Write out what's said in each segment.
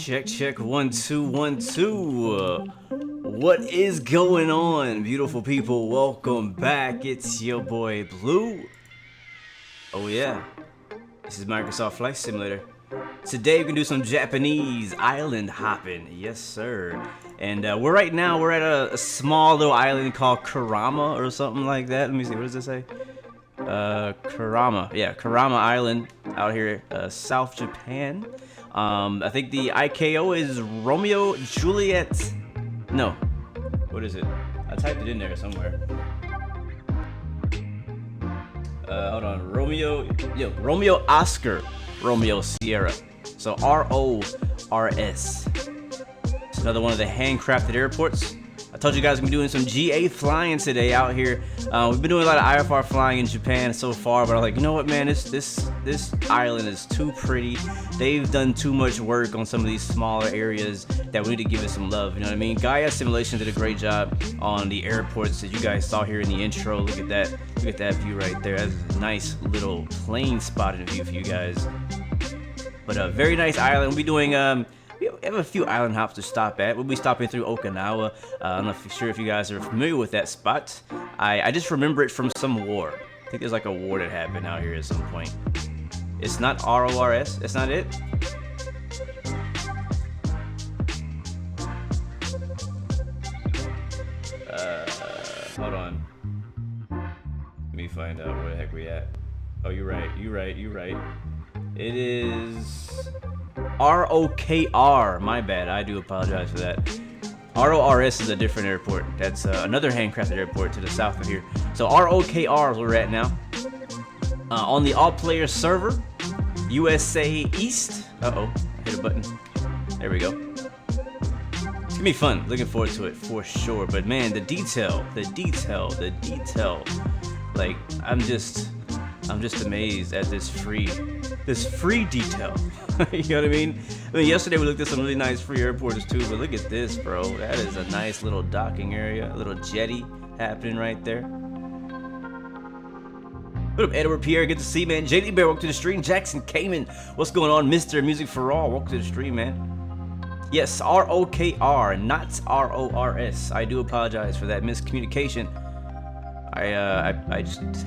Check 1 2 1 2. What is going on, beautiful people? Welcome back. It's your boy Blue. Oh yeah, this is Microsoft Flight Simulator. Today we can do some Japanese island hopping. Yes sir. And we're at a small little island called Karama or something like that. Let me see, what does it say? Karama. Yeah, Karama Island out here, South Japan. I think the IKO is Romeo Juliet. No, what is it? I typed it in there somewhere. Hold on. Romeo Oscar, Romeo Sierra. So RORS. It's another one of the handcrafted airports. I told you guys we're doing some GA flying today out here. We've been doing a lot of IFR flying in Japan so far, but I'm like, you know what, man, this island is too pretty. They've done too much work on some of these smaller areas that we need to give it some love. You know what I mean? Gaia Simulation did a great job on the airports that you guys saw here in the intro. Look at that view right there. That's a nice little plane spotted view for you guys. But a very nice island. We'll be doing we have a few island hops to stop at. We'll be stopping through Okinawa. I'm not sure if you guys are familiar with that spot. I just remember it from some war. I think there's like a war that happened out here at some point. It's not RORS. That's not it. Hold on. Let me find out where the heck we at. Oh, you're right. It is ROKR. My bad. I do apologize for that. RORS is a different airport. That's another handcrafted airport to the south of here. So ROKR is where we're at now. On the all-player server, USA East. Uh-oh, I hit a button. There we go. It's gonna be fun. Looking forward to it for sure. But man, the detail. Like, I'm just amazed at this free detail. You know what I mean? Yesterday we looked at some really nice free airports too, but look at this, bro. That is a nice little docking area, a little jetty happening right there. What up, Edward Pierre? Good to see, man. JD Bear, welcome to the stream. Jackson Cayman, what's going on? Mr. Music for All, welcome to the stream, man. Yes, ROKR, not RORS. I do apologize for that miscommunication. I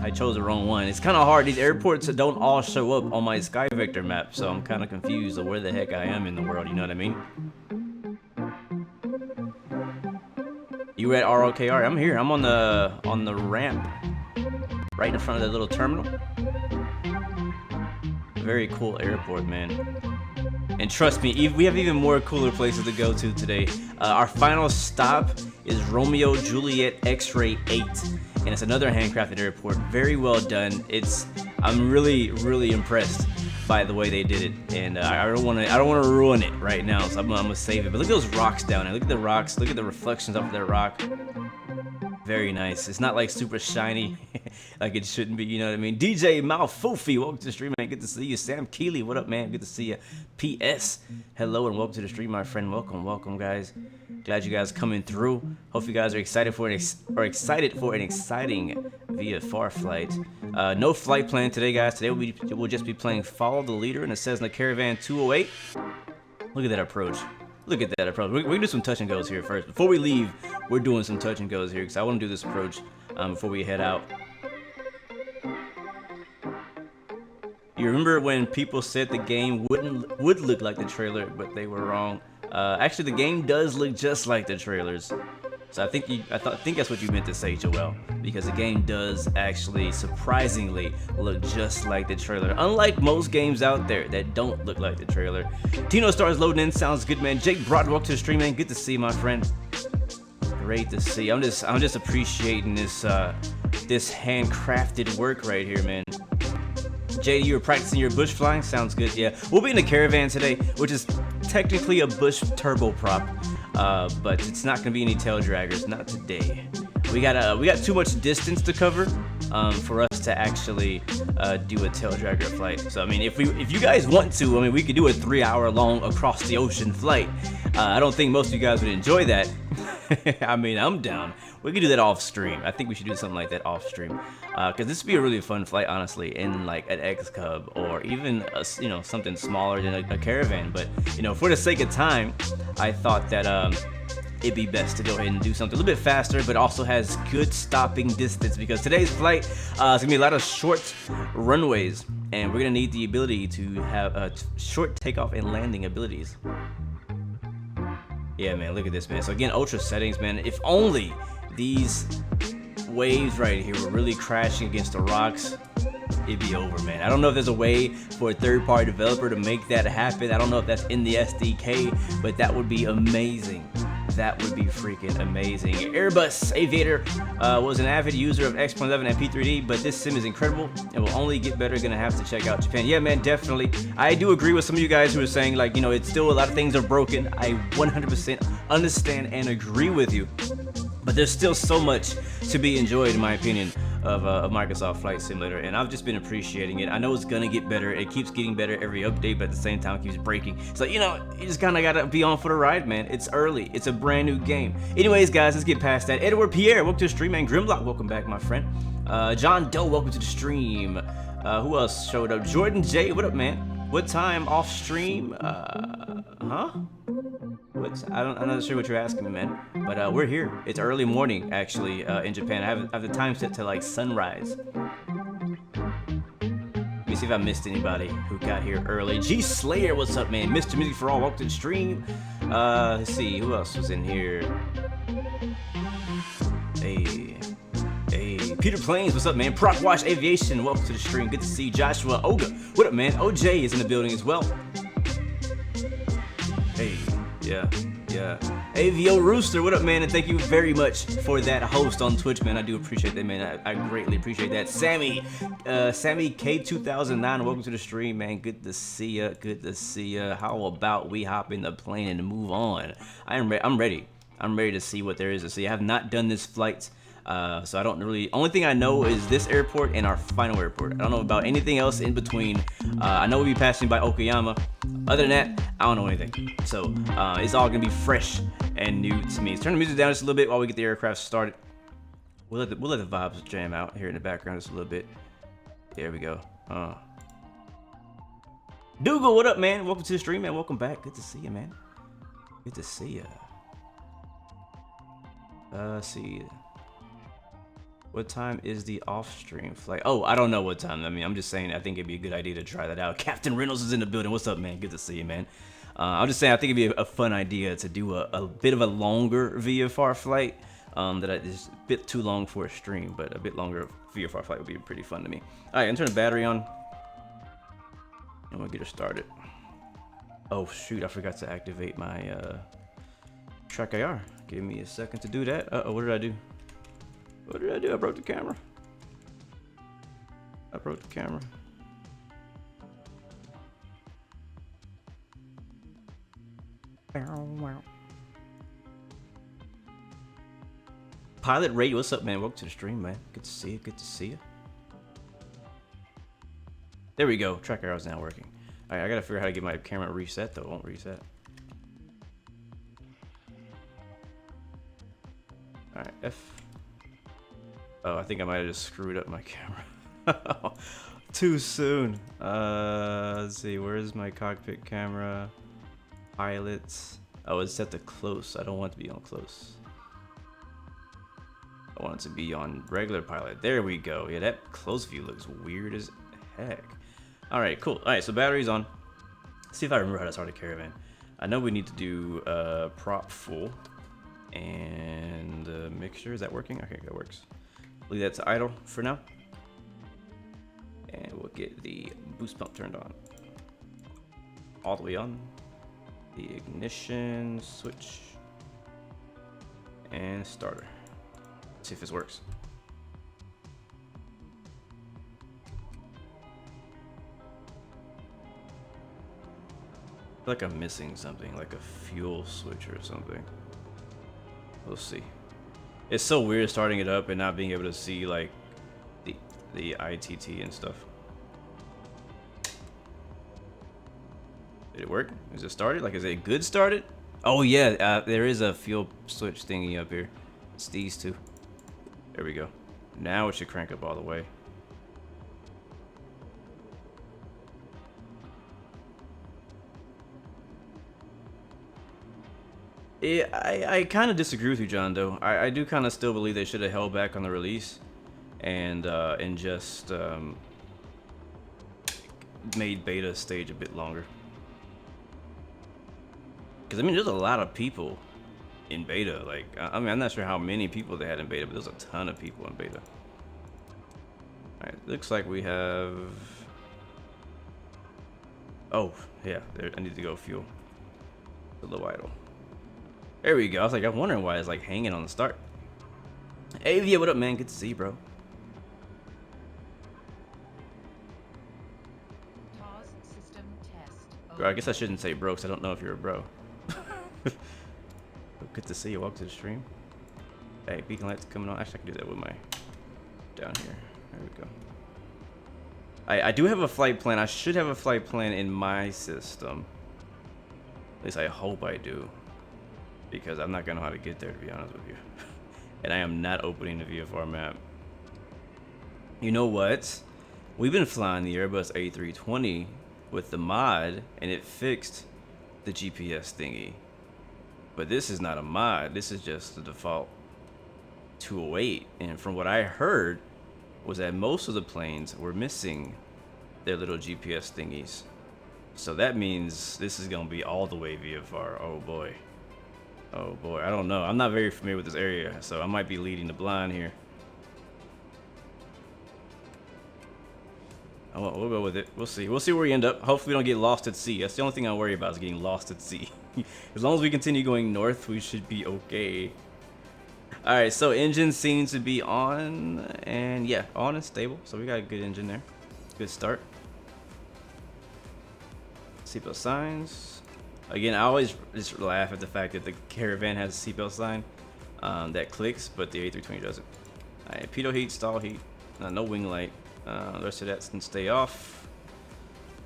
chose the wrong one. It's kind of hard. These airports don't all show up on my Sky Vector map, so I'm kind of confused of where the heck I am in the world. You know what I mean? You at ROKR? I'm here. I'm on the ramp, right in front of the little terminal. Very cool airport, man. And trust me, we have even more cooler places to go to today. Our final stop is Romeo Juliet X-Ray 8. And it's another handcrafted airport. Very well done. I'm really impressed by the way they did it. And I don't want to ruin it right now, so I'm gonna save it. But look at those rocks down there. Look at the rocks. Look at the reflections off of that rock. Very nice. It's not like super shiny like it shouldn't be, you know what I mean? DJ Malfofi, welcome to the stream, man. Good to see you. Sam Keeley, what up, man? Good to see you. PS, hello and welcome to the stream, my friend. Welcome, guys. Glad you guys coming through. Hope you guys are excited for an exciting VFR flight. No flight plan today, guys. Today we'll just be playing Follow the Leader in a Cessna Caravan 208. Look at that approach. Look at that approach. We're gonna do some touch and goes here first. Before we leave, we're doing some touch and goes here because I want to do this approach before we head out. You remember when people said the game would look like the trailer, but they were wrong. Actually, the game does look just like the trailers. So I think that's what you meant to say, Joel, because the game does actually surprisingly look just like the trailer. Unlike most games out there that don't look like the trailer. Tino Stars loading in, sounds good, man. Jake Broad, welcome to the stream, man. Good to see you, my friend. Great to see. I'm just appreciating this handcrafted work right here, man. JD, you were practicing your bush flying? Sounds good, yeah. We'll be in the Caravan today, which is technically a bush turboprop, but it's not gonna be any tail draggers, not today. We got too much distance to cover for us to actually do a tail dragger flight. So I mean, if you guys want to, I mean, we could do a 3-hour long across the ocean flight. I don't think most of you guys would enjoy that. I mean, I'm down. We could do that off stream. I think we should do something like that off stream, because this would be a really fun flight, honestly, in like an X Cub or even you know, something smaller than a Caravan. But you know, for the sake of time, I thought that it'd be best to go ahead and do something a little bit faster, but also has good stopping distance, because today's flight is gonna be a lot of short runways, and we're gonna need the ability to have short takeoff and landing abilities. Yeah, man, look at this, man. So again, ultra settings, man. If only these waves right here were really crashing against the rocks, it'd be over, man. I don't know if there's a way for a third-party developer to make that happen. I don't know if that's in the SDK, but that would be amazing. That would be freaking amazing. Airbus Aviator was an avid user of X.11 and P3D, but this sim is incredible and will only get better. Gonna have to check out Japan. Yeah, man, definitely. I do agree with some of you guys who are saying, like, you know, it's still a lot of things are broken. I 100% understand and agree with you, but there's still so much to be enjoyed, in my opinion, of Microsoft Flight Simulator, and I've just been appreciating it. I know it's gonna get better. It keeps getting better every update, but at the same time, it keeps breaking. So, you know, you just kind of gotta be on for the ride, man. It's early. It's a brand new game. Anyways, guys, let's get past that. Edward Pierre, welcome to the stream, man. Grimlock, welcome back, my friend. John Doe, welcome to the stream. Who else showed up? Jordan J, what up, man? What time off stream? Huh? I'm not sure what you're asking me, man. But we're here. It's early morning, actually, in Japan. I have the time set to like sunrise. Let me see if I missed anybody who got here early. G Slayer, what's up, man? Mr. Music for All, welcome to the stream. Let's see, who else was in here? Hey, Peter Plains, what's up, man? Proc Wash Aviation, welcome to the stream. Good to see you. Joshua Oga, what up, man? OJ is in the building as well. Hey, yeah. AVO Rooster, what up, man? And thank you very much for that host on Twitch, man. I do appreciate that, man. I greatly appreciate that. Sammy K2009, welcome to the stream, man. Good to see ya. Good to see ya. How about we hop in the plane and move on? I'm ready. I'm ready to see what there is to see. I have not done this flight. So I don't really, only thing I know is this airport and our final airport. I don't know about anything else in between. I know we'll be passing by Okayama. Other than that, I don't know anything. So it's all gonna be fresh and new to me. Let's turn the music down just a little bit while we get the aircraft started. We'll let the vibes jam out here in the background just a little bit. There we go. Dougal, what up, man? Welcome to the stream, man. Welcome back. Good to see you, man. Good to see ya. See. What time is the off-stream flight? Oh, I don't know what time. I mean, I'm just saying, I think it'd be a good idea to try that out. Captain Reynolds is in the building. What's up, man? Good to see you, man. I'm just saying, I think it'd be a fun idea to do a bit of a longer VFR flight. That is a bit too long for a stream, but a bit longer VFR flight would be pretty fun to me. All right, I'm turning the battery on, and we'll get her started. Oh shoot, I forgot to activate my track IR. Give me a second to do that. Uh-oh, what did I do? What did I do? I broke the camera. Pilot Ray, what's up, man? Welcome to the stream, man. Good to see you. Good to see you. There we go. Track arrow's now working. All right, I gotta figure out how to get my camera reset, though. It won't reset. All right, F. Oh, I think I might have just screwed up my camera. Too soon. Let's see. Where's my cockpit camera? Pilots. Oh, it's set to close. I don't want it to be on close. I want it to be on regular pilot. There we go. Yeah, that close view looks weird as heck. All right, cool. All right, so battery's on. Let's see if I remember how to start a Caravan. I know we need to do prop full and mixture. Is that working? Okay, that works. Leave that to idle for now. And we'll get the boost pump turned on. All the way on. The ignition switch. And starter. Let's see if this works. I feel like I'm missing something, like a fuel switch or something. We'll see. It's so weird starting it up and not being able to see like the ITT and stuff. Did it work? Is it started? Like, is it good started? Oh yeah, there is a fuel switch thingy up here. It's these two. There we go. Now it should crank up all the way. I kind of disagree with you, John, though. I do kind of still believe they should have held back on the release and just made beta stage a bit longer. Because, I mean, there's a lot of people in beta. Like, I mean, I'm not sure how many people they had in beta, but there's a ton of people in beta. Alright, looks like we have... Oh, yeah, there, I need to go fuel. A little idle. There we go. I was like, I'm wondering why it's like hanging on the start. Hey, yeah, what up, man? Good to see you, bro. System test. Bro, I guess I shouldn't say bro, because I don't know if you're a bro. Good to see you. Welcome to the stream. Hey, beacon lights coming on. Actually, I can do that with my down here. There we go. I do have a flight plan. I should have a flight plan in my system. At least I hope I do. Because I'm not going to know how to get there, to be honest with you. And I am not opening the VFR map. You know what? We've been flying the Airbus A320 with the mod, and it fixed the GPS thingy. But this is not a mod. This is just the default 208. And from what I heard was that most of the planes were missing their little GPS thingies. So that means this is going to be all the way VFR. Oh boy. Oh boy, I don't know. I'm not very familiar with this area, so I might be leading the blind here. Oh, we'll go with it. We'll see. We'll see where we end up. Hopefully we don't get lost at sea. That's the only thing I worry about, is getting lost at sea. As long as we continue going north, we should be okay. Alright, so engine seems to be on, and yeah, on and stable. So we got a good engine there. Good start. Seatbelt signs. Again, I always just laugh at the fact that the Caravan has a seatbelt sign that clicks, but the A320 doesn't. Alright, pitot heat, stall heat, no wing light. The rest of that can stay off.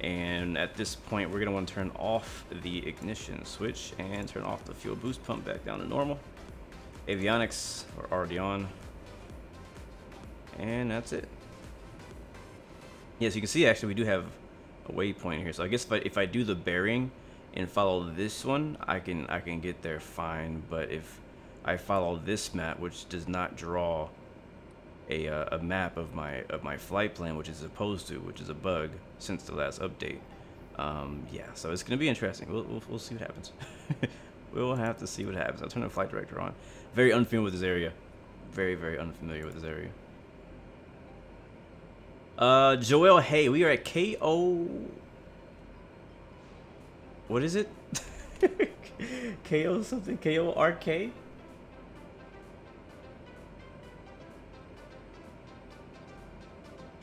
And at this point, we're going to want to turn off the ignition switch and turn off the fuel boost pump back down to normal. Avionics are already on. And that's it. Yes, you can see actually we do have a waypoint here. So I guess if I do the bearing and follow this one, I can get there fine. But if I follow this map, which does not draw a map of my flight plan, which is supposed to, which is a bug since the last update, yeah, so it's gonna be interesting. We'll see what happens. We'll have to see what happens. I'll turn the flight director on. Very unfamiliar with this area. Very unfamiliar with this area. Joel, hey, we are at KO. What is it? KO something? KORK?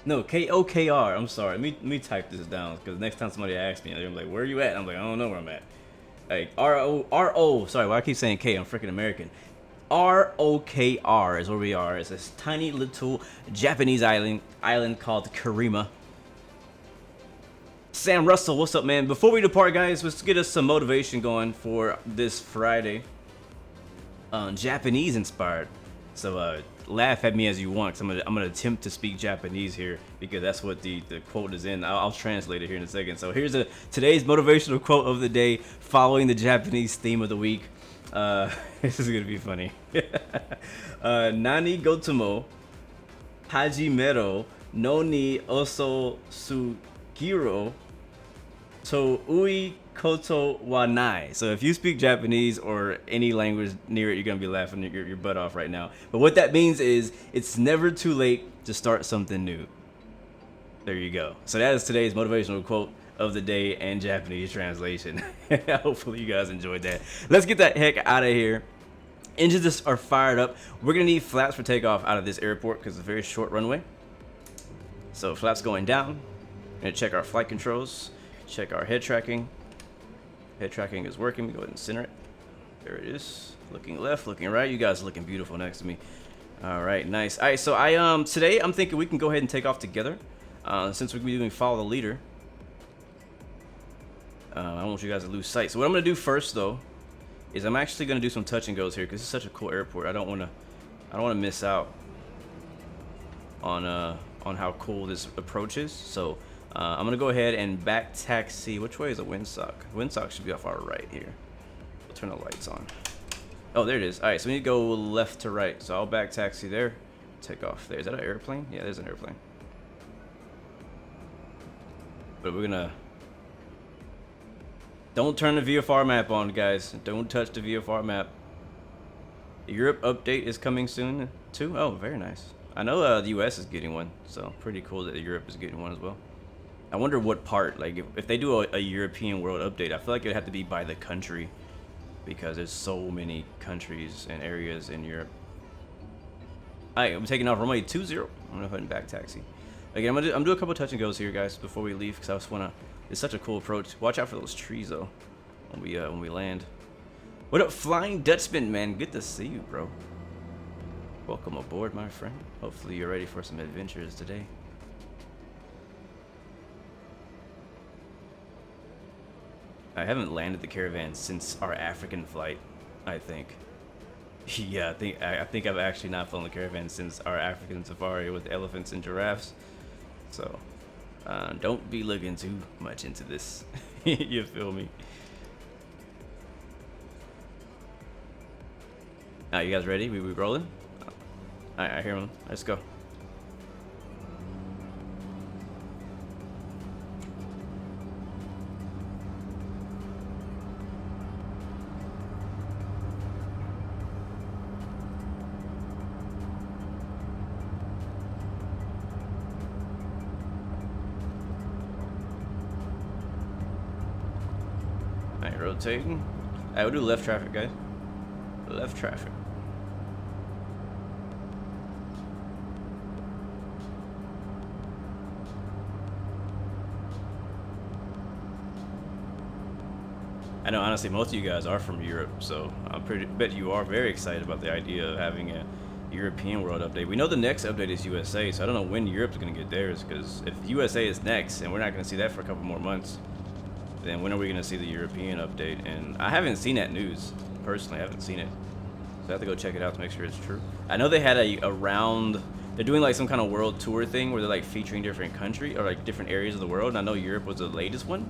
No, KOKR. I'm sorry. Let me type this down, because next time somebody asks me, they're like, "Where are you at?" I'm like, "I don't know where I'm at." Like RO. Sorry, why I keep saying K? I'm freaking American. ROKR is where we are. It's this tiny little Japanese island called Karima. Sam Russell, what's up, man? Before we depart, guys, let's get us some motivation going for this Friday. Japanese inspired. So laugh at me as you want, because I'm gonna attempt to speak Japanese here, because that's what the quote is in. I'll translate it here in a second. So here's today's motivational quote of the day, following the Japanese theme of the week. This is gonna be funny. Nani gotomo hajimero no ni oso sugiro to ui koto wa nai. So if you speak Japanese or any language near it, you're gonna be laughing your butt off right now. But what that means is it's never too late to start something new. There you go. So that is today's motivational quote of the day and Japanese translation. Hopefully you guys enjoyed that. Let's get that heck out of here. Engines are fired up. We're gonna need flaps for takeoff out of this airport because it's a very short runway. So flaps going down. We're gonna check our flight controls. Check our head tracking. Head tracking is working. We go ahead and center it. There it is. Looking left, looking right. You guys are looking beautiful next to me. All right, nice. All right, so today I'm thinking we can go ahead and take off together, since we're doing follow the leader. I don't want you guys to lose sight. So what I'm gonna do first though is I'm actually gonna do some touch and goes here because it's such a cool airport. I don't wanna miss out on how cool this approach is. So I'm gonna go ahead and back taxi. Which way is the windsock? Windsock should be off our right here. We'll turn the lights on. Oh, there it is. All right, so we need to go left to right. So I'll back taxi there. Take off there. Is that an airplane? Yeah, there's an airplane. But we're gonna... Don't turn the VFR map on, guys. Don't touch the VFR map. The Europe update is coming soon, too. Oh, very nice. I know the US is getting one, so pretty cool that Europe is getting one as well. I wonder what part, like if they do a European world update, I feel like it'd have to be by the country because there's so many countries and areas in Europe. Alright, I'm taking off runway 20. I'm gonna go ahead and back taxi. Again, I'm gonna do a couple touch and goes here, guys, before we leave, because I just wanna. It's such a cool approach. Watch out for those trees, though, when we land. What up, Flying Dutchman, man? Good to see you, bro. Welcome aboard, my friend. Hopefully you're ready for some adventures today. I haven't landed the Caravan since our African flight, I think. Yeah, I think I've actually not flown the Caravan since our African safari with elephants and giraffes. So, don't be looking too much into this. You feel me? Alright, you guys ready? We rolling? Alright, I hear them. Let's go. Alright, rotating. Alright, we'll do left traffic, guys. Left traffic. I know, honestly, most of you guys are from Europe, so I bet you are very excited about the idea of having a European world update. We know the next update is USA, so I don't know when Europe's going to get theirs, because if USA is next, and we're not going to see that for a couple more months, then when are we going to see the European update? And I haven't seen that news, personally. I haven't seen it, so I have to go check it out to make sure it's true. I know they had a round... They're doing like some kind of world tour thing where they're like featuring different countries or like different areas of the world, and I know Europe was the latest one.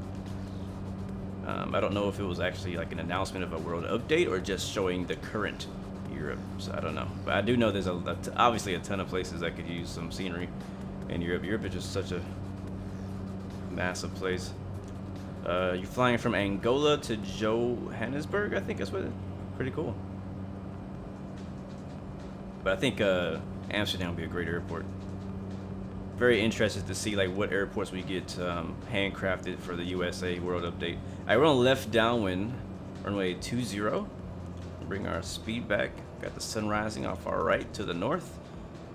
I don't know if it was actually like an announcement of a world update or just showing the current Europe, so I don't know. But I do know there's obviously a ton of places that could use some scenery in Europe. Europe is just such a massive place. You're flying from Angola to Johannesburg, I think that's what. Pretty cool. But I think Amsterdam would be a great airport. Very interested to see like what airports we get handcrafted for the USA World Update. Alright, we're on left downwind, runway 20. Bring our speed back. Got the sun rising off our right to the north.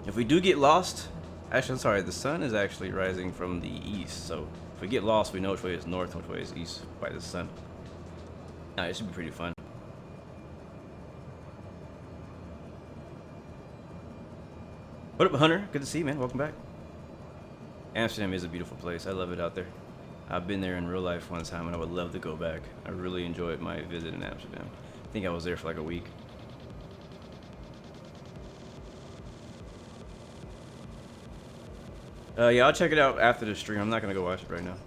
If we do get lost, actually, I'm sorry, the sun is actually rising from the east. So if we get lost, we know which way is north, which way is east by the sun. It should be pretty fun. What up, Hunter? Good to see you, man. Welcome back. Amsterdam is a beautiful place. I love it out there. I've been there in real life one time, and I would love to go back. I really enjoyed my visit in Amsterdam. I think I was there for like a week. Yeah, I'll check it out after the stream. I'm not gonna go watch it right now.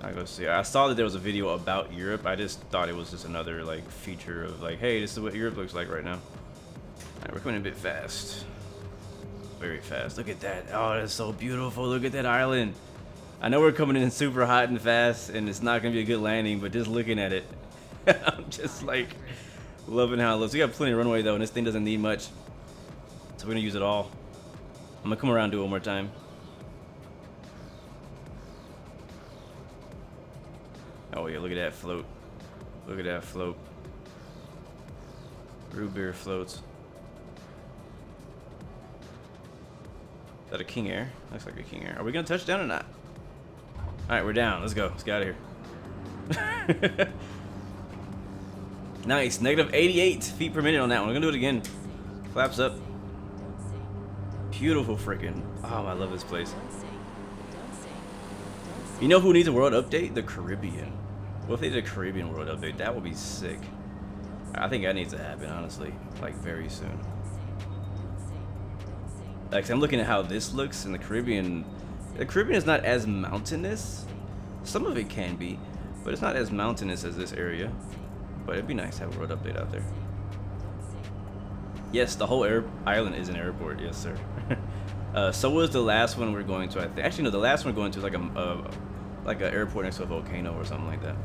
I'll go see. I saw that there was a video about Europe. I just thought it was just another like feature of like, hey, this is what Europe looks like right now. Alright, we're coming a bit fast. Very fast. Look at that. Oh, that's so beautiful. Look at that island. I know we're coming in super hot and fast, and it's not gonna be a good landing, but just looking at it, I'm just like loving how it looks. We got plenty of runway though, and this thing doesn't need much, so we're gonna use it all. I'm gonna come around and do it one more time. Oh yeah, look at that float. Look at that float. Root beer floats. Is that a King Air? Looks like a King Air. Are we gonna touch down or not? Alright, we're down. Let's go. Let's get out of here. Nice. Negative 88 feet per minute on that one. We're gonna do it again. Flaps up. Beautiful freaking. Oh, I love this place. You know who needs a world update? The Caribbean. Well, if they did a Caribbean World update, that would be sick. I think that needs to happen, honestly, like very soon. Like, I'm looking at how this looks in the Caribbean. The Caribbean is not as mountainous. Some of it can be, but it's not as mountainous as this area. But it'd be nice to have a road update out there. Yes, the whole island is an airport. Yes, sir. So was the last one we're going to. I think. Actually, no, the last one we're going to is like an airport next to a volcano or something like that.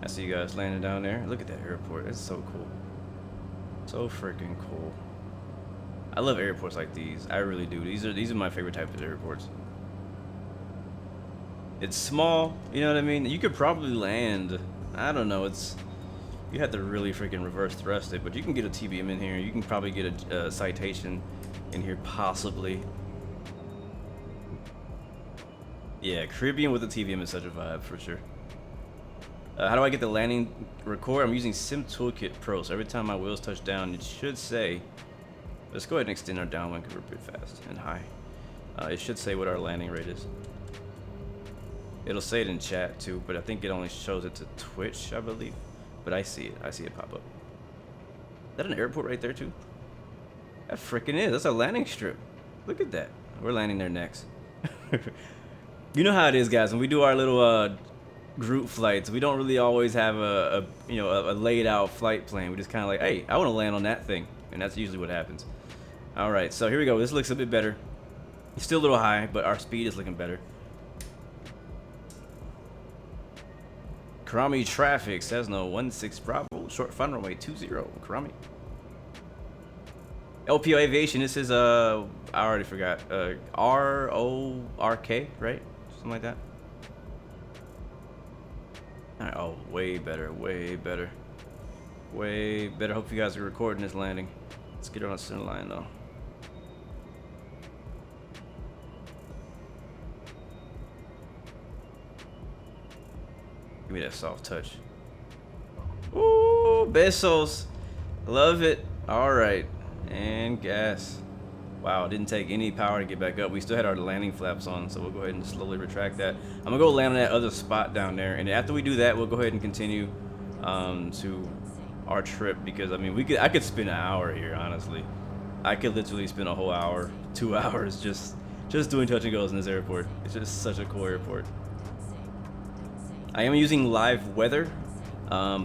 I see you guys landing down there. Look at that airport. It's so cool. So freaking cool. I love airports like these. I really do. These are my favorite types of airports. It's small, you know what I mean? You could probably land, I don't know, you have to really freaking reverse thrust it, but you can get a TBM in here. You can probably get a citation in here, possibly. Yeah, Caribbean with a TBM is such a vibe for sure. How do I get the landing record? I'm using Sim Toolkit Pro, so every time my wheels touch down, it should say, let's go ahead and extend our downwind because we're pretty fast and high. It should say what our landing rate is. It'll say it in chat too, but I think it only shows it to Twitch, I believe. But I see it pop up. Is that an airport right there too? That freaking is. That's a landing strip. Look at that. We're landing there next. You know how it is, guys. When we do our little group flights, we don't really always have a laid out flight plan. We just kind of like, hey, I want to land on that thing, and that's usually what happens. All right, so here we go. This looks a bit better. It's still a little high, but our speed is looking better. Karami traffic, Cessna 16 Bravo, short fun runway 20, Karami. LPO Aviation, this is I already forgot, RORK, right? Something like that. All right, oh, way better, way better. Way better. Hope you guys are recording this landing. Let's get her on the center line though. Give me that soft touch. Ooh, besos. Love it. All right. And gas. Wow, it didn't take any power to get back up. We still had our landing flaps on, so we'll go ahead and slowly retract that. I'm gonna go land on that other spot down there, and after we do that, we'll go ahead and continue to our trip, because I mean, I could spend an hour here, honestly. I could literally spend a whole hour, 2 hours just doing touch and goes in this airport. It's just such a cool airport. I am using live weather.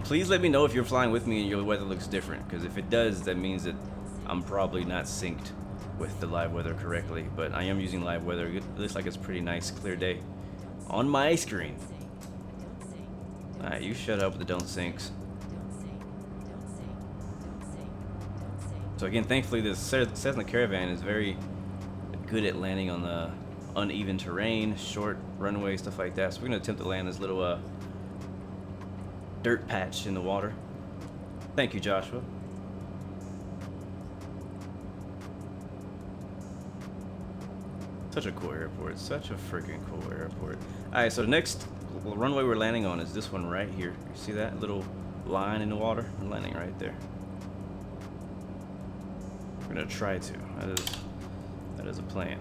Please let me know if you're flying with me and your weather looks different, because if it does, that means that I'm probably not synced with the live weather correctly. But I am using live weather. It looks like it's a pretty nice, clear day on my screen. Alright, you shut up with the don't syncs. So again, thankfully this Cessna Caravan is very good at landing on the uneven terrain, short runway, stuff like that. So we're gonna attempt to land this little dirt patch in the water. Thank you, Joshua. Such a cool airport. Such a freaking cool airport. Alright, so the next runway we're landing on is this one right here. You see that little line in the water? We're landing right there. We're gonna try to. That is a plan.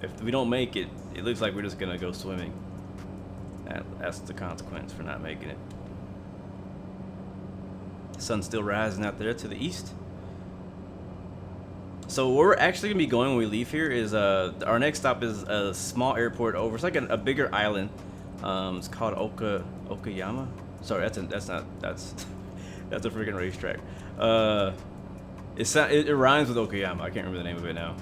If we don't make it, it looks like we're just gonna go swimming. That's the consequence for not making it. The sun's still rising out there to the east. So where we're actually gonna be going when we leave here is our next stop is a small airport over. It's like a bigger island. It's called Okayama. Sorry, that's a freaking racetrack. It rhymes with Okayama. I can't remember the name of it now.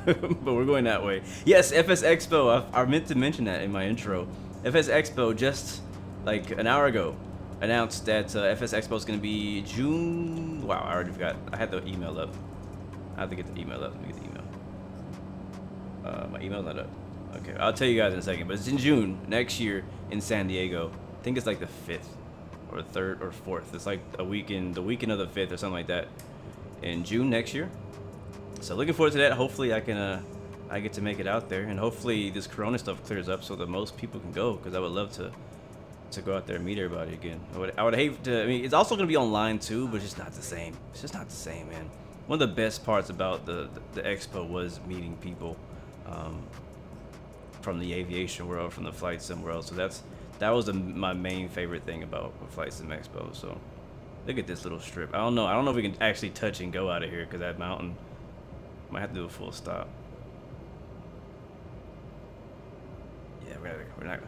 But we're going that way. Yes, FS Expo. I meant to mention that in my intro. FS Expo just like an hour ago announced that FS Expo is going to be June. Wow, I already forgot. I had the email up. I have to get the email up. Let me get the email. My email's not up. Okay, I'll tell you guys in a second. But it's in June next year in San Diego. I think it's like the 5th or 3rd or 4th. It's like the weekend of the 5th or something like that in June next year. So looking forward to that. Hopefully I can I get to make it out there, and hopefully this Corona stuff clears up so that most people can go, because I would love to go out there and meet everybody again. I would hate to. I mean, it's also going to be online too, but it's just not the same. It's just not the same, man. one of the best parts about the expo was meeting people from the aviation world, from the flight sim world. So that was my main favorite thing about Flight Sim Expo. So look at this little strip. I don't know if we can actually touch and go out of here because that mountain might have to do a full stop. Yeah, we're not.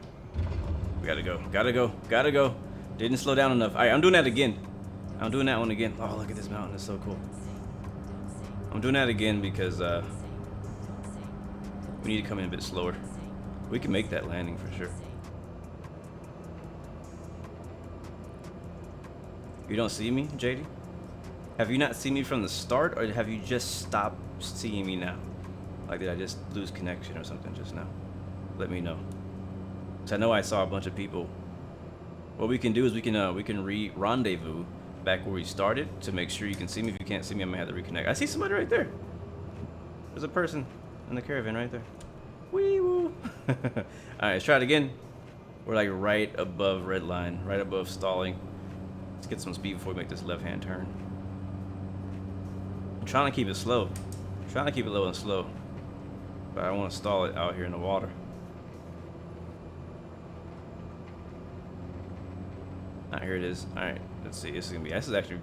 We gotta go. Didn't slow down enough. All right, I'm doing that again. I'm doing that one again. Oh, look at this mountain. It's so cool. I'm doing that again because we need to come in a bit slower. We can make that landing for sure. You don't see me, JD? Have you not seen me from the start, or have you just stopped seeing me now? Like, did I just lose connection or something just now? Let me know. Cause I know I saw a bunch of people. What we can do is we can rendezvous back where we started to make sure you can see me. If you can't see me, I'm gonna have to reconnect. I see somebody right there. There's a person in the Caravan right there. Wee woo. All right, let's try it again. We're like right above red line, right above stalling. Let's get some speed before we make this left-hand turn. I'm trying to keep it slow. I'm trying to keep it low and slow. But I don't want to stall it out here in the water. Alright, here it is. Alright, let's see. This is actually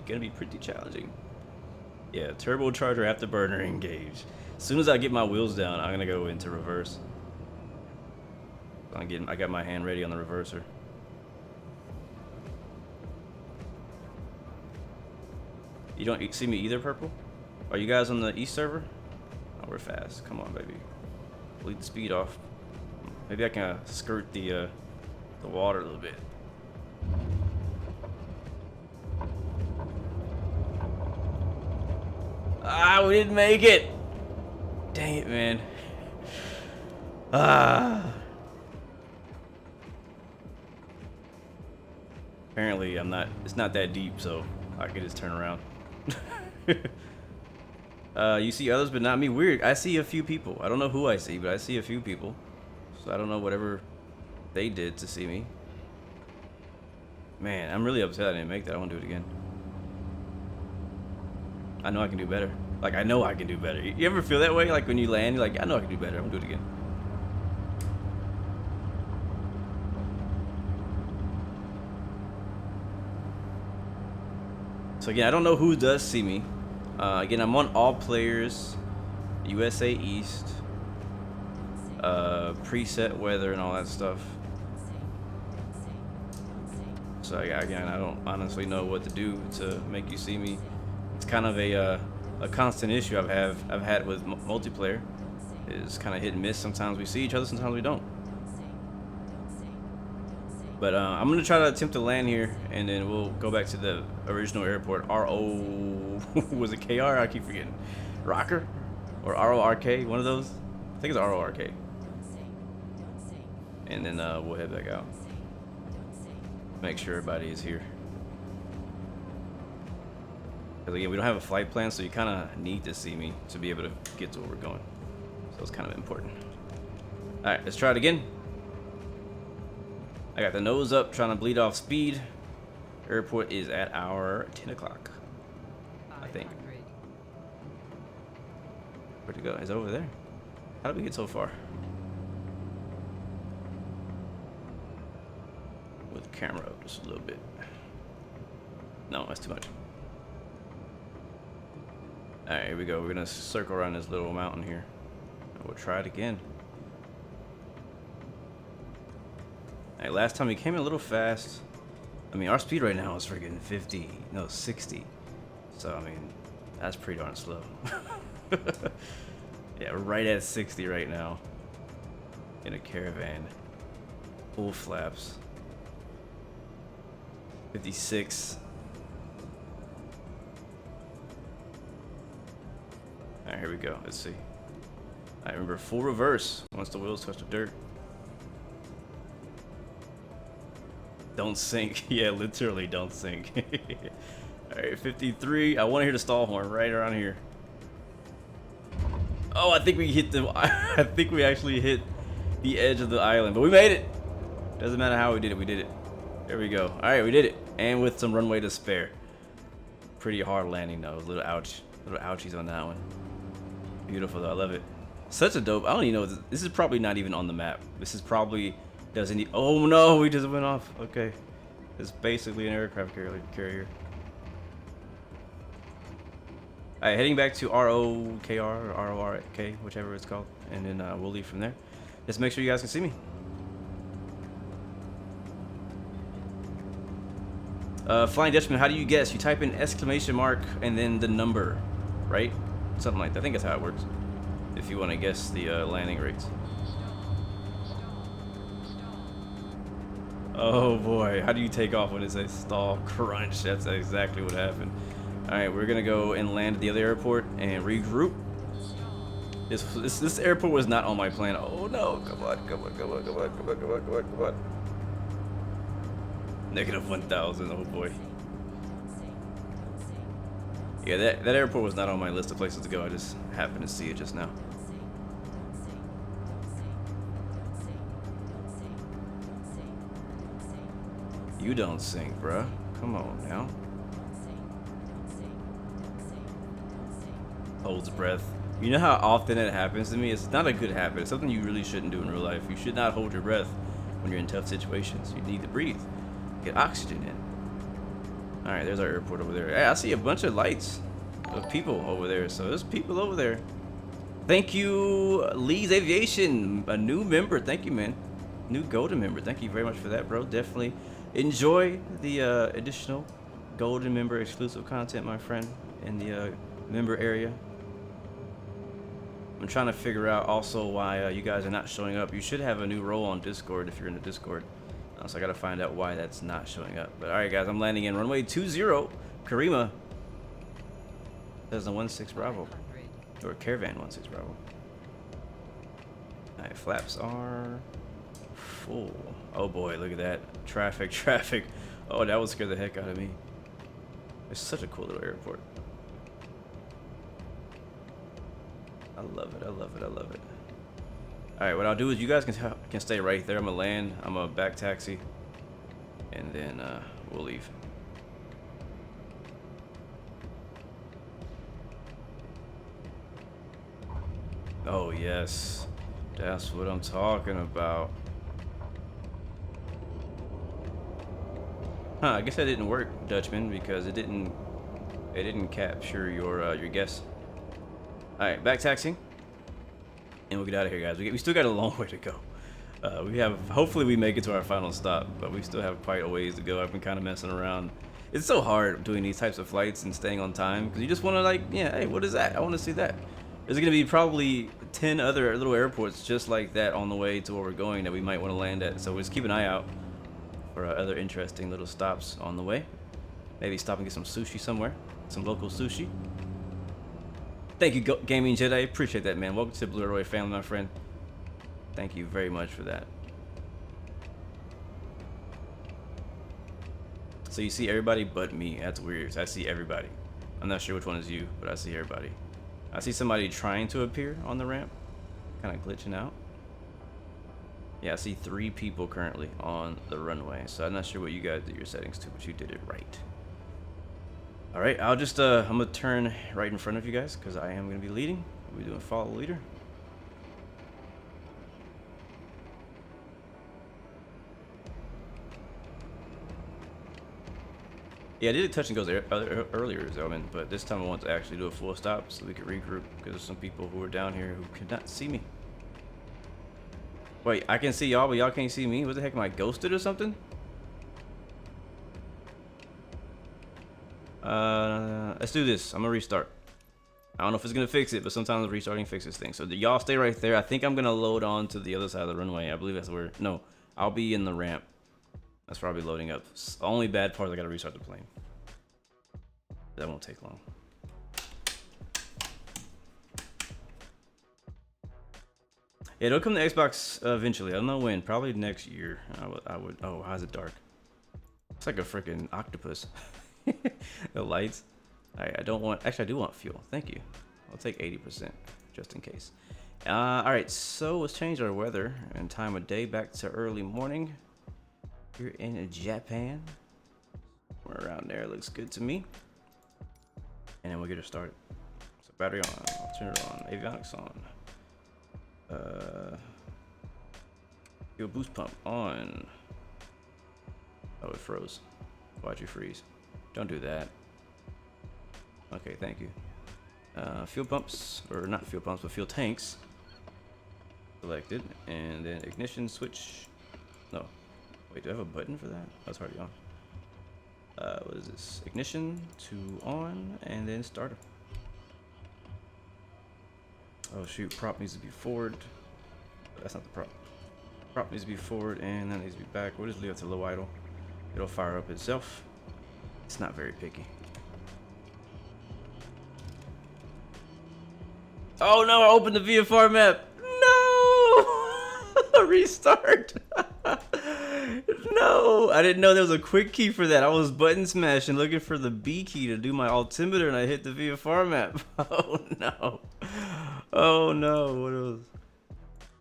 gonna be pretty challenging. Yeah, turbocharger afterburner engaged. As soon as I get my wheels down, I'm gonna go into reverse. I got my hand ready on the reverser. You don't see me either, Purple? Are you guys on the east server? Oh, we're fast. Come on, baby. Bleed the speed off. Maybe I can skirt the water a little bit. Ah, we didn't make it. Dang it, man. Ah. Apparently, it's not that deep, so I can just turn around. You see others, but not me. Weird. I see a few people. I don't know who I see, but I see a few people. So I don't know whatever they did to see me. Man, I'm really upset I didn't make that. I want to do it again. I know I can do better. Like, I know I can do better. You ever feel that way? Like, when you land, you're like, I know I can do better. I'm going to do it again. So, again, I don't know who does see me. Again, I'm on all players, USA East, preset weather and all that stuff. So, again, I don't honestly know what to do to make you see me. It's kind of a constant issue I've had with multiplayer. Is kind of hit and miss. Sometimes we see each other, sometimes we don't. But I'm gonna try to attempt to land here, and then we'll go back to the original airport. Was it KR? I keep forgetting. Rocker or RORK? One of those. I think it's RORK. And then we'll head back out. Make sure everybody is here. Because again, we don't have a flight plan, so you kind of need to see me to be able to get to where we're going. So it's kind of important. All right, let's try it again. I got the nose up, trying to bleed off speed. Airport is at our 10 o'clock, I think. Where'd it go? Is it over there? How did we get so far? With the camera up just a little bit. No, that's too much. All right, here we go. We're gonna circle around this little mountain here. We'll try it again. All right, last time we came in a little fast. I mean, our speed right now is freaking 60. So, I mean, that's pretty darn slow. Yeah, we're right at 60 right now. In a Caravan. Full flaps. 56. Alright, here we go. Let's see. I remember full reverse once the wheels touch the dirt. Don't sink. Yeah, literally don't sink. Alright, 53. I want to hear the stall horn right around here. Oh, I think we hit the... I think we actually hit the edge of the island. But we made it. Doesn't matter how we did it. We did it. There we go. Alright, we did it. And with some runway to spare. Pretty hard landing, though. It was a little ouch. Little ouchies on that one. Beautiful though, I love it. Such a dope. I don't even know. This is probably not even on the map. This is probably doesn't. Oh no, we just went off. Okay, it's basically an aircraft carrier. All right, heading back to ROKR or RORK, whichever it's called, and then we'll leave from there. Just make sure you guys can see me. Flying Dutchman, how do you guess? You type in exclamation mark and then the number, right? Something like that. I think that's how it works. If you want to guess the landing rates. Oh boy, how do you take off when it says stall crunch? That's exactly what happened. All right, we're gonna go and land at the other airport and regroup. This airport was not on my plan. Oh no, come on. Negative 1,000, oh boy. Yeah, that airport was not on my list of places to go. I just happened to see it just now. You don't sink, bruh. Come on now. Holds breath. You know how often it happens to me? It's not a good habit. It's something you really shouldn't do in real life. You should not hold your breath when you're in tough situations. You need to breathe. Get oxygen in. Alright, there's our airport over there. Hey, I see a bunch of lights of people over there. So there's people over there. Thank you, Lee's Aviation, a new member. Thank you, man. New golden member. Thank you very much for that, bro. Definitely enjoy the additional golden member exclusive content, my friend, in the member area. I'm trying to figure out also why you guys are not showing up. You should have a new role on Discord if you're in the Discord. So I gotta find out why that's not showing up. But alright guys, I'm landing in runway 20, Karima. Cessna 16 Bravo. Or Caravan 16 Bravo. Alright, flaps are full. Oh boy, look at that. Traffic. Oh, that would scare the heck out of me. It's such a cool little airport. I love it. Alright, what I'll do is you guys can stay right there. I'm gonna land, I'm gonna back taxi, and then we'll leave. Oh yes, that's what I'm talking about. Huh, I guess that didn't work, Dutchman, because it didn't capture your guess. Alright, back taxiing. And we'll get out of here, guys. We still got a long way to go. Hopefully we make it to our final stop, but we still have quite a ways to go. I've been kind of messing around. It's so hard doing these types of flights and staying on time, because you just want to like, yeah, hey, what is that? I want to see that. There's going to be probably 10 other little airports just like that on the way to where we're going that we might want to land at. So just keep an eye out for other interesting little stops on the way. Maybe stop and get some sushi somewhere, some local sushi. Thank you, Gaming Jedi. Appreciate that, man. Welcome to the Blue Roy family, my friend. Thank you very much for that. So you see everybody but me. That's weird. I see everybody. I'm not sure which one is you, but I see everybody. I see somebody trying to appear on the ramp, kind of glitching out. Yeah, I see 3 people currently on the runway. So I'm not sure what you guys did your settings to, but you did it right. All right, I'll just, I'm gonna turn right in front of you guys because I am gonna be leading. We're doing follow leader. Yeah, I did a touch and goes earlier, Zelman, but this time I want to actually do a full stop so we can regroup because there's some people who are down here who cannot see me. Wait, I can see y'all, but y'all can't see me? What the heck, am I ghosted or something? Let's do this. I'm gonna restart. I don't know if it's gonna fix it, but sometimes restarting fixes things. So y'all stay right there. I think I'm gonna load on to the other side of the runway. I believe that's where. No, I'll be in the ramp. That's probably loading up. Only bad part is I gotta restart the plane. That won't take long. Yeah, it'll come to Xbox eventually. I don't know when. Probably next year. I would. Oh, how's it dark? It's like a freaking octopus. The lights. I don't want. Actually, I do want fuel. Thank you. I'll take 80% just in case. All right. So let's change our weather and time of day back to early morning. Here in Japan. We're around there. Looks good to me. And then we'll get her started. Battery on. I'll turn it on. Avionics on. Fuel boost pump on. Oh, it froze. Why'd you freeze? Don't do that. Okay, thank you. Fuel pumps, or not fuel pumps, but fuel tanks. Selected, and then ignition switch. No, wait, do I have a button for that? That's already on. What is this? Ignition to on, and then starter. Oh shoot, prop needs to be forward. That's not the prop. Prop needs to be forward, and that needs to be back. We'll just leave it to low idle. It'll fire up itself. It's not very picky. Oh no, I opened the VFR map. No! Restart. No, I didn't know there was a quick key for that. I was button smashing looking for the B key to do my altimeter and I hit the VFR map. Oh no. Oh no, what was?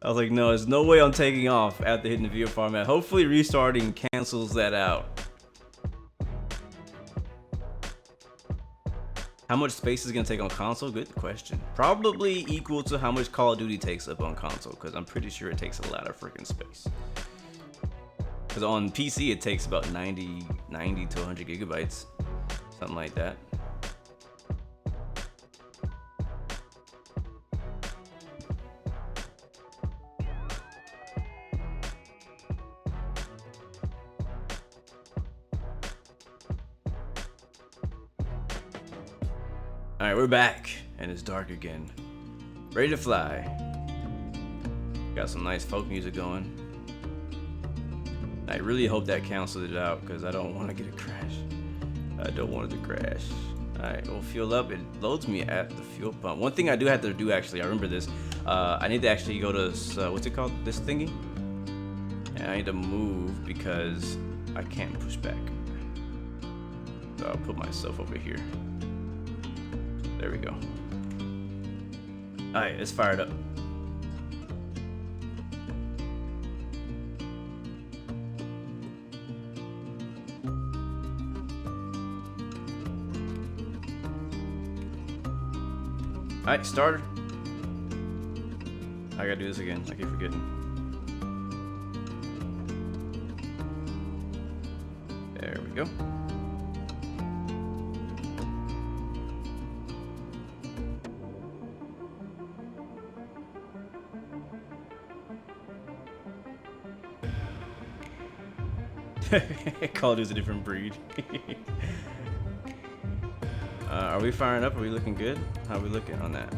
I was like, no, there's no way I'm taking off after hitting the VFR map. Hopefully restarting cancels that out. How much space is it gonna take on console? Good question. Probably equal to how much Call of Duty takes up on console, because I'm pretty sure it takes a lot of freaking space. Because on PC it takes about 90 to 100 gigabytes, something like that. Alright, we're back, and it's dark again. Ready to fly. Got some nice folk music going. I really hope that cancels it out, because I don't want to get a crash. I don't want it to crash. Alright, we'll fuel up. It loads me at the fuel pump. One thing I do have to do, actually, I remember this. I need to actually go to, what's it called? This thingy? And I need to move, because I can't push back. So I'll put myself over here. There we go. Alright, it's fired up. Alright, starter. I gotta do this again. I keep forgetting. There we go. Call it is a different breed. Are we firing up? Are we looking good? How are we looking on that?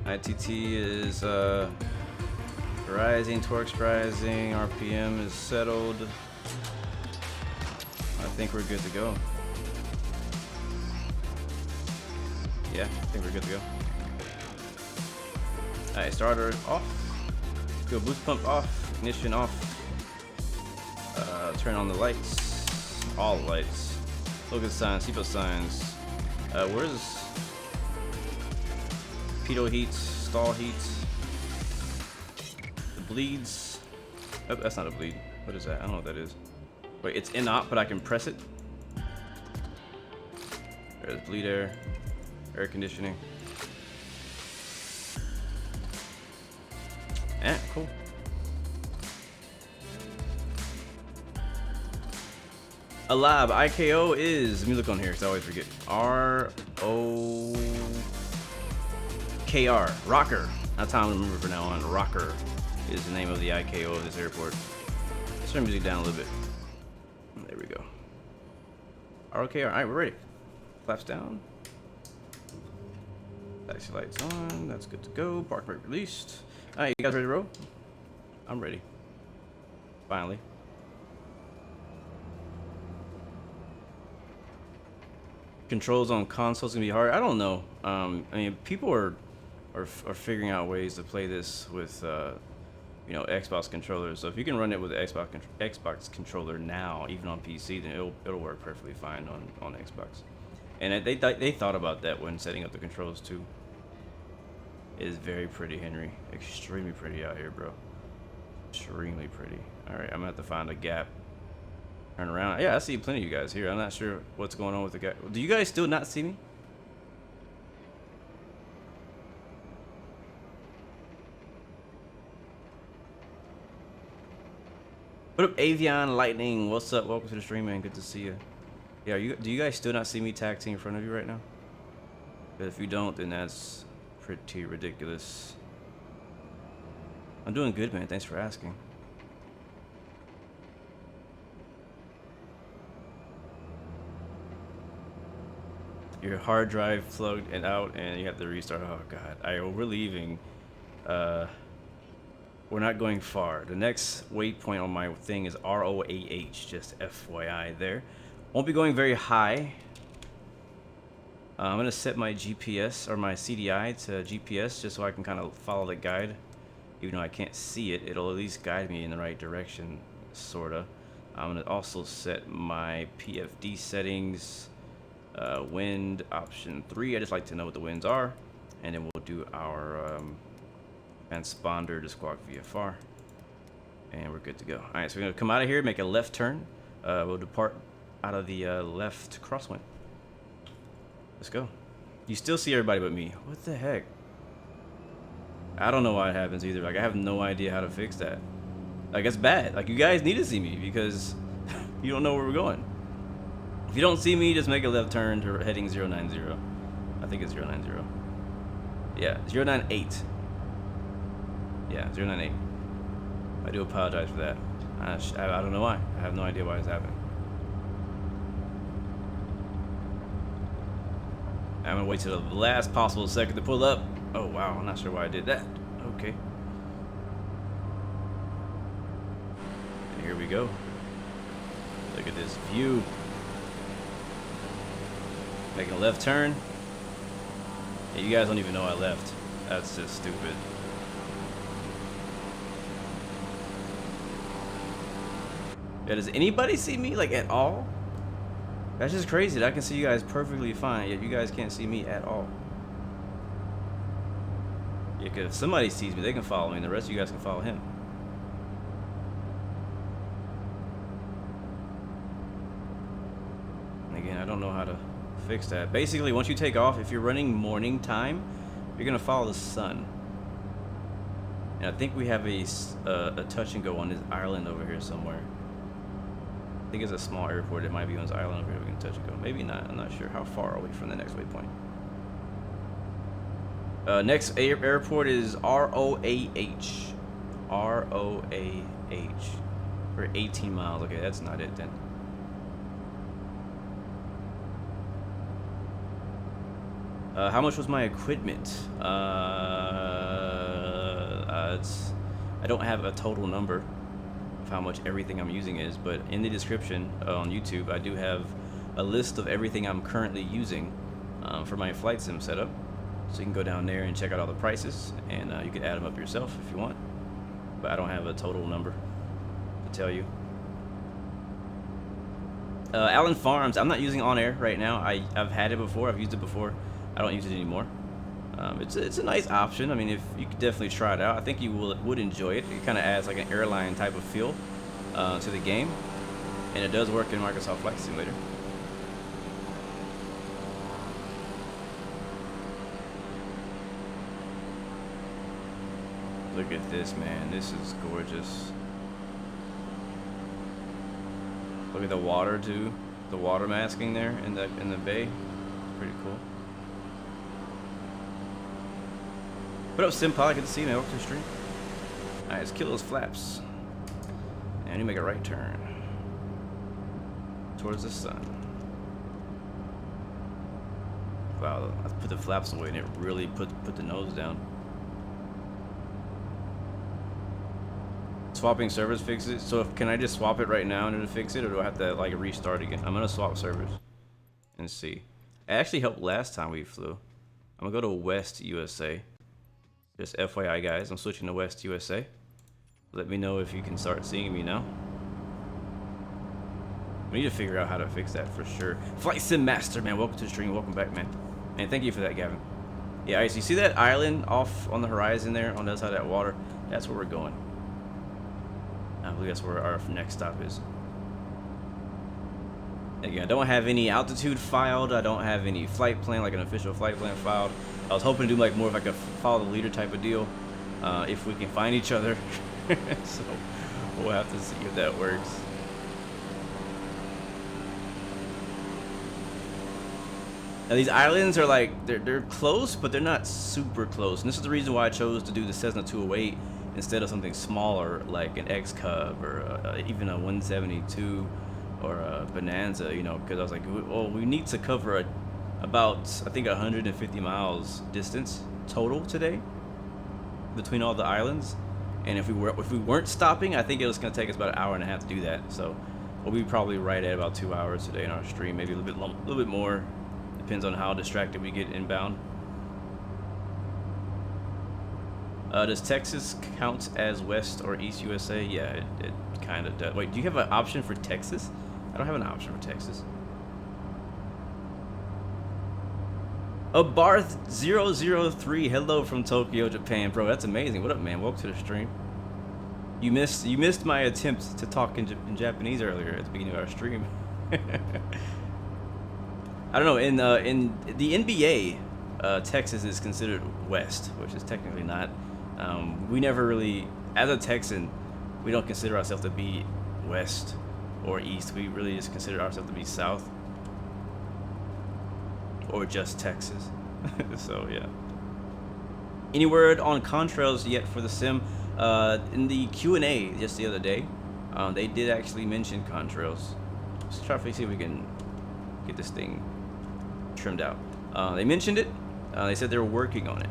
ITT is rising, torque's rising, RPM is settled. I think we're good to go. Yeah, I think we're good to go. Alright, starter off. Fuel boost pump off. Ignition off. Turn on the lights. All the lights. Look at signs, seatbelt signs. Where's pitot heats, stall heats, the bleeds? Oh, that's not a bleed. What is that? I don't know what that is. Wait, it's in op, but I can press it. There's bleed air, air conditioning. Cool. Alab, IKO is, let me look on here because I always forget. R-O-K-R, Rocker. That's how I'm gonna remember from now on. Rocker is the name of the IKO of this airport. Let's turn music down a little bit. There we go. R-O-K-R, all right, we're ready. Flaps down. Taxi lights on, that's good to go. Park brake released. All right, you guys ready to roll? I'm ready. Finally. Controls on consoles gonna be hard. I don't know. I mean, people are figuring out ways to play this with, you know, Xbox controllers. So if you can run it with an Xbox controller now, even on PC, then it'll work perfectly fine on Xbox. And they thought about that when setting up the controls too. It is very pretty, Henry. Extremely pretty out here, bro. Extremely pretty. All right, I'm gonna have to find a gap. Turn around. Yeah, I see plenty of you guys here. I'm not sure what's going on with the guy. Do you guys still not see me? What up, Avion Lightning? What's up? Welcome to the stream, man. Good to see you. Yeah, do you guys still not see me tag team in front of you right now? But if you don't, then that's pretty ridiculous. I'm doing good, man. Thanks for asking. Your hard drive plugged and out, and you have to restart. Oh god, we're leaving. We're not going far. The next waypoint on my thing is ROAH. Just FYI, there. Won't be going very high. I'm gonna set my GPS or my CDI to GPS just so I can kind of follow the guide. Even though I can't see it, it'll at least guide me in the right direction, sorta. I'm gonna also set my PFD settings. Wind option 3. I just like to know what the winds are, and then we'll do our transponder to squawk VFR, and we're good to go. All right, so we're gonna come out of here, make a left turn. We'll depart out of the left crosswind. Let's go. You still see everybody but me. What the heck? I don't know why it happens either. Like, I have no idea how to fix that. Like, it's bad. Like, you guys need to see me because you don't know where we're going. If you don't see me, just make a left turn to heading 090. I think it's 090. Yeah, 098. Yeah, 098. I do apologize for that. I don't know why. I have no idea why it's happening. I'm gonna wait till the last possible second to pull up. Oh wow, I'm not sure why I did that. Okay. And here we go. Look at this view. Making a left turn. Yeah, you guys don't even know I left. That's just stupid. Yeah, does anybody see me like at all? That's just crazy that I can see you guys perfectly fine, yet you guys can't see me at all. Yeah, cause if somebody sees me, they can follow me, and the rest of you guys can follow him. And again, I don't know how to fix that. Basically, once you take off, if you're running morning time, you're gonna follow the sun. And I think we have a touch and go on this island over here somewhere. I think it's a small airport. It might be on this island over here. We can touch and go. Maybe not. I'm not sure. How far are we from the next waypoint? Next airport is ROAH. ROAH. We're 18 miles. Okay, that's not it then. How much was my equipment? I don't have a total number of how much everything I'm using is, but in the description on YouTube, I do have a list of everything I'm currently using for my flight sim setup. So you can go down there and check out all the prices, and you can add them up yourself if you want. But I don't have a total number to tell you. Allen Farms, I'm not using on air right now. I've had it before. I've used it before. I don't use it anymore. It's a nice option. I mean, if you could definitely try it out. I think you would enjoy it. It kind of adds like an airline type of feel to the game, and it does work in Microsoft Flight Simulator. Look at this, man. This is gorgeous. Look at the water too. The water masking there in the bay. Pretty cool. What up, Simpod? Good to see you, man. Welcome to the stream. Alright, let's kill those flaps. And you make a right turn towards the sun. Wow, I put the flaps away and it really put the nose down. Swapping servers fixes it. So can I just swap it right now and it'll fix it, or do I have to like restart again? I'm gonna swap servers and see. It actually helped last time we flew. I'm gonna go to West USA. Just FYI, guys, I'm switching to West USA. Let me know if you can start seeing me now. We need to figure out how to fix that for sure. Flight Sim Master, man, welcome to the stream. Welcome back, man. And thank you for that, Gavin. Yeah, alright, so you see that island off on the horizon there, on the other side of that water? That's where we're going. I believe that's where our next stop is. Again, I don't have any altitude filed. I don't have any flight plan, like an official flight plan filed. I was hoping to do like more of like a follow the leader type of deal, if we can find each other. So We'll have to see if that works. Now these islands are like, they're close, but they're not super close. And this is the reason why I chose to do the Cessna 208 instead of something smaller like an X Cub or even a 172 or a Bonanza, you know, because I was like, well, we need to cover about, I think, 150 miles distance total today between all the islands. And if we weren't stopping, I think it was going to take us about an hour and a half to do that. So we'll be probably right at about 2 hours today in our stream, maybe a little bit more. Depends on how distracted we get inbound. Does Texas count as West or East USA? Yeah, it kind of does. Wait, do you have an option for Texas? I don't have an option for Texas. Barth003, hello from Tokyo, Japan. Bro, that's amazing. What up, man? Welcome to the stream. You missed my attempt to talk in Japanese earlier at the beginning of our stream. I don't know, in the NBA, Texas is considered West, which is technically not. We never really, as a Texan, we don't consider ourselves to be West or East. We really just consider ourselves to be South. Or just Texas. So, yeah. Any word on contrails yet for the sim? In the Q&A just the other day, they did actually mention contrails. Let's try to see if we can get this thing trimmed out. They mentioned it. They said they were working on it.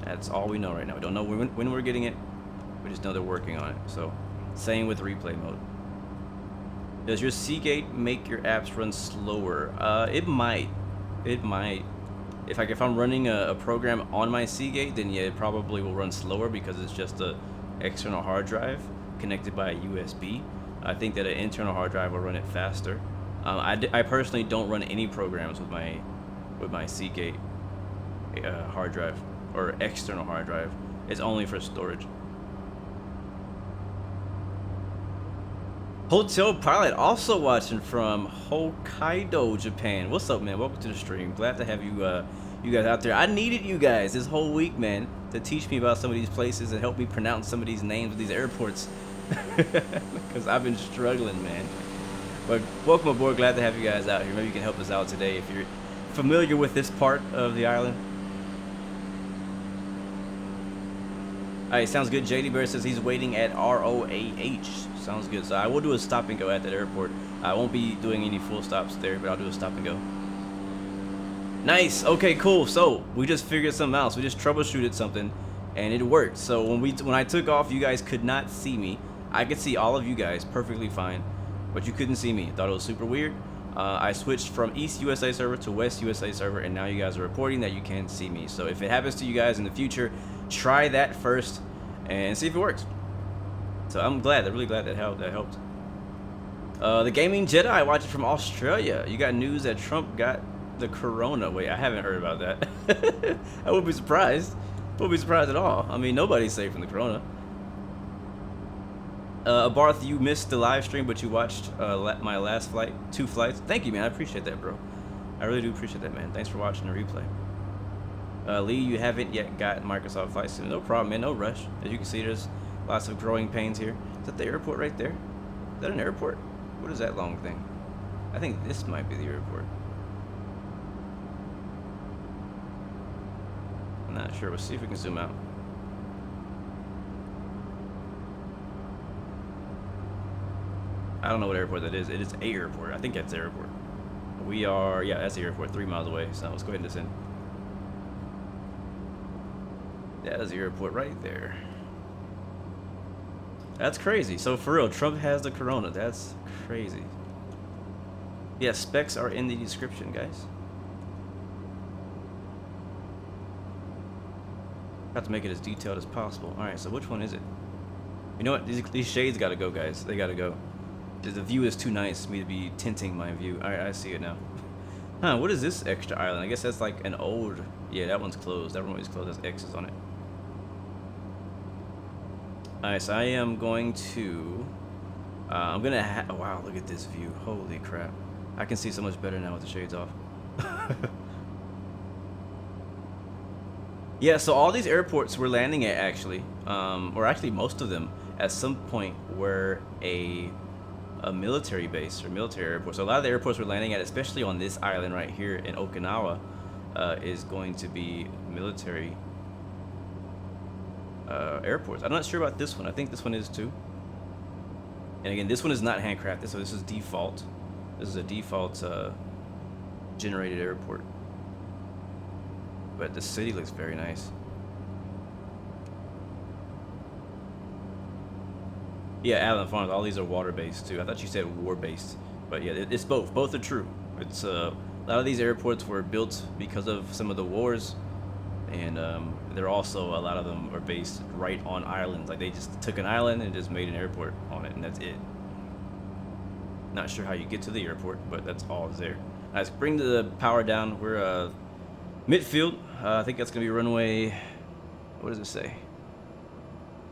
That's all we know right now. We don't know when we're getting it. We just know they're working on it. So, same with replay mode. Does your Seagate make your apps run slower? It might. It might. If I'm running a program on my Seagate, then yeah, it probably will run slower because it's just a external hard drive connected by a USB. I think that an internal hard drive will run it faster. I personally don't run any programs with my Seagate hard drive or external hard drive. It's only for storage. Hotel Pilot also watching from Hokkaido, Japan. What's up, man? Welcome to the stream. Glad to have you you guys out there. I needed you guys this whole week, man, to teach me about some of these places and help me pronounce some of these names of these airports. Because I've been struggling, man. But welcome aboard. Glad to have you guys out here. Maybe you can help us out today if you're familiar with this part of the island. Alright, sounds good. JD Bear says he's waiting at ROAH. Sounds good. So I will do a stop and go at that airport. I won't be doing any full stops there, but I'll do a stop and go. Nice. Okay, cool. So we just figured something out. So we just troubleshooted something, and it worked. So when I took off, you guys could not see me. I could see all of you guys perfectly fine, but you couldn't see me. Thought it was super weird. I switched from East USA server to West USA server, and now you guys are reporting that you can't see me. So if it happens to you guys in the future, try that first and see if it works. So I'm glad. I'm really glad that helped. The Gaming Jedi watching from Australia. You got news that Trump got the corona. Wait, I haven't heard about that. I wouldn't be surprised. Wouldn't be surprised at all. I mean, nobody's safe from the corona. Barth, you missed the live stream, but you watched my last flight, 2 flights. Thank you, man. I appreciate that, bro. I really do appreciate that, man. Thanks for watching the replay. Lee, you haven't yet got Microsoft Flight Sim. No problem, man. No rush. As you can see, there's lots of growing pains here. Is that the airport right there? Is that an airport? What is that long thing? I think this might be the airport. I'm not sure. We'll see if we can zoom out. I don't know what airport that is. It is a airport. I think that's the airport. We are, yeah, that's the airport, 3 miles away. So let's go ahead and descend. That is the airport right there. That's crazy. So for real, Trump has the corona. That's crazy. Yeah, specs are in the description, guys. Have to make it as detailed as possible. All right, so which one is it? You know what? These shades gotta go, guys. They gotta go. The view is too nice for me to be tinting my view. All right, I see it now. Huh? What is this extra island? I guess that's like an old. Yeah, that one's closed. That one is closed. There's X's on it. Alright, so I am going to, I'm gonna oh, wow, look at this view. Holy crap. I can see so much better now with the shades off. Yeah, so all these airports we're landing at actually, or actually most of them, at some point were a military base or military airport. So a lot of the airports we're landing at, especially on this island right here in Okinawa, is going to be military airports. I'm not sure about this one. I think this one is too. And again, this one is not handcrafted, so this is default. This is a default generated airport. But the city looks very nice. Yeah, Allen Farms, all these are water-based too. I thought you said war-based. But yeah, it's both. Both are true. It's a lot of these airports were built because of some of the wars. And they're also, a lot of them are based right on islands. Like they just took an island and just made an airport on it, and that's it. Not sure how you get to the airport, but that's all there. Let's bring the power down. We're midfield. I think that's gonna be runway. What does it say?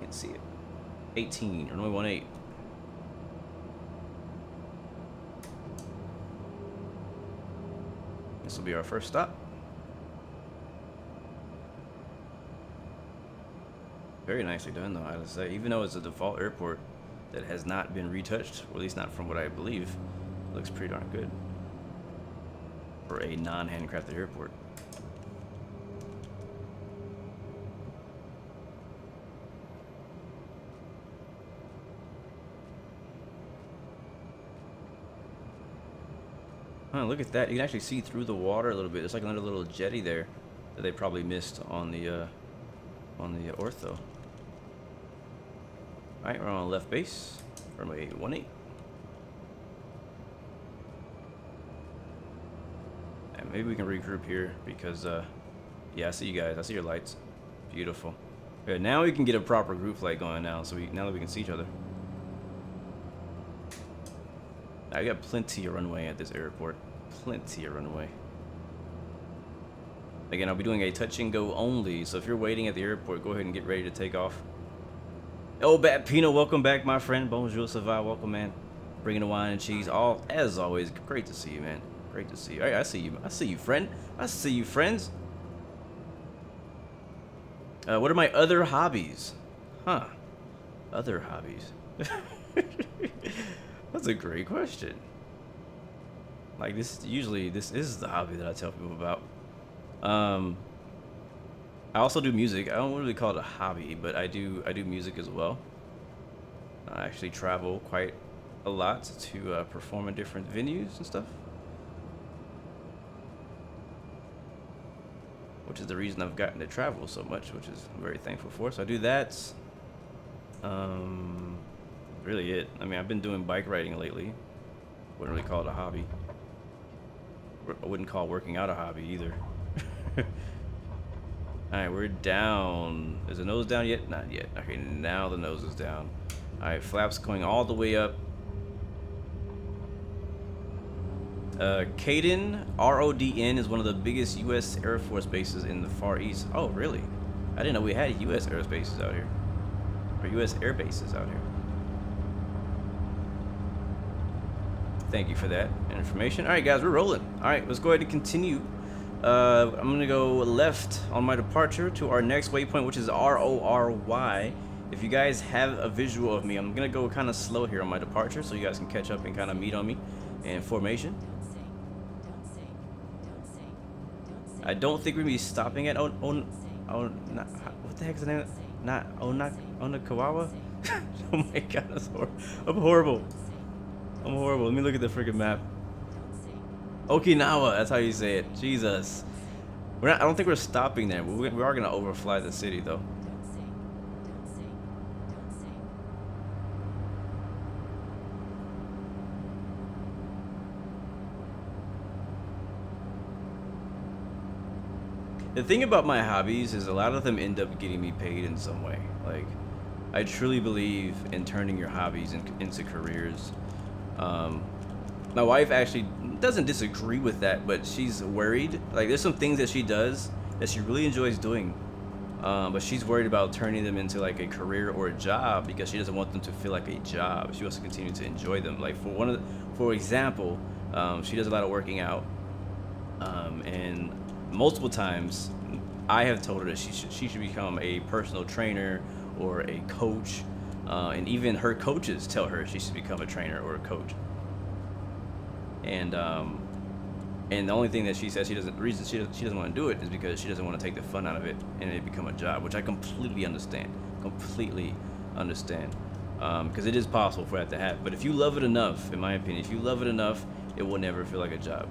Can't see it. 18, runway 18. This will be our first stop. Very nicely done, though, I have to say. Even though it's a default airport that has not been retouched, or at least not from what I believe, it looks pretty darn good for a non-handcrafted airport. Oh, look at that. You can actually see through the water a little bit. It's like another little jetty there that they probably missed on the ortho. Alright, we're on left base. Runway 18. And maybe we can regroup here because, yeah, I see you guys. I see your lights. Beautiful. Okay, now we can get a proper group flight going now. So now that we can see each other. I got plenty of runway at this airport. Plenty of runway. Again, I'll be doing a touch and go only, so if you're waiting at the airport, go ahead and get ready to take off. Oh, Bat Pino, welcome back, my friend. Bonjour, ça va? Welcome, man. Bringing the wine and cheese. All as always, great to see you, man. Great to see you. All right, I see you. I see you, friend. I see you, friends. What are my other hobbies? Huh? Other hobbies? That's a great question. Like this is the hobby that I tell people about. I also do music. I don't really call it a hobby, but I do music as well. I actually travel quite a lot to perform in different venues and stuff, which is the reason I've gotten to travel so much, which is I'm very thankful for. So I do that. Really it. I mean, I've been doing bike riding lately. Wouldn't really call it a hobby. I wouldn't call working out a hobby either. Alright, we're down. Is the nose down yet? Not yet. Okay, now the nose is down. Alright, flaps going all the way up. Caden, RODN, is one of the biggest U.S. Air Force bases in the Far East. Oh, really? I didn't know we had U.S. airspaces out here. Or U.S. air bases out here. Thank you for that information. All right, guys, we're rolling. All right, let's go ahead and continue. I'm going to go left on my departure to our next waypoint, which is RORY. If you guys have a visual of me, I'm going to go kind of slow here on my departure so you guys can catch up and kind of meet on me in formation. I don't think we're going to be stopping at what the heck is the name? Not Onakawawa? Oh my god, that's horrible. I'm horrible. I'm horrible. Let me look at the freaking map. Okinawa, that's how you say it. Jesus. I don't think we're stopping there. We are going to overfly the city, though. The thing about my hobbies is a lot of them end up getting me paid in some way. Like, I truly believe in turning your hobbies into careers. My wife actually doesn't disagree with that, but she's worried. Like, there's some things that she does that she really enjoys doing, but she's worried about turning them into like a career or a job because she doesn't want them to feel like a job. She wants to continue to enjoy them. Like for example, she does a lot of working out, and multiple times I have told her that she should become a personal trainer or a coach And even her coaches tell her she should become a trainer or a coach. And the only thing that she says the reason she doesn't want to do it is because she doesn't want to take the fun out of it and it become a job, which I completely understand. Because it is possible for that to happen. But if you love it enough, in my opinion, if you love it enough, it will never feel like a job.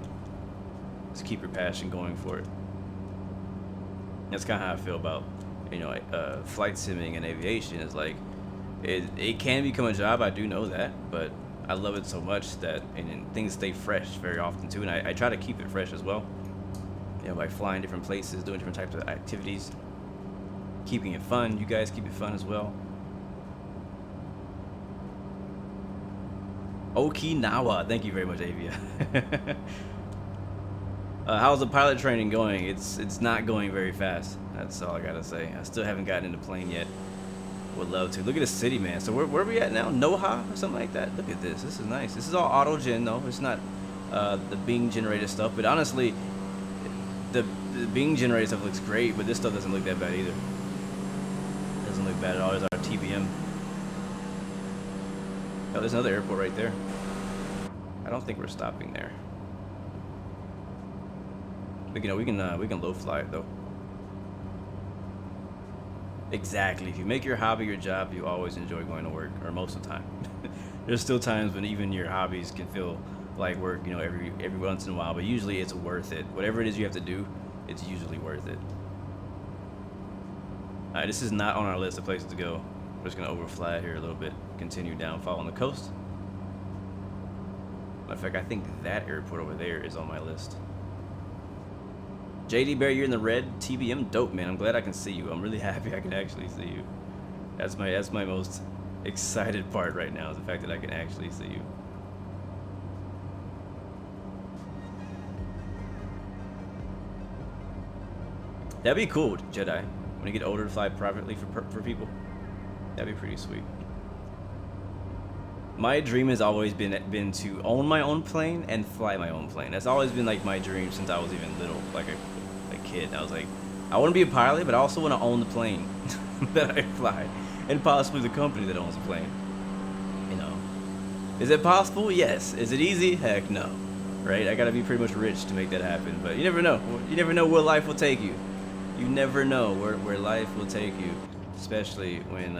Just keep your passion going for it. That's kind of how I feel about, flight simming and aviation. Is like, it can become a job. I do know that, but I love it so much that, and things stay fresh very often too. And I try to keep it fresh as well. By flying different places, doing different types of activities, keeping it fun. You guys keep it fun as well. Okinawa, thank you very much, Avia. How's the pilot training going? It's not going very fast. That's all I gotta say. I still haven't gotten in the plane yet. Would love to. Look at the city, man. So where are we at now? Noha or something like that? Look at this. This is nice. This is all auto gen though. It's not the Bing generated stuff. But honestly, the Bing generated stuff looks great, but this stuff doesn't look that bad either. Doesn't look bad at all. There's our TBM. Oh, there's another airport right there. I don't think we're stopping there. But, we can low fly it though. Exactly. If you make your hobby your job, you always enjoy going to work, or most of the time. There's still times when even your hobbies can feel like work, every once in a while, but usually it's worth it. Whatever it is you have to do, it's usually worth it. All right, this is not on our list of places to go. We're just gonna overfly here a little bit, continue down, following the coast. Matter of fact, I think that airport over there is on my list. JD Bear, you're in the red. TBM, dope, man. I'm glad I can see you. I'm really happy I can actually see you. That's my most excited part right now, is the fact that I can actually see you. That'd be cool, Jedi. When you get older, to fly privately for people. That'd be pretty sweet. My dream has always been to own my own plane and fly my own plane. That's always been like my dream since I was even little, like a kid. I was like, I want to be a pilot, but I also want to own the plane that I fly, and possibly the company that owns the plane. Is it possible? Yes. Is it easy? Heck no. Right? I gotta be pretty much rich to make that happen. But you never know. You never know where life will take you. You never know where life will take you, especially when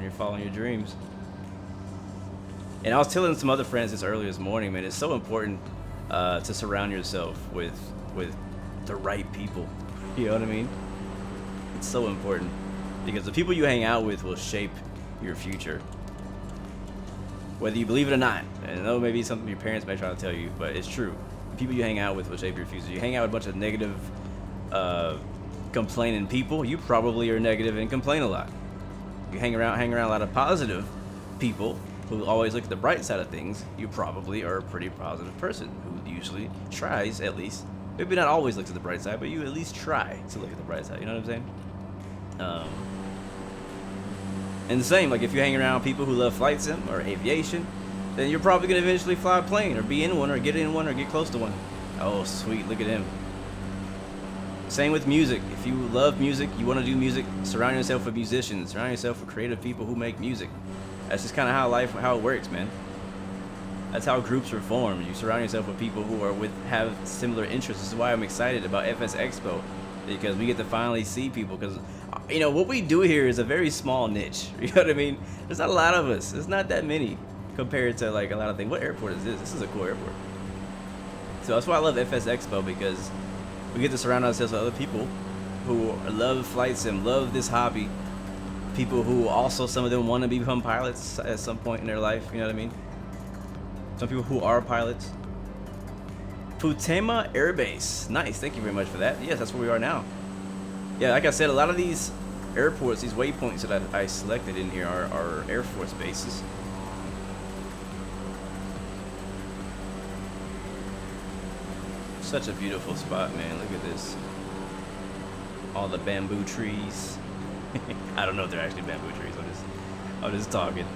you're following your dreams. And I was telling some other friends this earlier this morning, man, it's so important to surround yourself with the right people. You know what I mean? It's so important because the people you hang out with will shape your future. Whether you believe it or not. And I know maybe something your parents may try to tell you, but it's true. The people you hang out with will shape your future. You hang out with a bunch of negative, complaining people, you probably are negative and complain a lot. You hang around a lot of positive people who always look at the bright side of things, you probably are a pretty positive person who usually tries, at least, maybe not always looks at the bright side, but you at least try to look at the bright side. You know what I'm saying? And the same, like if you hang around people who love flight sim or aviation, then you're probably going to eventually fly a plane or be in one or get in one or get close to one. Oh, sweet. Look at him. Same with music. If you love music, you want to do music, surround yourself with musicians, surround yourself with creative people who make music. That's just kind of how it works, man. That's how groups are formed. You surround yourself with people who have similar interests. This is why I'm excited about FS Expo, because we get to finally see people. Because what we do here is a very small niche. You know what I mean? There's not a lot of us. There's not that many compared to like a lot of things. What airport is this? This is a cool airport. So that's why I love FS Expo, because we get to surround ourselves with other people who love flight sim, love this hobby. People who also, some of them want to become pilots at some point in their life, you know what I mean? Some people who are pilots. Futema Air Base. Nice, thank you very much for that. Yes, that's where we are now. Yeah, like I said, a lot of these airports, these waypoints that I selected in here are Air Force bases. Such a beautiful spot, man. Look at this. All the bamboo trees. I don't know if they're actually bamboo trees. I'm just talking.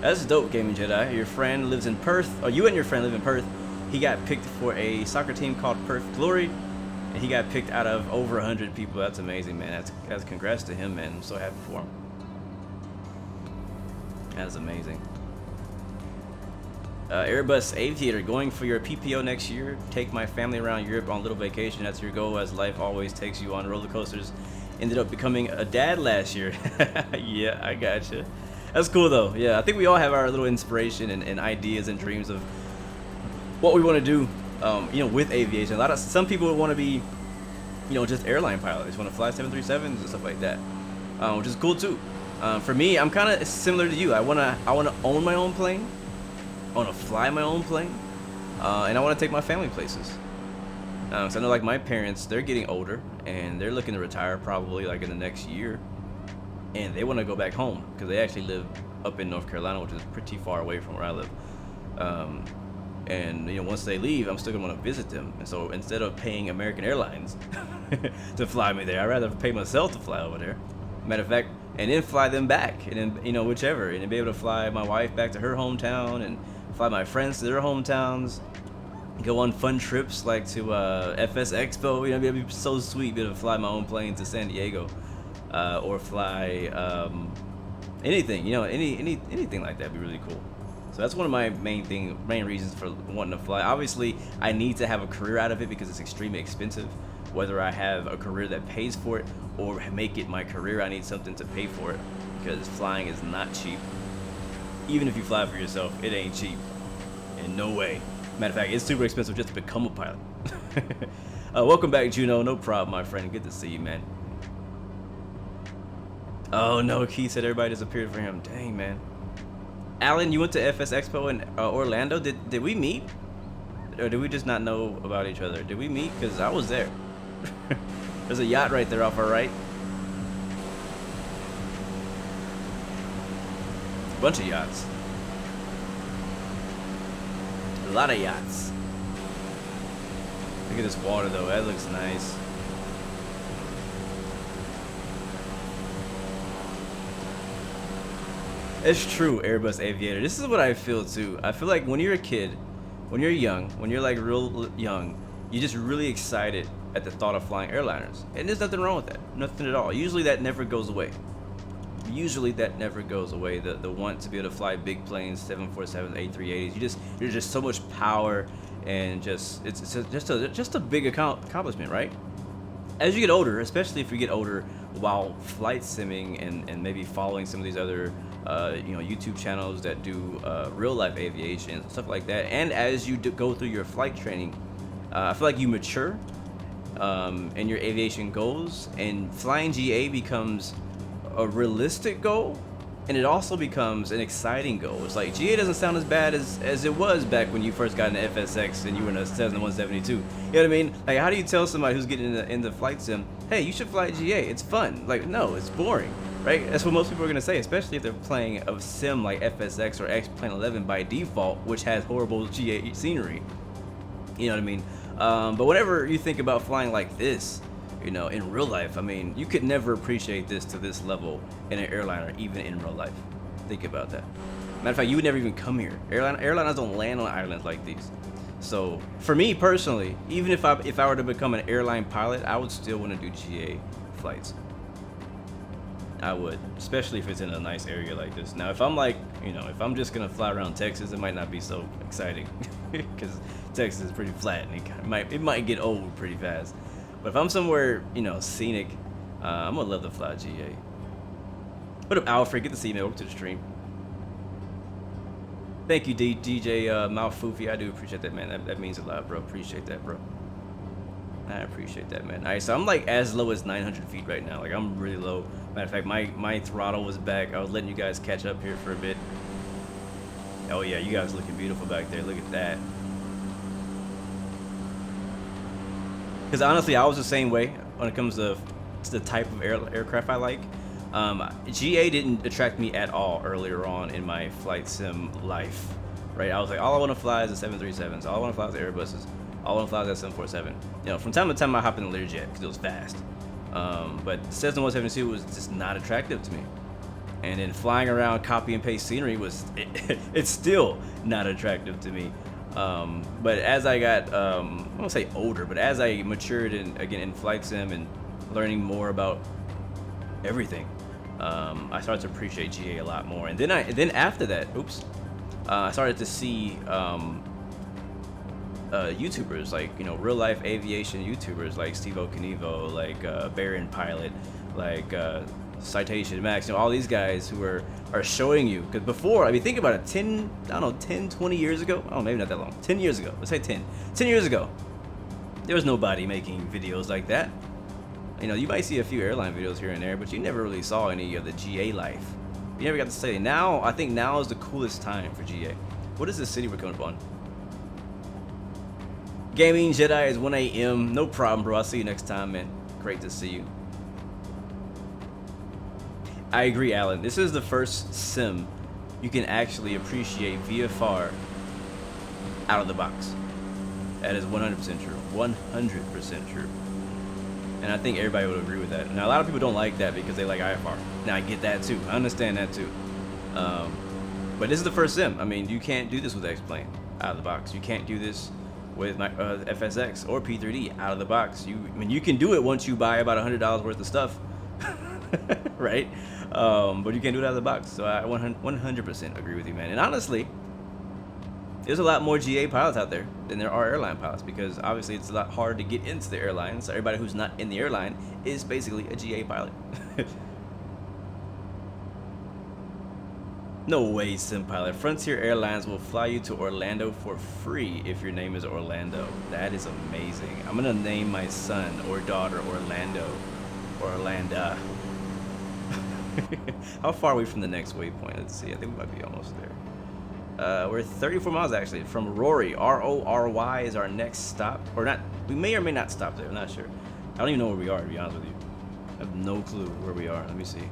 That's dope, Gaming Jedi. Your friend lives in Perth. Oh, you and your friend live in Perth. He got picked for a soccer team called Perth Glory, And he got picked out of over 100 people. That's amazing, man. That's congrats to him, man. I'm so happy for him. That's amazing. Airbus Aviator, going for your PPO next year. Take my family around Europe on a little vacation. That's your goal, as life always takes you on roller coasters. Ended up becoming a dad last year. Yeah, I gotcha. That's cool though. Yeah, I think we all have our little inspiration and ideas and dreams of what we want to do. You know, with aviation. Some people want to be, you know, just airline pilots. Want to fly 737s and stuff like that, which is cool too. For me, I'm kind of similar to you. I wanna own my own plane. I want to fly my own plane, and I want to take my family places. So I know, like, my parents, they're getting older, and they're looking to retire probably like in the next year, and they want to go back home because they actually live up in North Carolina, which is pretty far away from where I live. And you know, once they leave, I'm still gonna want to visit them. And so instead of paying American Airlines to fly me there, I'd rather pay myself to fly over there. Matter of fact, and then fly them back, and then, you know, whichever, and then be able to fly my wife back to her hometown and fly my friends to their hometowns, go on fun trips like to FS Expo. You know, it'd be so sweet, be able to fly my own plane to San Diego, or fly anything. You know, anything like that would be really cool. So that's one of my main reasons for wanting to fly. Obviously, I need to have a career out of it because it's extremely expensive. Whether I have a career that pays for it or make it my career, I need something to pay for it, because flying is not cheap. Even if you fly for yourself, it ain't cheap. In no way. Matter of fact, it's super expensive just to become a pilot. Welcome back, Juno. No problem, my friend. Good to see you, man. Oh no, Keith said everybody disappeared for him. Dang, man. Alan, you went to FS Expo in Orlando. Did we meet? Or did we just not know about each other? Did we meet? Because I was there. There's a yacht right there off our right. A bunch of yachts. A lot of yachts. Look at this water though, that looks nice. It's true, Airbus Aviator. This is what I feel too. I feel like when you're a kid, when you're young, when you're like real young, you're just really excited at the thought of flying airliners. And there's nothing wrong with that. Nothing at all. Usually that never goes away. Usually that never goes away. The want to be able to fly big planes, 747s, A380s. You're just so much power, and it's just a big accomplishment, right? As you get older, especially if you get older while flight simming and maybe following some of these other you know, YouTube channels that do real life aviation and stuff like that, and as you go through your flight training, I feel like you mature in your aviation goals, and flying GA becomes a realistic goal, and it also becomes an exciting goal. It's like GA doesn't sound as bad as it was back when you first got into FSX and you were in a Cessna 172. You know what I mean? Like, how do you tell somebody who's getting into flight sim, hey, you should fly GA, it's fun? Like, no, it's boring, right? That's what most people are gonna say, especially if they're playing a sim like FSX or X Plane 11 by default, which has horrible GA scenery. You know what I mean? But whenever you think about flying like this, you know, in real life, I mean, you could never appreciate this to this level in an airliner, even in real life. Think about that. Matter of fact, you would never even come here. Airliners don't land on islands like these. So for me personally, even if I were to become an airline pilot, I would still want to do GA flights. I would, especially if it's in a nice area like this. Now, if I'm like, you know, if I'm just gonna fly around Texas, it might not be so exciting because Texas is pretty flat and it might get old pretty fast. But if I'm somewhere, you know, scenic, I'm gonna love to fly GA. What up, Alfred? Good to see you, man. Welcome to the stream. Thank you, DJ Malfoofy. I do appreciate that, man. That means a lot, bro. Appreciate that, bro. I appreciate that, man. All right, so I'm like as low as 900 feet right now. Like, I'm really low. Matter of fact, my throttle was back. I was letting you guys catch up here for a bit. Oh yeah, you guys looking beautiful back there. Look at that. Because honestly, I was the same way when it comes to the type of aircraft I like. GA didn't attract me at all earlier on in my flight sim life, right? I was like, all I want to fly is the 737s. All I want to fly is the Airbuses. All I want to fly is that 747. You know, from time to time I hop in the Learjet because it was fast. But Cessna 172 was just not attractive to me. And then flying around copy and paste scenery it's still not attractive to me. But as I got, I won't say older, but as I matured in flight sim and learning more about everything, I started to appreciate GA a lot more. And then after that, I started to see YouTubers, like, you know, real life aviation YouTubers like Steve Okanivo, like Baron Pilot, like Citation Max, you know, all these guys who are showing you. Because before, I mean, think about it, 10, 20 years ago, oh, maybe not that long, 10 years ago, let's say 10 years ago, there was nobody making videos like that. You know, you might see a few airline videos here and there, but you never really saw any of the GA life. You never got to say. Now, I think now is the coolest time for GA. What is the city we're coming up on? Gaming Jedi is 1 a.m. No problem, bro. I'll see you next time, man. Great to see you. I agree, Alan. This is the first sim you can actually appreciate VFR out of the box. That is 100% true. 100% true. And I think everybody would agree with that. Now, a lot of people don't like that because they like IFR. Now, I get that too. I understand that too. But this is the first sim. I mean, you can't do this with X-Plane out of the box. You can't do this with my FSX or P3D out of the box. I mean, you can do it once you buy about $100 worth of stuff, right? But you can't do it out of the box. So I 100% agree with you, man. And honestly, there's a lot more GA pilots out there than there are airline pilots, because obviously it's a lot harder to get into the airline. So everybody who's not in the airline is basically a GA pilot. No way, Sim Pilot. Frontier Airlines will fly you to Orlando for free if your name is Orlando. That is amazing. I'm gonna name my son or daughter Orlando or Orlanda. How far are we from the next waypoint? Let's see. I think we might be almost there. We're 34 miles actually from Rory. RORY is our next stop. Or not. We may or may not stop there. I'm not sure. I don't even know where we are, to be honest with you. I have no clue where we are. Let me see.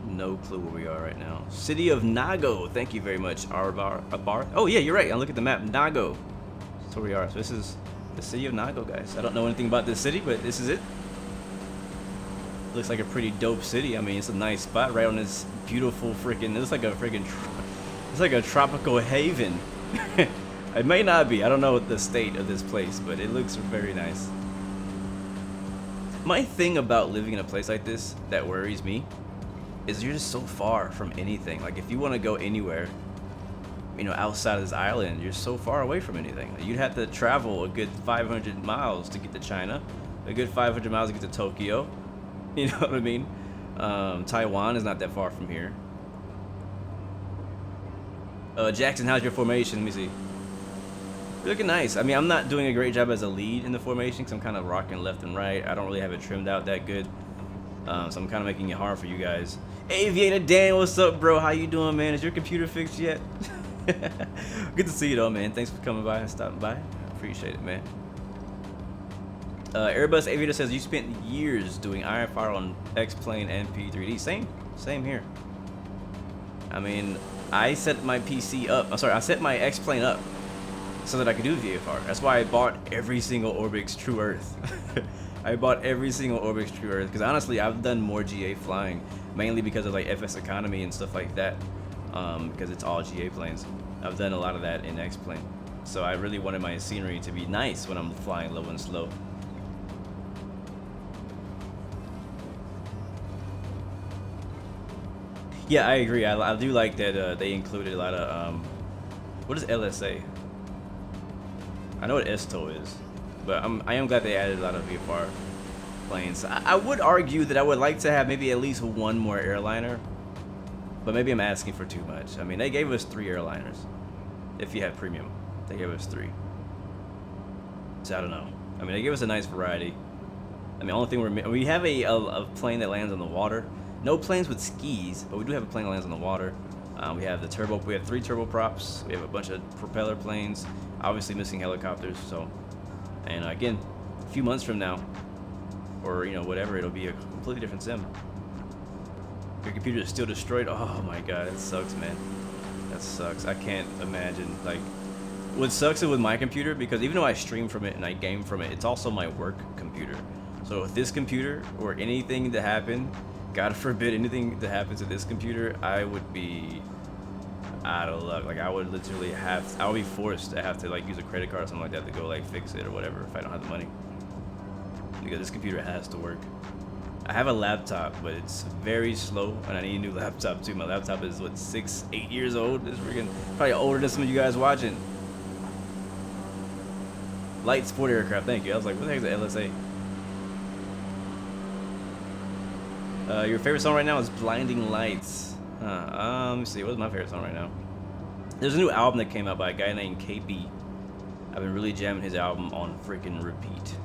No clue where we are right now. City of Nago. Thank you very much, Abar. Oh yeah, you're right. I look at the map. Nago. That's where we are. So this is the city of Nago, guys. I don't know anything about this city, but this is it. Looks like a pretty dope city. I mean, it's a nice spot right on this beautiful freaking. It looks like a freaking. It's like a tropical haven. It may not be. I don't know the state of this place, but it looks very nice. My thing about living in a place like this that worries me is you're just so far from anything. Like, if you want to go anywhere, you know, outside of this island, you're so far away from anything. You'd have to travel a good 500 miles to get to China, a good 500 miles to get to Tokyo. You know what I mean? Taiwan is not that far from here. Jackson, how's your formation? Let me see. You're looking nice. I mean, I'm not doing a great job as a lead in the formation because I'm kind of rocking left and right. I don't really have it trimmed out that good. So I'm kind of making it hard for you guys. Aviator Dan, what's up, bro? How you doing, man? Is your computer fixed yet? Good to see you, though, man. Thanks for coming by and stopping by. Appreciate it, man. Airbus Aviator says you spent years doing IFR on X-Plane and P3D. Same here. I mean, I set my PC up. I'm sorry, I set my X-Plane up so that I could do VFR. That's why I bought every single Orbix True Earth. I bought every single Orbix True Earth because honestly, I've done more GA flying, mainly because of like FS economy and stuff like that. Because it's all GA planes. I've done a lot of that in X-Plane. So I really wanted my scenery to be nice when I'm flying low and slow. Yeah, I agree. I do like that they included a lot of, what is LSA? I know what STO is, but I am glad they added a lot of VFR planes. I would argue that I would like to have maybe at least one more airliner, but maybe I'm asking for too much. I mean, they gave us 3 airliners. If you have premium, they gave us 3. So I don't know. I mean, they gave us a nice variety. I mean, the only thing we have a plane that lands on the water. No planes with skis, but we do have a plane that lands on the water. We have the turbo. We have 3 turboprops. We have a bunch of propeller planes. Obviously missing helicopters. So, and again, a few months from now, or you know whatever, it'll be a completely different sim. Your computer is still destroyed. Oh my god, it sucks, man. That sucks. I can't imagine. Like, what sucks is with my computer, because even though I stream from it and I game from it, it's also my work computer. So if this computer or anything to happen, God forbid anything to happen to this computer, I would be out of luck. Like I would literally I would be forced to have to like use a credit card or something like that to go like fix it or whatever if I don't have the money. Because this computer has to work. I have a laptop, but it's very slow, and I need a new laptop too. My laptop is what 6-8 years old. It's freaking probably older than some of you guys watching. Light sport aircraft, thank you. I was like, what the heck is the LSA? Your favorite song right now is Blinding Lights. Let me see, what's my favorite song right now? There's a new album that came out by a guy named KB. I've been really jamming his album on freaking repeat.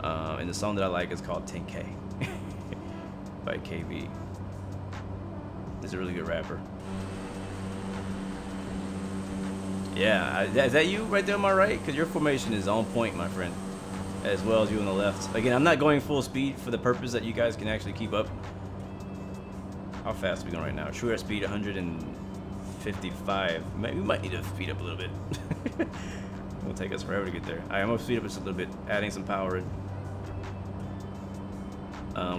And the song that I like is called 10K by KB. He's a really good rapper. Yeah, is that you right there on my right? Because your formation is on point, my friend. As well as you on the left. Again, I'm not going full speed for the purpose that you guys can actually keep up. How fast are we going right now? True air speed 155. We might need to speed up a little bit. It'll take us forever to get there. Alright, I'm going to speed up just a little bit, adding some power in.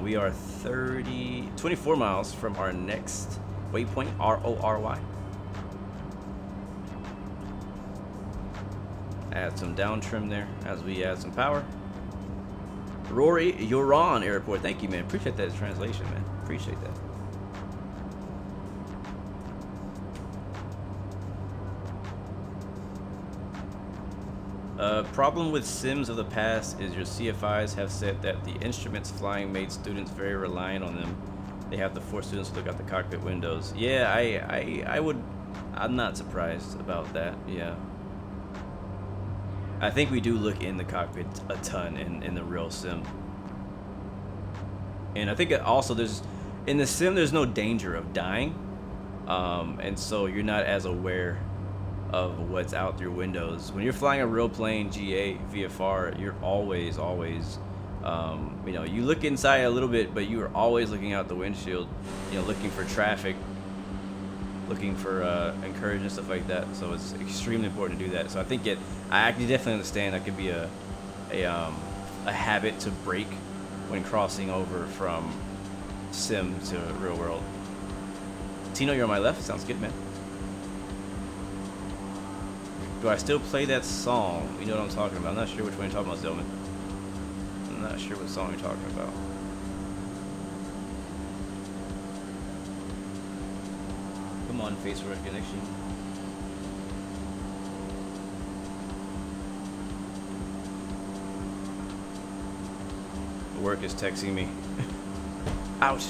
We are 24 miles from our next waypoint, RORY. Add some down trim there as we add some power. Rory, you're on airport. Thank you, man. Appreciate that translation, man. Appreciate that. Problem with sims of the past is your CFIs have said that the instruments flying made students very reliant on them. They have to force students to look out the cockpit windows. Yeah, I'm not surprised about that. Yeah. I think we do look in the cockpit a ton in the real sim. And I think also in the sim there's no danger of dying. And so you're not as aware of what's out through windows. When you're flying a real plane, GA, VFR, you're always, you know, you look inside a little bit, but you are always looking out the windshield, you know, looking for traffic, looking for encouragement, stuff like that. So it's extremely important to do that. So I think I actually definitely understand that could be a habit to break when crossing over from sim to real world. Tino, you're on my left. Sounds good, man. Do I still play that song? You know what I'm talking about. I'm not sure which one you're talking about, Zillman. I'm not sure what song you're talking about. Come on, face recognition. Work is texting me. Ouch.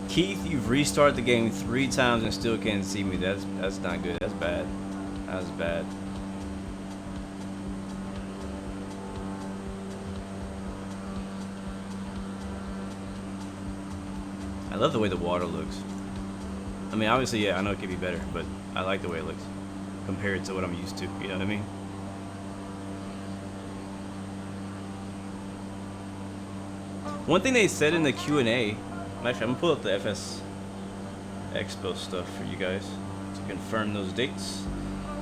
Keith, you've restarted the game 3 times and still can't see me. That's not good. That's bad. That's bad. I love the way the water looks. I mean, obviously, yeah, I know it could be better, but I like the way it looks compared to what I'm used to. You know what I mean? One thing they said in the Q&A. Actually, I'm gonna pull up the FS Expo stuff for you guys to confirm those dates.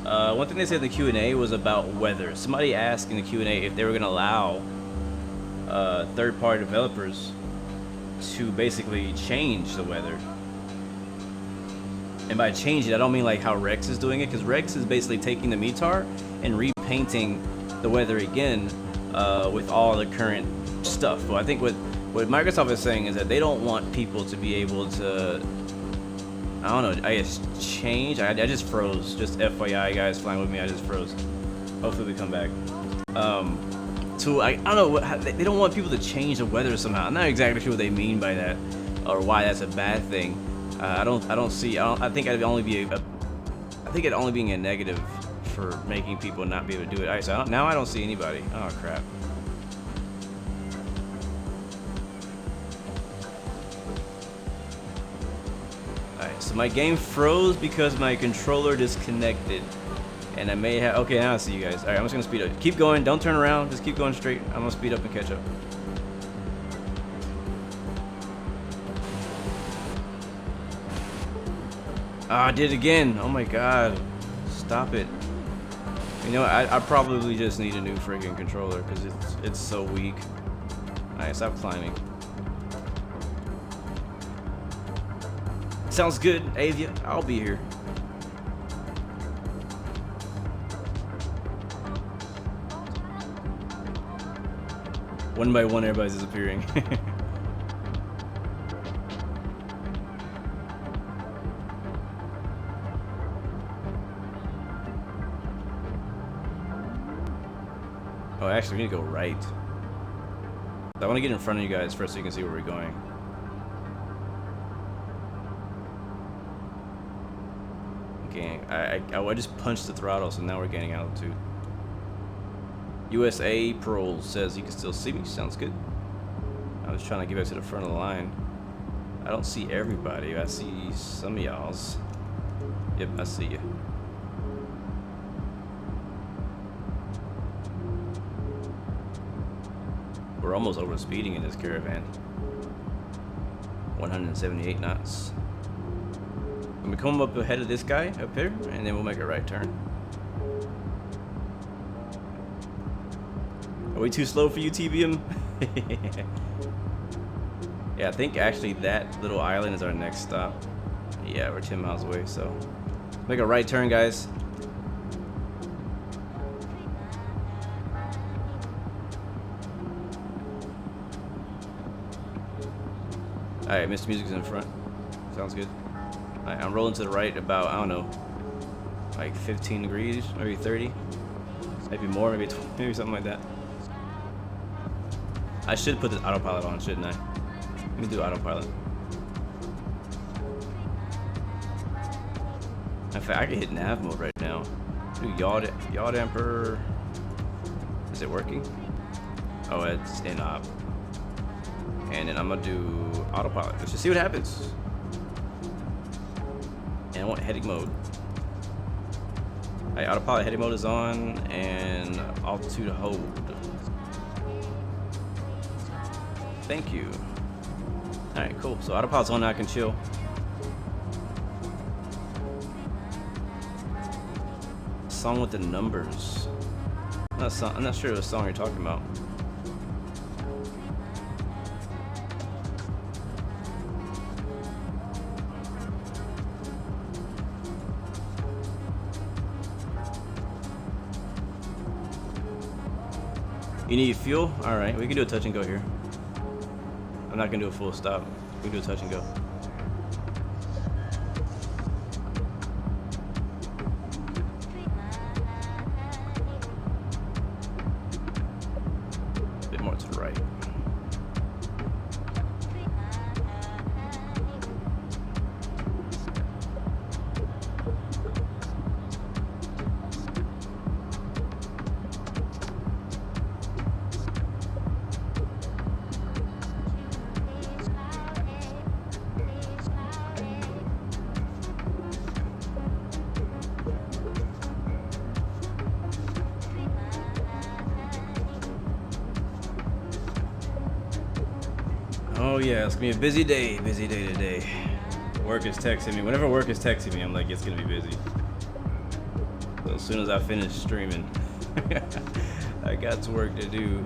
One thing they said in the Q&A was about weather. Somebody asked in the Q&A if they were gonna allow third-party developers to basically change the weather. And by change it, I don't mean like how Rex is doing it, because Rex is basically taking the METAR and repainting the weather again with all the current stuff. But I think what Microsoft is saying is that they don't want people to be able to, I don't know, I guess change. I just froze. Just FYI, guys flying with me, I just froze. Hopefully we come back. I don't know, they don't want people to change the weather somehow. I'm not exactly sure what they mean by that or why that's a bad thing. I think it'd only be being a negative for making people not be able to do it. All right, so now I don't see anybody. Oh crap. So my game froze because my controller disconnected, and I may have. Okay, now I see you guys. All right, I'm just gonna speed up. Keep going. Don't turn around. Just keep going straight. I'm gonna speed up and catch up. Ah, I did it again. Oh my god. stop it. You know, I probably just need a new friggin' controller because it's so weak. Alright, stop climbing. Sounds good, Avia. I'll be here. One by one, everybody's disappearing. Oh, actually, we need to go right. I want to get in front of you guys first so you can see where we're going. Okay, I just punched the throttle, so now we're gaining altitude. USA Pearl says you can still see me. Sounds good. I was trying to get back to the front of the line. I don't see everybody. I see some of y'all's. Yep, I see you. We're almost over speeding in this Caravan. 178 knots. And we come up ahead of this guy up here, and then we'll make a right turn. Are we too slow for you, TBM? Yeah, I think actually that little island is our next stop. Yeah, we're 10 miles away, so make a right turn, guys. Alright, Mr. Music's in front. Sounds good. Alright, I'm rolling to the right about, I don't know, like 15 degrees, maybe 30. Maybe more, maybe 20, maybe something like that. I should put the autopilot on, shouldn't I? Let me do autopilot. In fact, I can hit nav mode right now. Do yaw damper. Is it working? Oh, it's in op. And then I'm gonna do autopilot. Let's just see what happens. And I want heading mode. Alright, autopilot heading mode is on, and altitude hold. Thank you. Alright, cool. So autopilot's on now, I can chill. Song with the numbers. I'm not sure what song you're talking about. You need fuel? Alright, we can do a touch and go here. I'm not gonna do a full stop. We can do a touch and go. A bit more to the right. Oh yeah, it's gonna be a busy day today. Work is texting me. Whenever work is texting me, I'm like, it's gonna be busy. So as soon as I finish streaming, I got some work to do.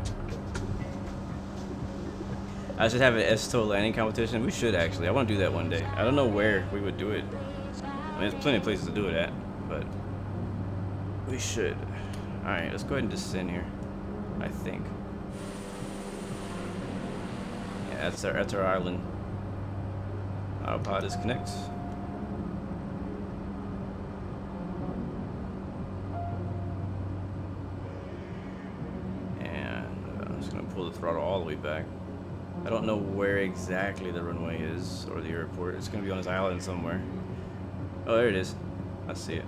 I should have an S-TOW landing competition. We should actually. I want to do that one day. I don't know where we would do it. I mean, there's plenty of places to do it at, but we should. All right, let's go ahead and descend here. I think. That's our island. Autopilot disconnects. And I'm just gonna pull the throttle all the way back. I don't know where exactly the runway is or the airport. It's gonna be on this island somewhere. Oh, there it is. I see it.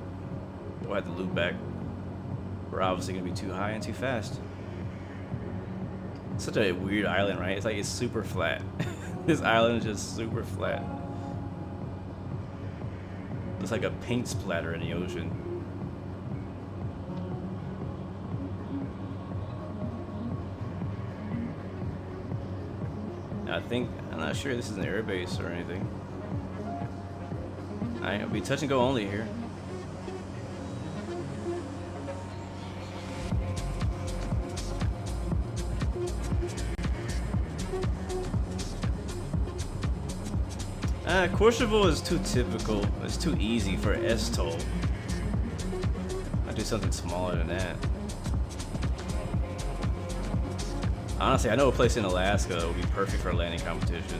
We'll have to loop back. We're obviously gonna be too high and too fast. Such a weird island, right? It's like it's super flat. This island is just super flat. It's like a paint splatter in the ocean. I'm not sure this is an airbase or anything. Alright, it'll be touch and go only here. Courchevel is too typical. It's too easy for STOL. I'd do something smaller than that. Honestly, I know a place in Alaska that would be perfect for a landing competition.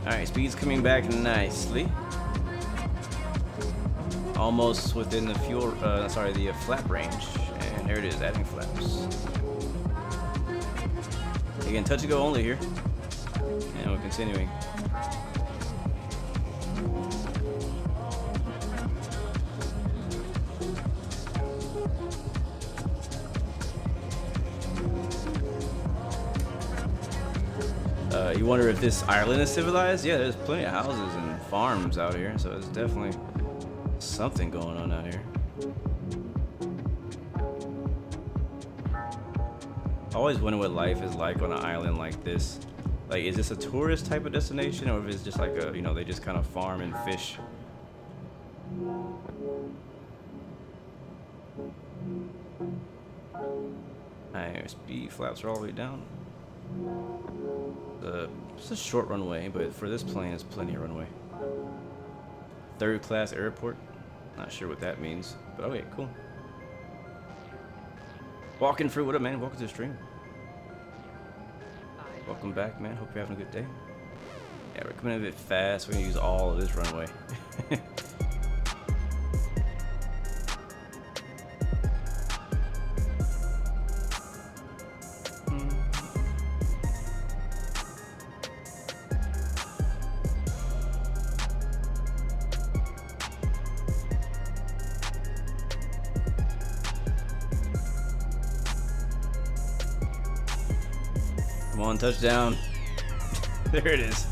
Alright, speed's coming back nicely. Almost within the fuel, the flap range. And there it is, adding flaps. Again, touch and go only here. And we're continuing. You wonder if this island is civilized? Yeah, there's plenty of houses and farms out here, so there's definitely something going on out here. I always wonder what life is like on an island like this. Like, is this a tourist type of destination, or if it's just like a, you know, they just kind of farm and fish? Alright, speed flaps are all the way down. It's a short runway, but for this plane, it's plenty of runway. Third class airport. Not sure what that means, but okay, cool. Walking through, what up, man? Welcome to the stream. Welcome back, man. Hope you're having a good day. Yeah, we're coming in a bit fast. We're gonna use all of this runway. Come on, touchdown. There it is.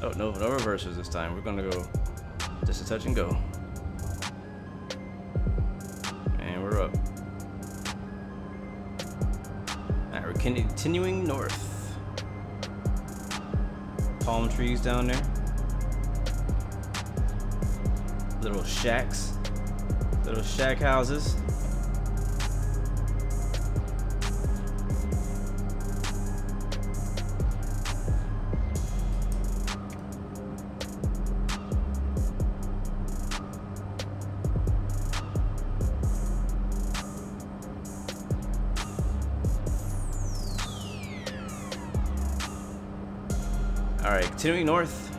Oh, no reversers this time. We're gonna go just a touch and go. And we're up. Alright, we're continuing north. Palm trees down there. Little shacks. Little shack houses. Alright, continuing north.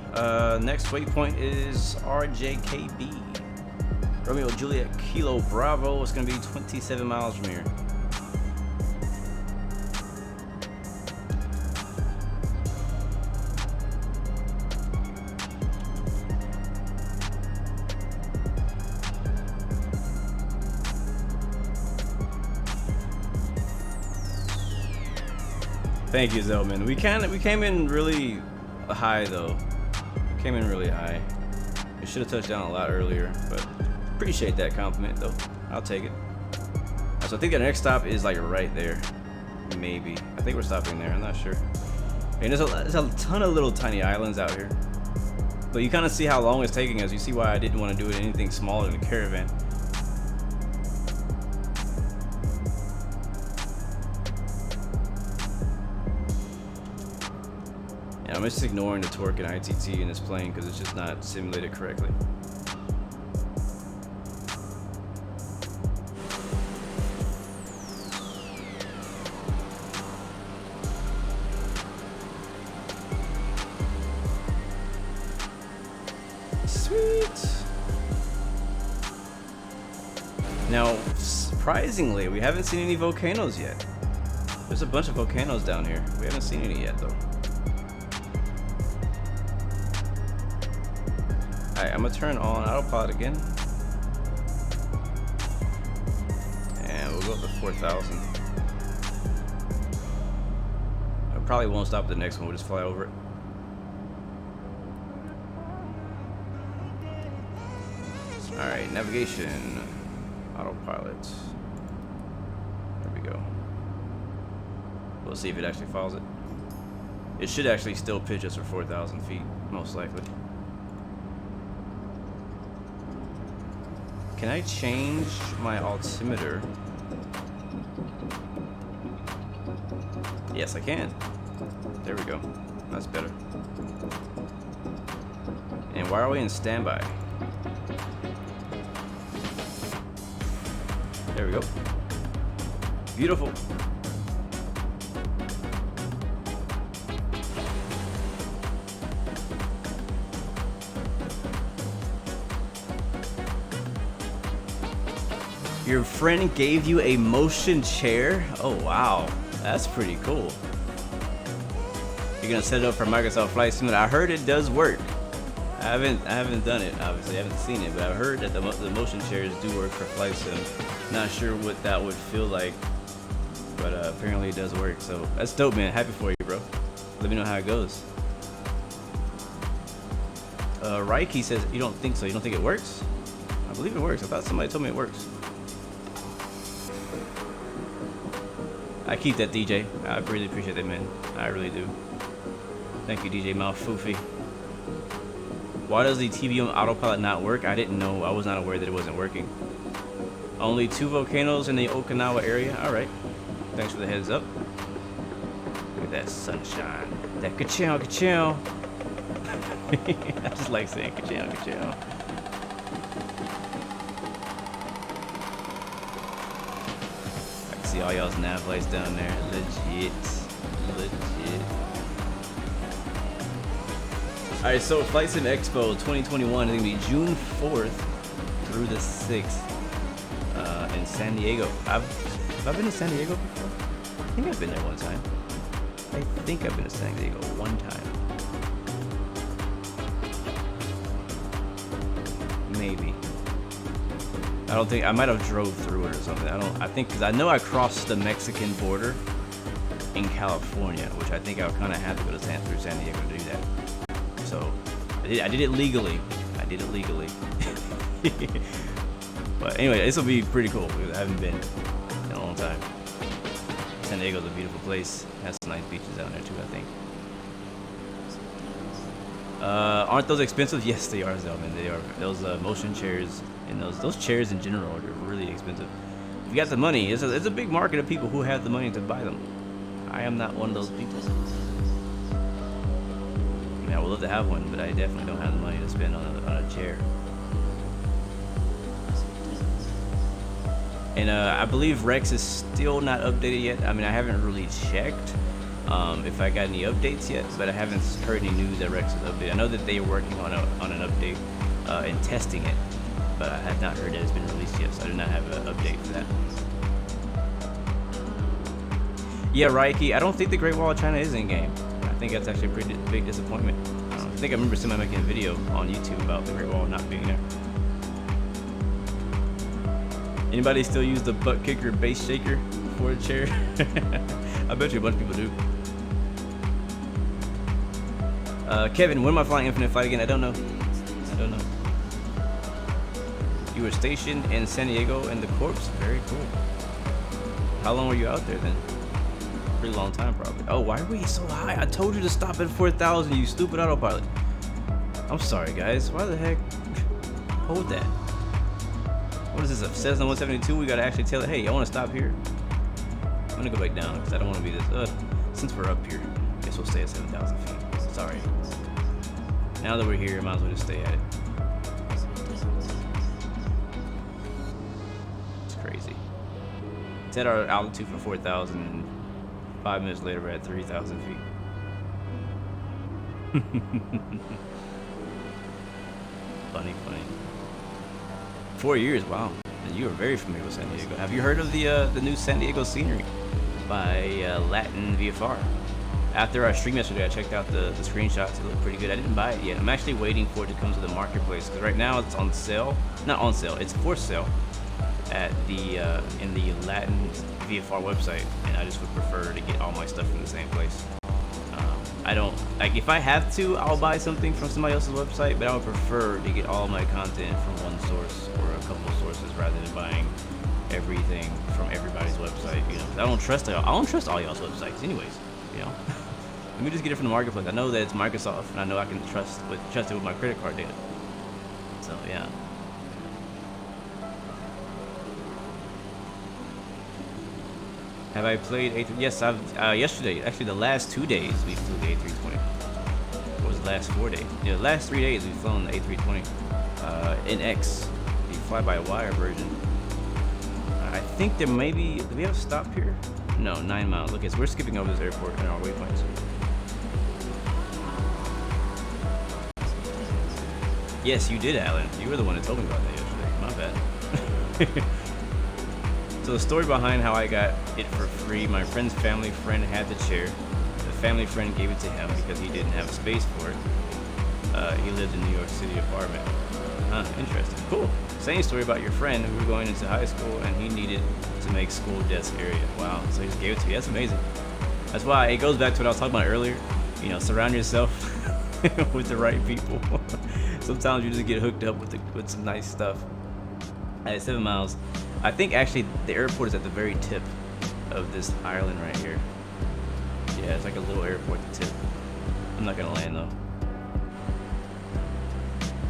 Next waypoint is RJKB. Romeo Juliet Kilo Bravo. It's going to be 27 miles from here. Thank you, Zelman. We came in really high though. We came in really high. We should have touched down a lot earlier, but appreciate that compliment though. I'll take it. So I think the next stop is like right there. Maybe. I think we're stopping there. I'm not sure. And there's a ton of little tiny islands out here. But you kind of see how long it's taking us. You see why I didn't want to do it anything smaller than a Caravan. I'm just ignoring the torque and ITT in this plane because it's just not simulated correctly. Sweet. Now, surprisingly, we haven't seen any volcanoes yet. There's a bunch of volcanoes down here. We haven't seen any yet though. Alright, I'm gonna turn on autopilot again. And we'll go up to 4,000. I probably won't stop at the next one, we'll just fly over it. Alright, navigation. Autopilot. There we go. We'll see if it actually follows it. It should actually still pitch us for 4,000 feet, most likely. Can I change my altimeter? Yes, I can. There we go. That's better. And why are we in standby? There we go. Beautiful. Your friend gave you a motion chair? Oh wow, that's pretty cool. You're gonna set it up for Microsoft Flight Simulator. I heard it does work. I haven't done it, obviously. I haven't seen it, but I've heard that the motion chairs do work for Flight Sim. Not sure what that would feel like, but apparently it does work. So that's dope, man. Happy for you, bro. Let me know how it goes. Reiki says you don't think so. You don't think it works? I believe it works. I thought somebody told me it works. I keep that, DJ. I really appreciate that, man. I really do. Thank you, DJ Malfoofy. Why does the TV on autopilot not work? I didn't know. I was not aware that it wasn't working. Only 2 volcanoes in the Okinawa area. All right. Thanks for the heads up. Look at that sunshine. That ka-chow, ka-chow. I just like saying ka-chow, ka-chow. See all y'all's nav lights down there. Legit. Alright, so Flight Sim Expo 2021 is going to be June 4th through the 6th in San Diego. Have I been to San Diego before? I think I've been there one time. I think I've been to San Diego one time. Maybe. I don't think I might have drove through it or something. I think because I know I crossed the Mexican border in California, which I think I kind of had to go to through San Diego to do that. So I did it legally. But anyway, this will be pretty cool because I haven't been in a long time. San Diego's a beautiful place. Has some nice beaches down there too, I think. Aren't those expensive? Yes, they are, Zelman. They are. Those motion chairs and those chairs in general are really expensive. If you got the money, it's a big market of people who have the money to buy them. I am not one of those people. I mean, I would love to have one, but I definitely don't have the money to spend on a chair. And I believe Rex is still not updated yet. I mean, I haven't really checked if I got any updates yet, but I haven't heard any news that Rex is updated. I know that they are working on an update and testing it, but I have not heard that it's been released yet, so I do not have an update for that. Yeah, Reiki, I don't think the Great Wall of China is in game. I think that's actually a pretty big disappointment. I think I remember somebody making a video on YouTube about the Great Wall not being there. Anybody still use the butt kicker base shaker for a chair? I bet you a bunch of people do. Kevin, when am I flying Infinite Flight again? I don't know. You were stationed in San Diego in the Corps? Very cool. How long were you out there then? Pretty long time probably. Oh, why are we so high? I told you to stop at 4,000, you stupid autopilot. I'm sorry guys, why the heck? Hold that. What is this, a Cessna 172? We gotta actually tell it, hey, I wanna stop here. I'm gonna go back down because I don't wanna be this, since we're up here, I guess we'll stay at 7,000 feet. Sorry. Now that we're here, I might as well just stay at it. It's crazy. Set our altitude for 4,000 and 5 minutes later we're at 3,000 feet. Funny. 4 years, wow. You are very familiar with San Diego. Have you heard of the new San Diego scenery by Latin VFR? After our stream yesterday, I checked out the screenshots. It looked pretty good. I didn't buy it yet. I'm actually waiting for it to come to the marketplace because right now it's on sale. Not on sale. It's for sale at in the Latin VFR website, and I just would prefer to get all my stuff from the same place. I don't like if I have to, I'll buy something from somebody else's website, but I would prefer to get all my content from one source or a couple of sources rather than buying everything from everybody's website. You know, I don't trust all y'all's websites, anyways. You know, let me just get it from the marketplace. I know that it's Microsoft, and I know I can trust it with my credit card data. So yeah. Have I played A3? Yes, I've. Yesterday, actually, the last 2 days we flew the A320. What was the last 4 days? Yeah, the last 3 days we've flown the A320 NX, the fly-by-wire version. I think there may be. Do we have a stop here? No, 9 miles. Okay, so we're skipping over this airport in our waypoints. Yes, you did, Alan. You were the one that told me about that yesterday. My bad. So the story behind how I got it for free, my friend's family friend had the chair. The family friend gave it to him because he didn't have space for it. He lived in New York City apartment. Huh, interesting. Cool. Same story about your friend who was going into high school and he needed to make school desk area. Wow, so he just gave it to you. That's amazing. That's why it goes back to what I was talking about earlier. You know, surround yourself with the right people. Sometimes you just get hooked up with some nice stuff. At 7 miles. I think actually the airport is at the very tip of this island right here. Yeah, it's like a little airport at the tip. I'm not gonna land though.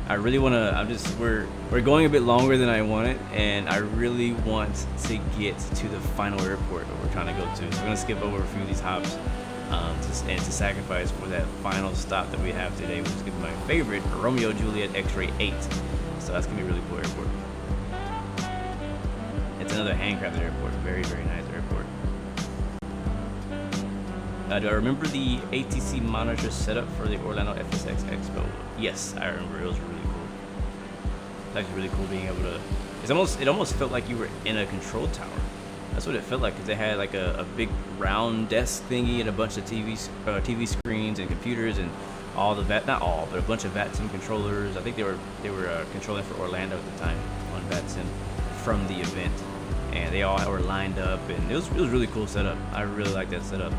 I really wanna, we're going a bit longer than I wanted, and I really want to get to the final airport that we're trying to go to. So we're gonna skip over a few of these hops and to sacrifice for that final stop that we have today, which is gonna be my favorite, Romeo Juliet X-Ray 8. So that's gonna be a really cool airport. It's another handcrafted airport. Very, very nice airport. Do I remember the ATC monitor setup for the Orlando FSX Expo? Yes, I remember. It was really cool. It's actually really cool being able to. It almost felt like you were in a control tower. That's what it felt like, because they had like a big round desk thingy and a bunch of TV screens and computers and all the not all, but a bunch of VATSIM controllers. I think they were controlling for Orlando at the time on VATSIM from the event. And they all were lined up, and it was really cool setup. I really like that setup.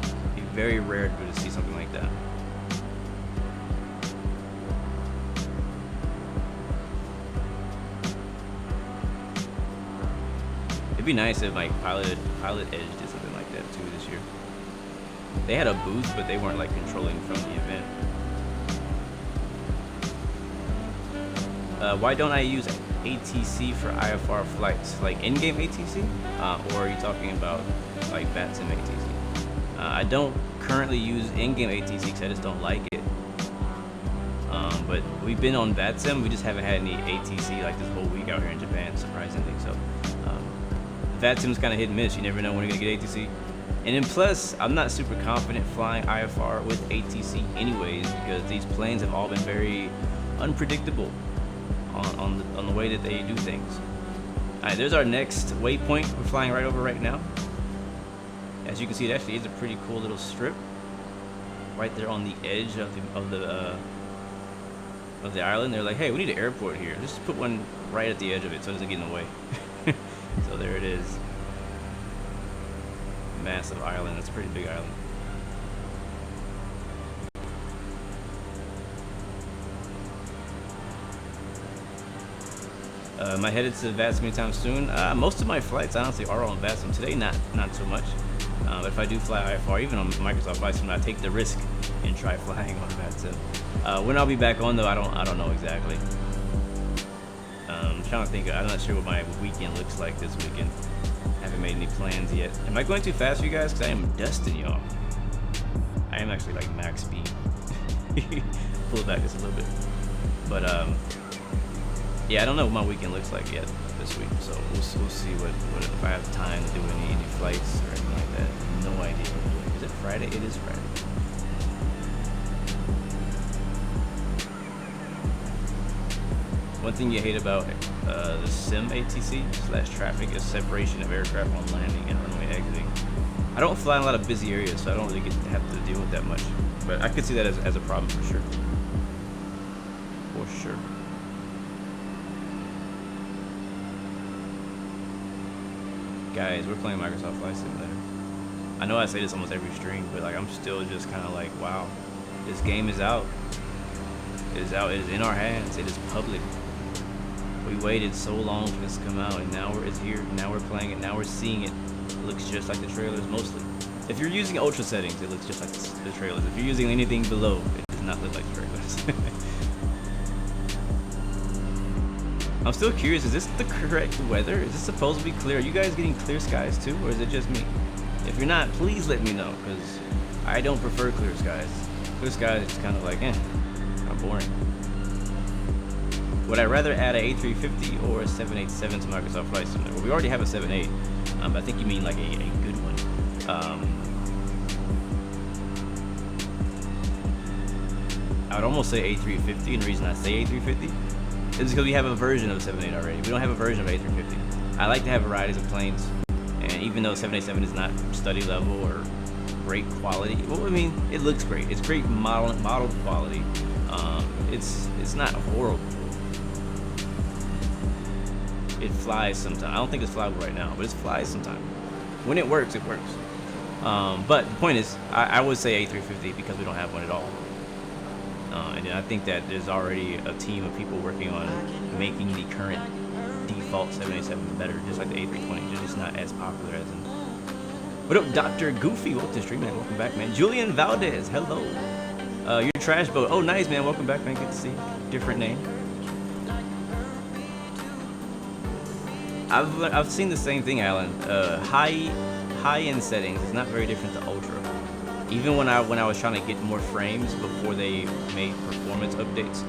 It'd be very rare to see something like that. It'd be nice if like Pilot Edge did something like that too this year. They had a booth, but they weren't like controlling from the event. Why don't I use ATC for IFR flights, like in-game ATC, or are you talking about like VATSIM ATC? I don't currently use in-game ATC because I just don't like it. But we've been on VATSIM, we just haven't had any ATC like this whole week out here in Japan, surprisingly. So VATSIM's kind of hit and miss. You never know when you're gonna get ATC. And then plus, I'm not super confident flying IFR with ATC anyways, because these planes have all been very unpredictable on the way that they do things. Alright, there's our next waypoint we're flying right over right now. As you can see, it actually is a pretty cool little strip right there on the edge of the island. They're like, hey, we need an airport here. Just put one right at the edge of it so it doesn't get in the way. So there it is. Massive island. That's a pretty big island. Am I headed to VATSIM anytime soon? Most of my flights honestly are on VATSIM today, not so much. But if I do fly IFR, even on Microsoft Flight Sim, I take the risk and try flying on VATSIM. When I'll be back on though, I don't know exactly. I'm trying to think. I'm not sure what my weekend looks like this weekend. Haven't made any plans yet. Am I going too fast for you guys? Because I am dusting y'all. I am actually like max speed. Pull it back just a little bit. But yeah, I don't know what my weekend looks like yet this week, so we'll see what if I have time to do any flights or anything like that. No idea. Is it Friday? It is Friday. One thing you hate about the sim ATC / traffic is separation of aircraft on landing and runway exiting. I don't fly in a lot of busy areas, so I don't really have to deal with that much. But I could see that as a problem for sure. For sure. Guys, we're playing Microsoft Flight Simulator. I know I say this almost every stream, but like I'm still just kind of like, wow, this game is out. It is out. It is in our hands. It is public. We waited so long for this to come out, and now it's here. Now we're playing it. Now we're seeing it. It looks just like the trailers mostly. If you're using ultra settings, it looks just like the trailers. If you're using anything below, it does not look like the trailers. I'm still curious, is this the correct weather? Is this supposed to be clear? Are you guys getting clear skies too, or is it just me? If you're not, please let me know, because I don't prefer clear skies. Clear skies is kind of like, kind of boring. Would I rather add a A350 or a 787 to Microsoft Flight Simulator? Well, we already have a 78. I think you mean like a good one. I would almost say A350, and the reason I say A350 is because we have a version of 78 already. We don't have a version of A350. I like to have varieties of planes, and even though 787 is not study level or great quality, well, I mean, it looks great. It's great modeled quality. It's not horrible. It flies sometimes. I don't think it's flyable right now, but it flies sometimes. When it works, it works. But the point is, I would say A350 because we don't have one at all. And I think that there's already a team of people working on making the current default 787 better, just like the A320. They're just not as popular as in. What up, Dr. Goofy? Welcome to the stream, man. Welcome back, man. Julian Valdez, hello. Your trash boat. Oh, nice, man. Welcome back, man. Good to see you. Different name. I've seen the same thing, Alan. High-end settings is not very different to ultra. Even when I was trying to get more frames before they made performance updates,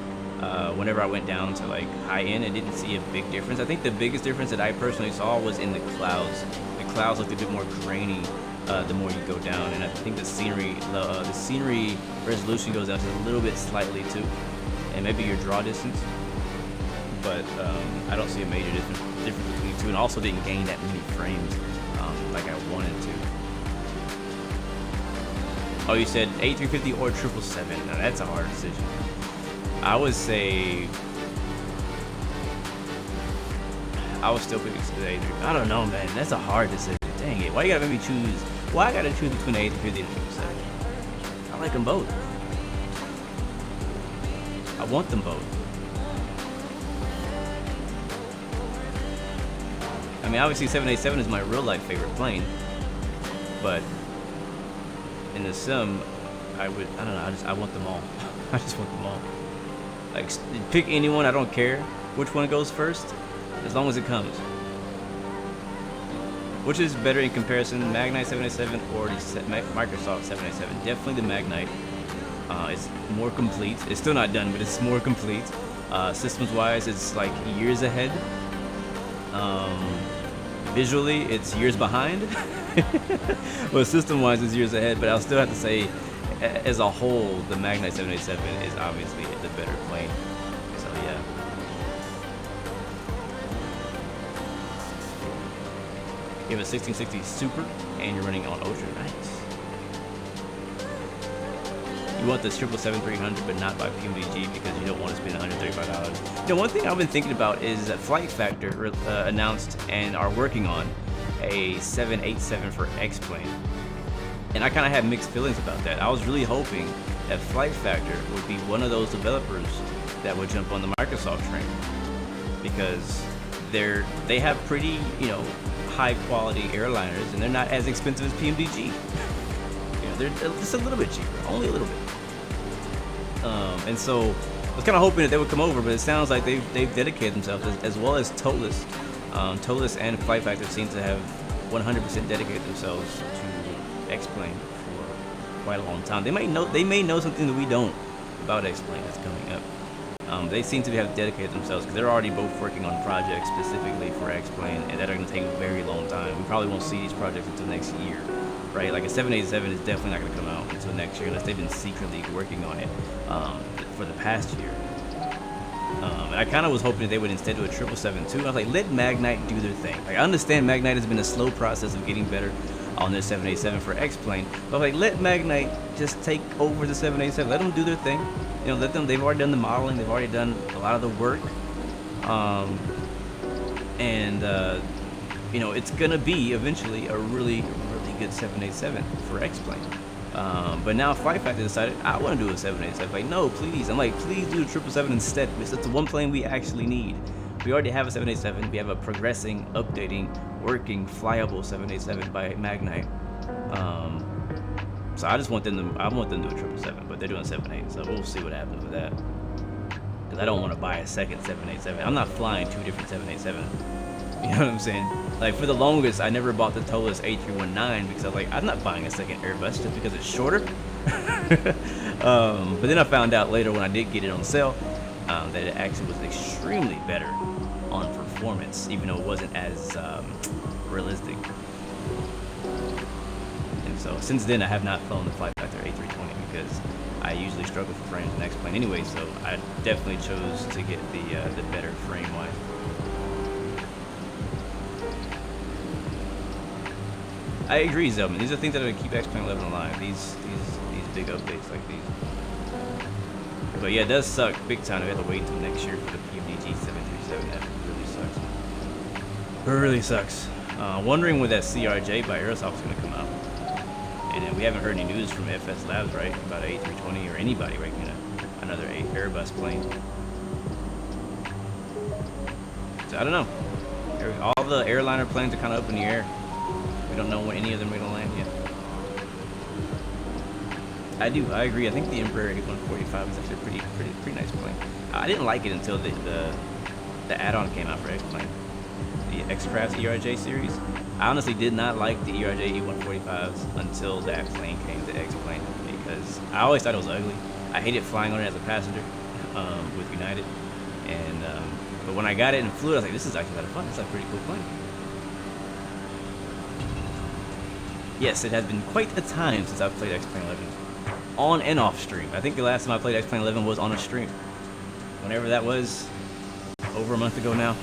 whenever I went down to like high-end, I didn't see a big difference. I think the biggest difference that I personally saw was in the clouds. The clouds looked a bit more grainy the more you go down, and I think the scenery resolution goes down just a little bit slightly too, and maybe your draw distance. But I don't see a major difference between the two, and also didn't gain that many frames like I wanted to. Oh, you said A350 or 777. Now that's a hard decision. I would say I was still picking the A350. I don't know, man. That's a hard decision. Dang it. Why you gotta make me choose? Why I gotta choose between the A350 and the 777? I like them both. I want them both. I mean, obviously 787 is my real life favorite plane, but in the sim, I don't know, I want them all. I just want them all. Like, pick anyone, I don't care which one goes first, as long as it comes. Which is better in comparison, Magnite 787 or the Microsoft 787? Definitely the Magnite. It's more complete. It's still not done, but it's more complete. Systems-wise, it's like years ahead. Visually, it's years behind. Well, system-wise, it's years ahead, but I'll still have to say, as a whole, the Magnite 787 is obviously the better plane. So, yeah. You have a 1660 Super, and you're running on Ultra. Nice. You want the 777-300, but not by PMDG because you don't want to spend $135. You know, one thing I've been thinking about is that Flight Factor announced and are working on a 787 for X-Plane. And I kind of had mixed feelings about that. I was really hoping that Flight Factor would be one of those developers that would jump on the Microsoft train, because they have pretty, high quality airliners, and they're not as expensive as PMDG. They're just a little bit cheaper, only a little bit. And so I was kind of hoping that they would come over, but it sounds like they've dedicated themselves, as well as Totless. Totless and Flight Factor seem to have 100% dedicated themselves to X-Plane for quite a long time. They may know something that we don't about X-Plane that's coming up. They seem to have dedicated themselves because they're already both working on projects specifically for X-Plane, and that are going to take a very long time. We probably won't see these projects until next year. Right, like a 787 is definitely not going to come out until next year unless they've been secretly working on it for the past year. And I kind of was hoping that they would instead do a 777 too. I was like, let Magnite do their thing. Like, I understand Magnite has been a slow process of getting better on their 787 for X-Plane, but I was like, let Magnite just take over the 787. Let them do their thing. Let them. They've already done the modeling. They've already done a lot of the work. It's gonna be eventually a really good 787 for X-Plane. But now Flight Factor decided, I want to do a 787. Like, no, please. I'm like, please do the 777 instead. It's the one plane we actually need. We already have a 787. We have a progressing, updating, working, flyable 787 by Magnite. So I want them to do a 777, but they're doing 78. So we'll see what happens with that. because I don't want to buy a second 787. I'm not flying 2 different 787s. You know what I'm saying? Like for the longest, I never bought the TOLUS A319 because I was like, I'm not buying a second Airbus just because it's shorter. But then I found out later when I did get it on sale that it actually was extremely better on performance, even though it wasn't as realistic. And so since then, I have not flown the Flight Factor A320 because I usually struggle for frames in X-Plane anyway. So I definitely chose to get the better frame-wise. I agree, Zelman. These are things that are gonna keep X-Plane 11 alive. These big updates like these. But yeah, it does suck big time. We have to wait until next year for the PMDG 737. That really sucks. It really sucks. Wondering when that CRJ by Aerosoft is gonna come out. And we haven't heard any news from FS Labs, right, about A320 or anybody making another Airbus plane. So I don't know. All the airliner planes are kind of up in the air. We don't know when any of them are going to land yet. I agree. I think the Embraer 145 is actually a pretty nice plane. I didn't like it until the add-on came out for X-Plane, the X-Craft ERJ series. I honestly did not like the ERJ E145s until that plane came to X-Plane because I always thought it was ugly. I hated flying on it as a passenger with United, and but when I got it and flew it, I was like, this is actually a lot of fun. It's a pretty cool plane. Yes, it has been quite a time since I've played X-Plane 11 on and off stream. I think the last time I played X-Plane 11 was on a stream. Whenever that was, over a month ago now.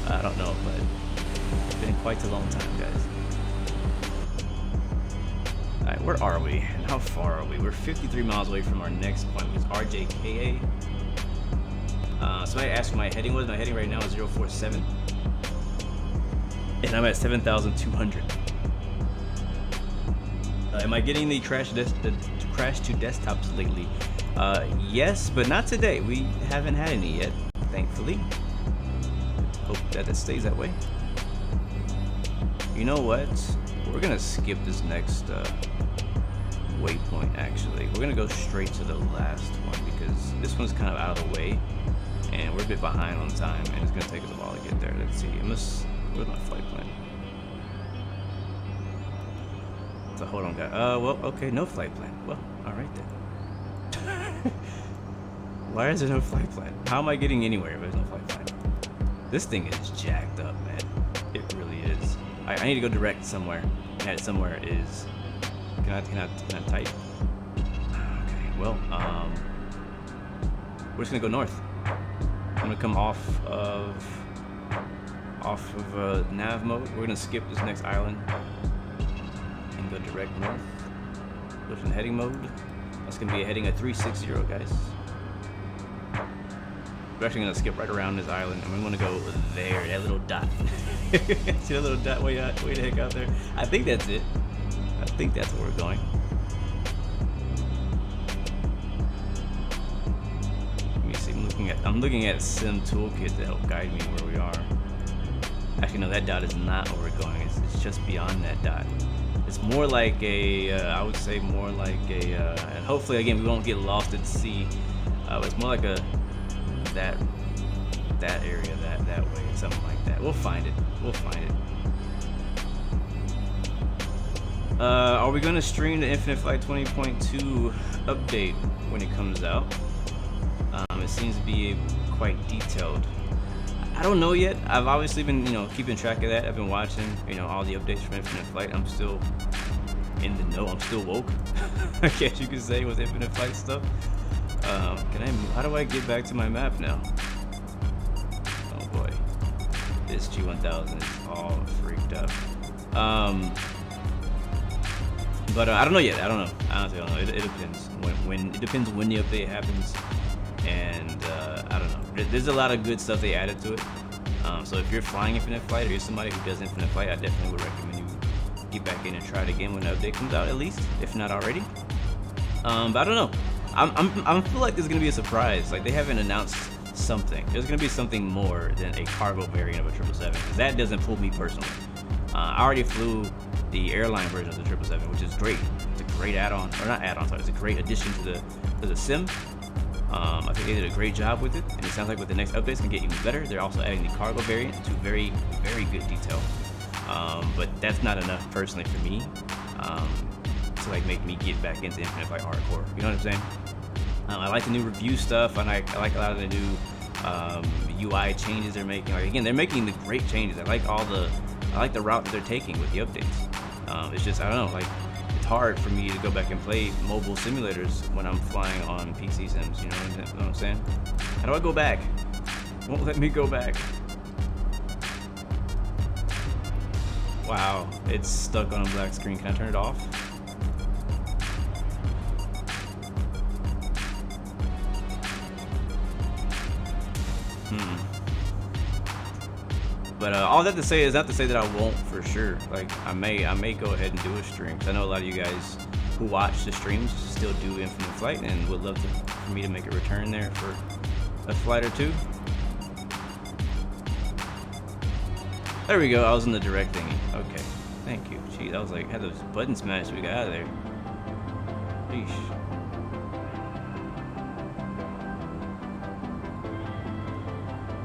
I don't know, but it's been quite a long time, guys. Alright, where are we? And how far are we? We're 53 miles away from our next point, which is RJKA. Somebody asked what my heading was. My heading right now is 047. And I'm at 7,200. Am I getting the crash to desktops lately? Yes, but not today. We haven't had any yet, thankfully. Hope that it stays that way. You know what? We're gonna skip this next waypoint. Actually, we're gonna go straight to the last one because this one's kind of out of the way, and we're a bit behind on time, and it's gonna take us a while to get there. Let's see. Where's my flight plan? So hold on, guys. Well, okay, no flight plan. Well, all right then. Why is there no flight plan? How am I getting anywhere if there's no flight plan? This thing is jacked up, man. It really is. I need to go direct somewhere. And that somewhere is. Can I type? Okay. Well, we're just gonna go north. I'm gonna come off of nav mode. We're gonna skip this next island. Go direct north, push in heading mode. That's gonna be a heading of 360, guys. We're actually gonna skip right around this island, and we're gonna go there, that little dot. See that little dot way the heck out there? I think that's it. I think that's where we're going. Let me see. I'm looking at Sim Toolkit to help guide me where we are. Actually, no, that dot is not where we're going. It's just beyond that dot. It's more like I would say more like and hopefully again we won't get lost at sea. It's more like that area, that way, something like that. We'll find it. Are we gonna stream the Infinite Flight 20.2 update when it comes out? It seems to be quite detailed. I don't know yet. I've obviously been, keeping track of that. I've been watching, all the updates from Infinite Flight. I'm still in the know. I'm still woke, I guess you could say, with Infinite Flight stuff. How do I get back to my map now? Oh boy, this G1000 is all freaked up. But I don't know yet. I don't know. Honestly, I don't know. It depends. It depends when the update happens. And I don't know. There's a lot of good stuff they added to it. So if you're flying Infinite Flight or you're somebody who does Infinite Flight, I definitely would recommend you get back in and try it again when the update comes out, at least, if not already. But I don't know. I feel like there's gonna be a surprise. Like they haven't announced something. There's gonna be something more than a cargo variant of a 777. Because that doesn't pull me personally. I already flew the airline version of the 777, which is great. It's a great add-on, or not add-on, sorry. It's a great addition to the sim. I think they did a great job with it, and it sounds like with the next updates can get even better. They're also adding the cargo variant to very good detail. But that's not enough personally for me to like make me get back into Infinite Flight hardcore. You know what I'm saying? I like the new review stuff. I like a lot of the new UI changes they're making. Like again, they're making the great changes. I like the route that they're taking with the updates. It's just I don't know, like it's hard for me to go back and play mobile simulators when I'm flying on PC sims. You know what I'm saying? How do I go back? It won't let me go back. Wow, it's stuck on a black screen. Can I turn it off? But all that to say is not to say that I won't for sure. Like I may go ahead and do a stream. 'Cause I know a lot of you guys who watch the streams still do Infinite Flight and would love for me to make a return there for a flight or two. There we go. I was in the direct thingy. Okay, thank you. Jeez, I was like, had those buttons smashed. We got out of there. Yeesh.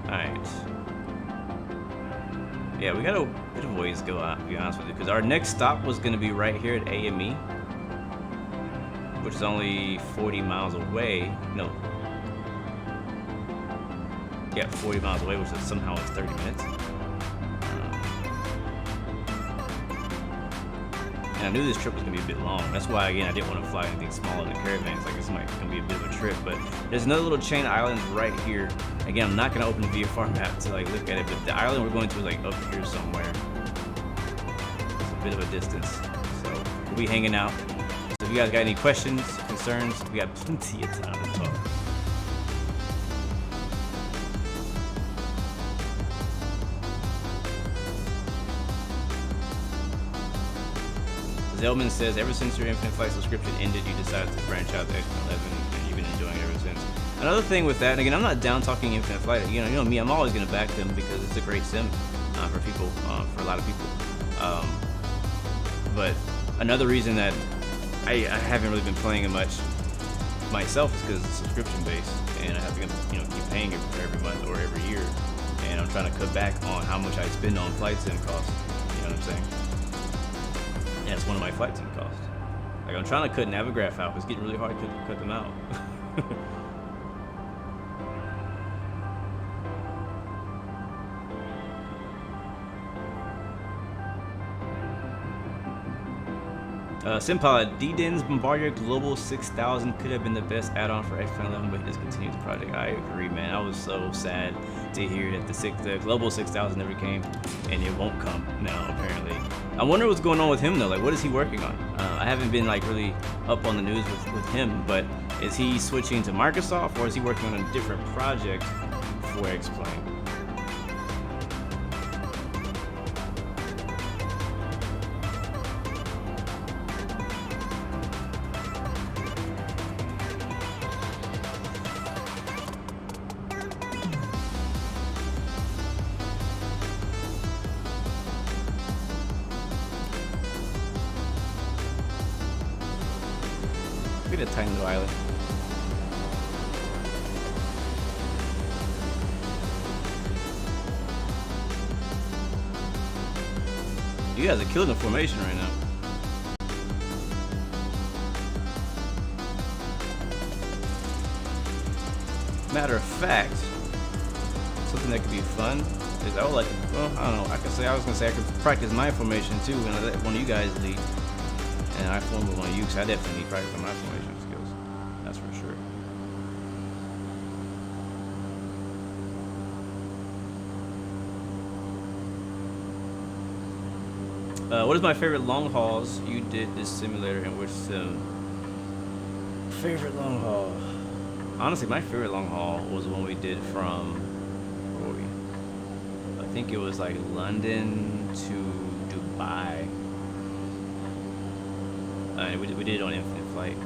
Alright. Yeah, we got a bit of ways to go out, to be honest with you, because our next stop was going to be right here at AME, which is only 40 miles away. No. Yeah, 40 miles away, which is somehow it's 30 minutes. And I knew this trip was going to be a bit long. That's why, again, I didn't want to fly anything smaller than Caravans. Like, this might going to be a bit of a trip. But there's another little chain of islands right here. Again, I'm not going to open the VFR map to, like, look at it. But the island we're going to is, like, up here somewhere. It's a bit of a distance. So, we'll be hanging out. So, if you guys got any questions, concerns, we got plenty of time to talk. Zelman says, ever since your Infinite Flight subscription ended, you decided to branch out to X11, and you've been enjoying it ever since. Another thing with that, and again, I'm not down talking Infinite Flight. You know me, I'm always going to back them because it's a great sim for people, for a lot of people. But another reason that I haven't really been playing it much myself is because it's subscription based, and I have to keep paying it every month or every year, and I'm trying to cut back on how much I spend on flight sim costs. You know what I'm saying? Yeah, it's one of my flight sim costs. Like I'm trying to cut Navigraph out, but it's getting really hard to cut them out. Simpod, D-Den's Bombardier Global 6000 could have been the best add-on for X11, but he discontinued the project. I agree, man. I was so sad to hear that the Global 6000 never came, and it won't come now, apparently. I wonder what's going on with him, though. Like, what is he working on? I haven't been, like, really up on the news with him, but is he switching to Microsoft, or is he working on a different project for X-Plane? Look at a tiny little island. You guys are killing the formation right now. Matter of fact, something that could be fun is I would like, well, I don't know, I was gonna say I could practice my formation too, and I let one of you guys lead. And I form with one of you, because I definitely need practice on my formation skills. That's for sure. What is my favorite long hauls you did this simulator and which sim? Favorite long haul? Honestly, my favorite long haul was the one we did from, where were we? I think it was like London to Dubai. We did it on Infinite Flight.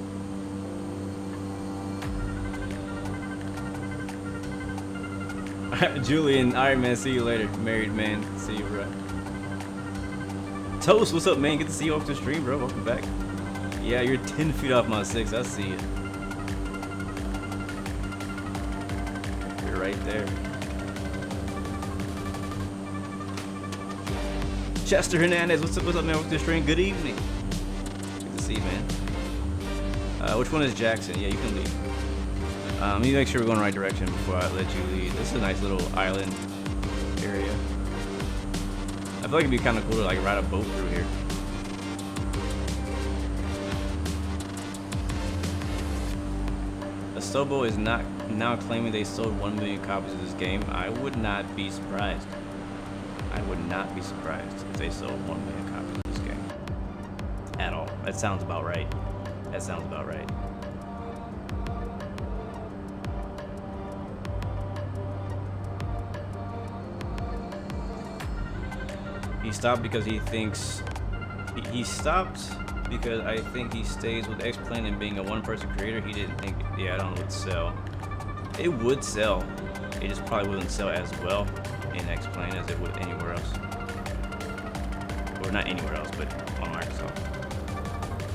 Julian, alright man, see you later. Married man, see you, bro. Toast, what's up, man? Good to see you off the stream, bro. Welcome back. Yeah, you're 10 feet off my 6. I see it. right there. Chester Hernandez, what's up, man? What's the stream? Good evening. Good to see you, man. Which one is Jackson? Yeah, you can lead. Let me make sure we're going the right direction before I let you lead. This is a nice little island area. I feel like it'd be kind of cool to like ride a boat through here. Asobo is not now claiming they sold 1 million copies of this game. I would not be surprised. I would not be surprised if they sold 1 million copies of this game. At all. That sounds about right. That sounds about right. He stopped because he thinks... He stopped because I think he stays with X-Plane and being a one-person creator, he didn't think the add-on would sell. It would sell. It just probably wouldn't sell as well in X-Plane as it would anywhere else. Or not anywhere else, but on Microsoft.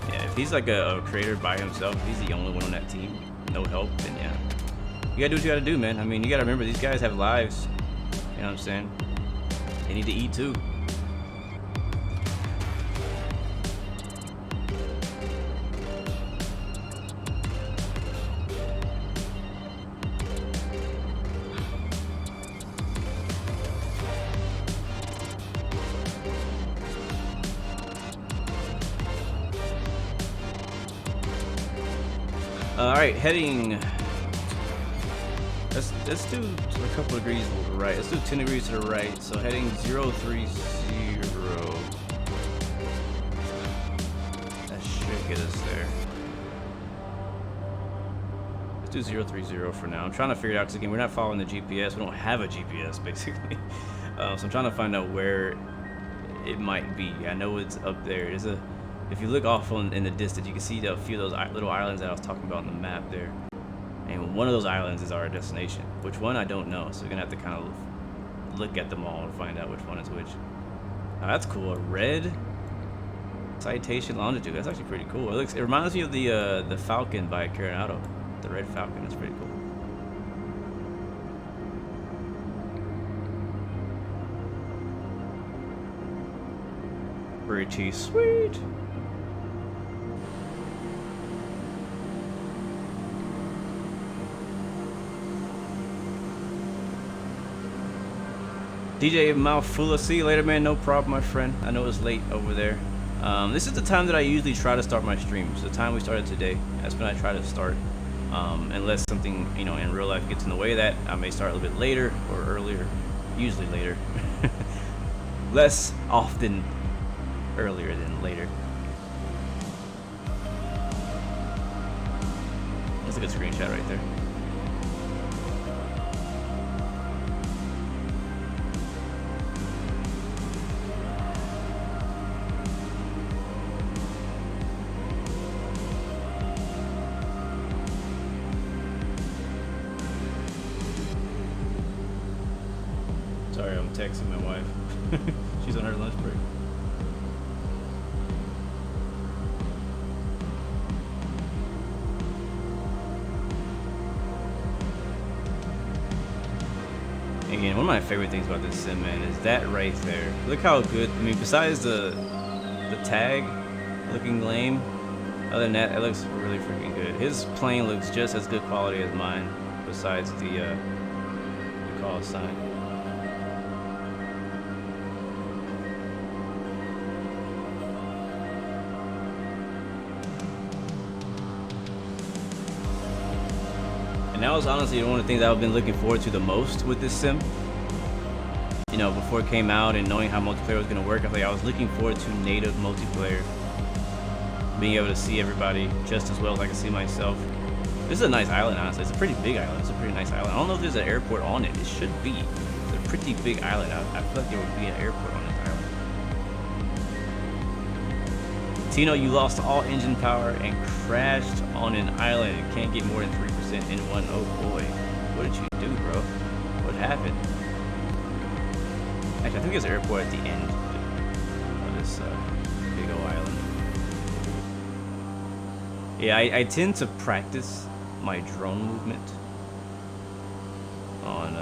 Yeah, if he's like a creator by himself, if he's the only one on that team, no help, then yeah. You gotta do what you gotta do, man. I mean, you gotta remember, these guys have lives. You know what I'm saying? They need to eat too. Alright, heading. Let's do a couple degrees to the right. Let's do 10 degrees to the right. So heading 030. That should get us there. Let's do 030 for now. I'm trying to figure it out because again, we're not following the GPS. We don't have a GPS basically. So I'm trying to find out where it might be. I know it's up there. There's a. If you look off in the distance, you can see a few of those little islands that I was talking about on the map there. And one of those islands is our destination. Which one, I don't know. So we're going to have to kind of look at them all and find out which one is which. That's cool. A red citation longitude. That's actually pretty cool. It reminds me of the Falcon by Caravan. The red Falcon. That's pretty cool. Pretty sweet. DJ Malfula, see you later, man. No problem, my friend. I know it's late over there. This is the time that I usually try to start my streams. The time we started today. That's when I try to start. Unless something, you know, in real life gets in the way of that, I may start a little bit later or earlier. Usually later. Less often earlier than later. That's a good screenshot right there. Sorry, I'm texting my wife. She's on her lunch break. Again, one of my favorite things about this sim, man, is that right there. Look how good. I mean, besides the tag looking lame, other than that, it looks really freaking good. His plane looks just as good quality as mine, besides the call sign. And that was honestly one of the things I've been looking forward to the most with this sim. You know, before it came out and knowing how multiplayer was going to work, I was looking forward to native multiplayer. Being able to see everybody just as well as I can see myself. This is a nice island, honestly. It's a pretty big island. It's a pretty nice island. I don't know if there's an airport on it. It should be. It's a pretty big island. I feel like there would be an airport on this island. Tino, you lost all engine power and crashed on an island and can't get more than 3% in one. Oh boy. What did you do, bro? What happened? Actually, I think there's an airport at the end of this big old island. Yeah, I tend to practice my drone movement on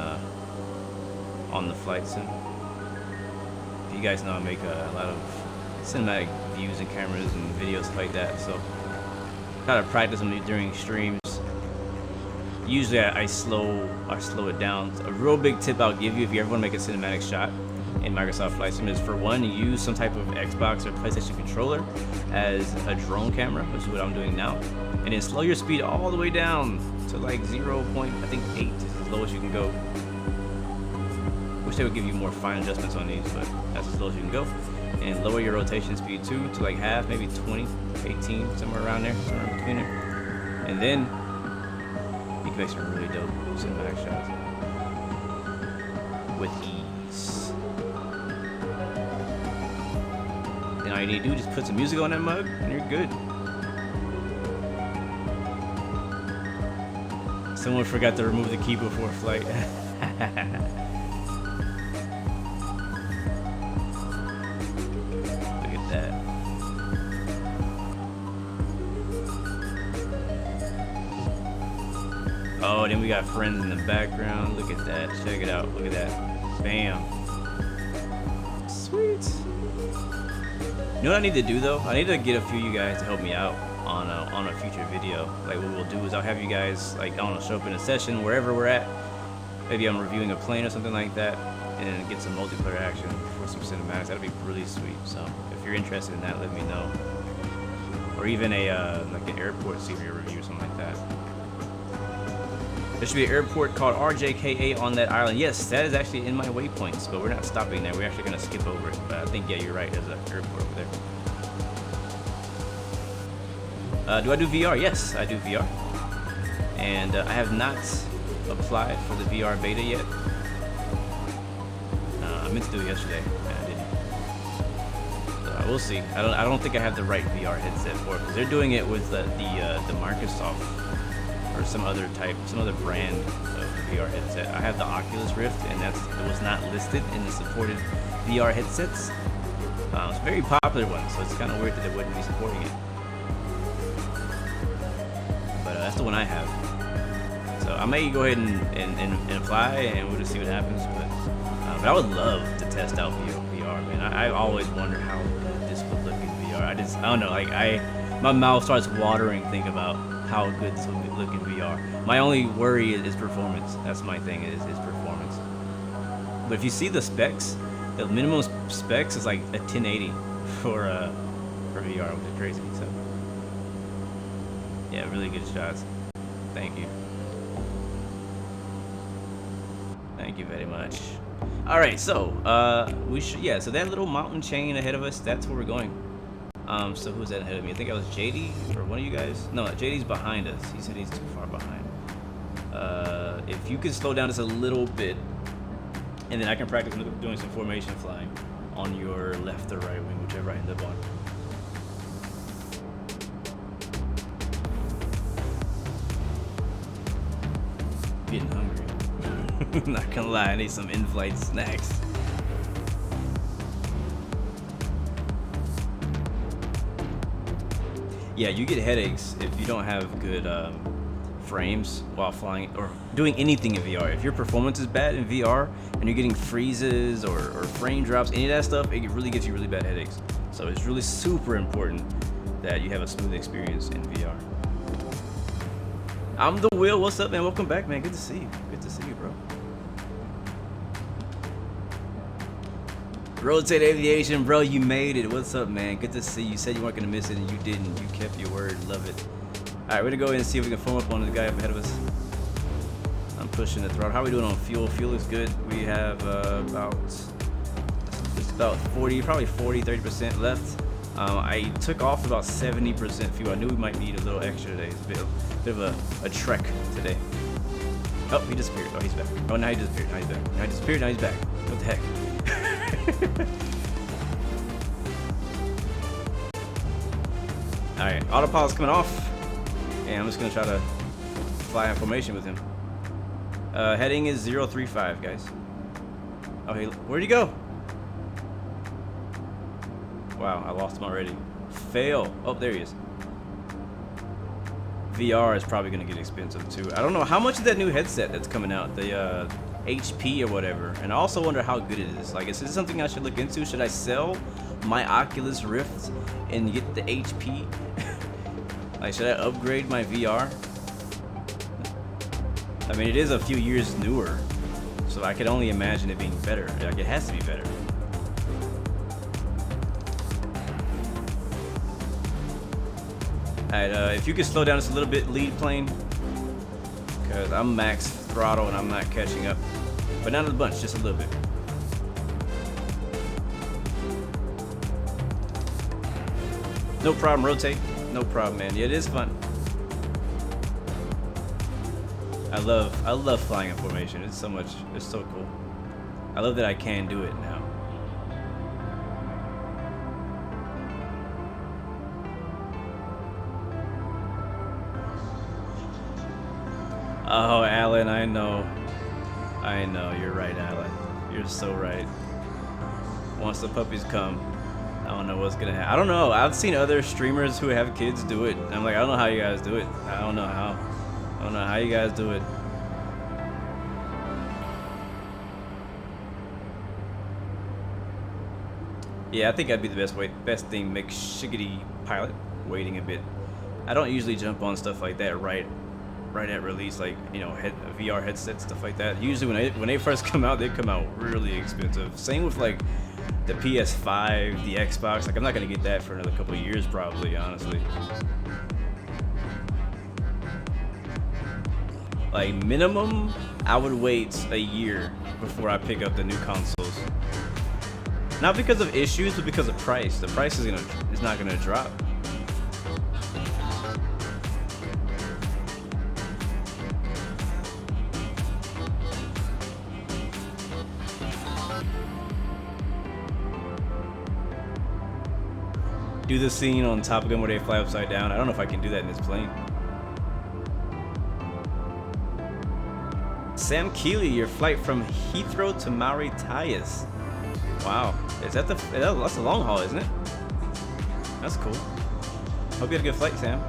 the flight sim. You guys know I make a lot of cinematic views and cameras and videos like that, so try to practice them during streams. Usually I slow it down. A real big tip I'll give you if you ever want to make a cinematic shot in Microsoft Flight Sim is, for one, use some type of Xbox or PlayStation controller as a drone camera, which is what I'm doing now, and then slow your speed all the way down to like 0.8 is as low as you can go. Wish they would give you more fine adjustments on these, but that's as low as you can go. And lower your rotation speed too to like half, maybe 20, 18, somewhere around there, somewhere in between it. And then you can make some really dope cinematic shots with ease. And all you need to do is just put some music on that mug and you're good. Someone forgot to remove the key before flight. Oh, then we got friends in the background. Look at that. Check it out. Look at that. Bam. Sweet. You know what I need to do though? I need to get a few of you guys to help me out on a future video. Like what we'll do is I'll have you guys, like, I don't know, show up in a session wherever we're at. Maybe I'm reviewing a plane or something like that, and get some multiplayer action for some cinematics. That'd be really sweet. So if you're interested in that, let me know. Or even a like an airport scenery review or something like that. There should be an airport called RJKA on that island. Yes, that is actually in my waypoints, but we're not stopping there. We're actually going to skip over it. But I think, yeah, you're right. There's an airport over there. Do I do VR? Yes, I do VR. And I have not applied for the VR beta yet. I meant to do it yesterday, and I didn't. So we'll see. I don't think I have the right VR headset for it, because they're doing it with the Microsoft or some other brand of VR headset. I have the Oculus Rift, and it was not listed in the supported VR headsets. It's a very popular one, so it's kind of weird that they wouldn't be supporting it. But that's the one I have. So I may go ahead and apply, and we'll just see what happens. But I would love to test out VR, man. I always wonder how good this would look in VR. I don't know, like my mouth starts watering thinking about how good this would look in VR. My only worry is performance. That's my thing, is performance. But if you see the specs, the minimum specs is like a 1080 for VR, which is crazy. So yeah, really good shots. Thank you. Thank you very much. All right, so so that little mountain chain ahead of us, that's where we're going. So who's that ahead of me? I think it was JD or one of you guys. No, JD's behind us. He said he's too far behind. If you could slow down just a little bit, and then I can practice doing some formation flying on your left or right wing, whichever I end up on. Getting hungry. Not gonna lie, I need some in-flight snacks. Yeah, you get headaches if you don't have good frames while flying or doing anything in VR. If your performance is bad in VR and you're getting freezes or frame drops, any of that stuff, it really gives you really bad headaches. So it's really super important that you have a smooth experience in VR. I'm the Will. What's up, man? Welcome back, man. Good to see you. Good to see you, bro. Rotate Aviation, bro, you made it. What's up, man? Good to see you. You said you weren't gonna miss it, and you didn't. You kept your word. Love it. All right, we're gonna go ahead and see if we can form up on the guy up ahead of us. I'm pushing the throttle. How are we doing on fuel? Fuel is good. We have about 40, probably 30% left. I took off about 70% fuel. I knew we might need a little extra today. It's a bit of a trek today. Oh, he disappeared. Oh, he's back. Oh, now he disappeared. Now he's back. Now he disappeared. Now he's back. What the heck? Alright, autopilot's coming off, and I'm just gonna try to fly in formation with him. Heading is 035, guys. Oh, hey, where'd he go? Wow, I lost him already. Fail. Oh, there he is. VR is probably gonna get expensive too. I don't know how much is that new headset that's coming out, the HP or whatever, and I also wonder how good it is. Like, is this something I should look into? Should I sell my Oculus Rift and get the HP? Like, should I upgrade my VR? I mean, it is a few years newer, so I could only imagine it being better. Like, it has to be better. Alright, if you could slow down just a little bit, lead plane, because I'm max throttle and I'm not catching up, but not a bunch, just a little bit. No problem, rotate. No problem, man. Yeah, it is fun. I love flying in formation. It's so much. It's so cool. I love that I can do it now. Oh, Alan, I know. You're right, Alan. You're so right. Once the puppies come, I don't know what's gonna happen. I don't know. I've seen other streamers who have kids do it. I'm like, I don't know how you guys do it. I don't know how you guys do it. Yeah, I think that'd be the best thing. Make shiggity pilot waiting a bit. I don't usually jump on stuff like that right at release, like, you know, VR headsets, stuff like that. Usually when they first come out, they come out really expensive. Same with like the PS5, the Xbox. Like, I'm not gonna get that for another couple of years probably, honestly. Like, minimum, I would wait a year before I pick up the new consoles. Not because of issues, but because of price. The price is not gonna drop. Do the scene on Top Gun where they fly upside down. I don't know if I can do that in this plane. Sam Keeley, your flight from Heathrow to Mauritius. Wow, that's a long haul, isn't it? That's cool. Hope you had a good flight, Sam.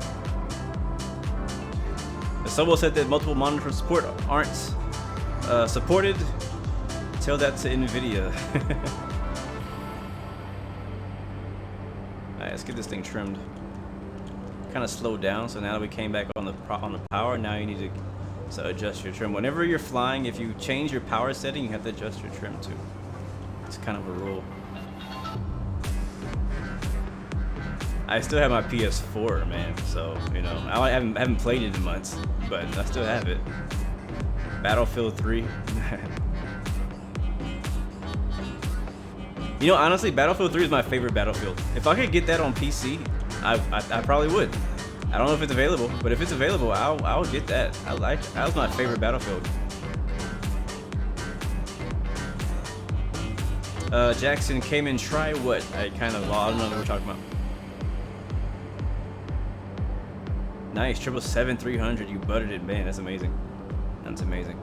The Sobo said that multiple monitor support aren't supported. Tell that to NVIDIA. Alright, let's get this thing trimmed. Kind of slowed down, so now that we came back on the power, now you need to adjust your trim. Whenever you're flying, if you change your power setting, you have to adjust your trim too. It's kind of a rule. I still have my PS4, man, so, you know, I haven't played it in months, but I still have it. Battlefield 3. You know, honestly, Battlefield 3 is my favorite Battlefield. If I could get that on PC, I probably would. I don't know if it's available, but if it's available, I'll get that. That was my favorite Battlefield. Jackson came in, try what? I don't know what we're talking about. Nice, 777-300, you buttered it, man, that's amazing. That's amazing.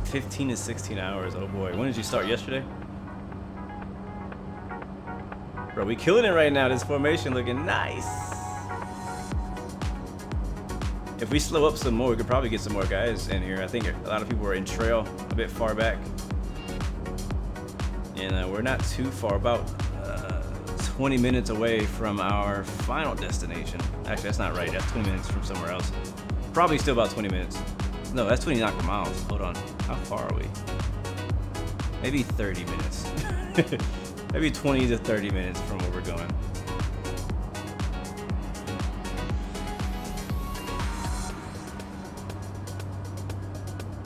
$15 to 16 hours, oh boy. When did you start, yesterday? Bro, we killing it right now, this formation looking nice. If we slow up some more, we could probably get some more guys in here. I think a lot of people are in trail a bit far back. And we're not too far, about 20 minutes away from our final destination. Actually, that's not right. That's 20 minutes from somewhere else. Probably still about 20 minutes. No, that's 20 nautical miles. Hold on. How far are we? Maybe 30 minutes. Maybe 20 to 30 minutes from where we're going.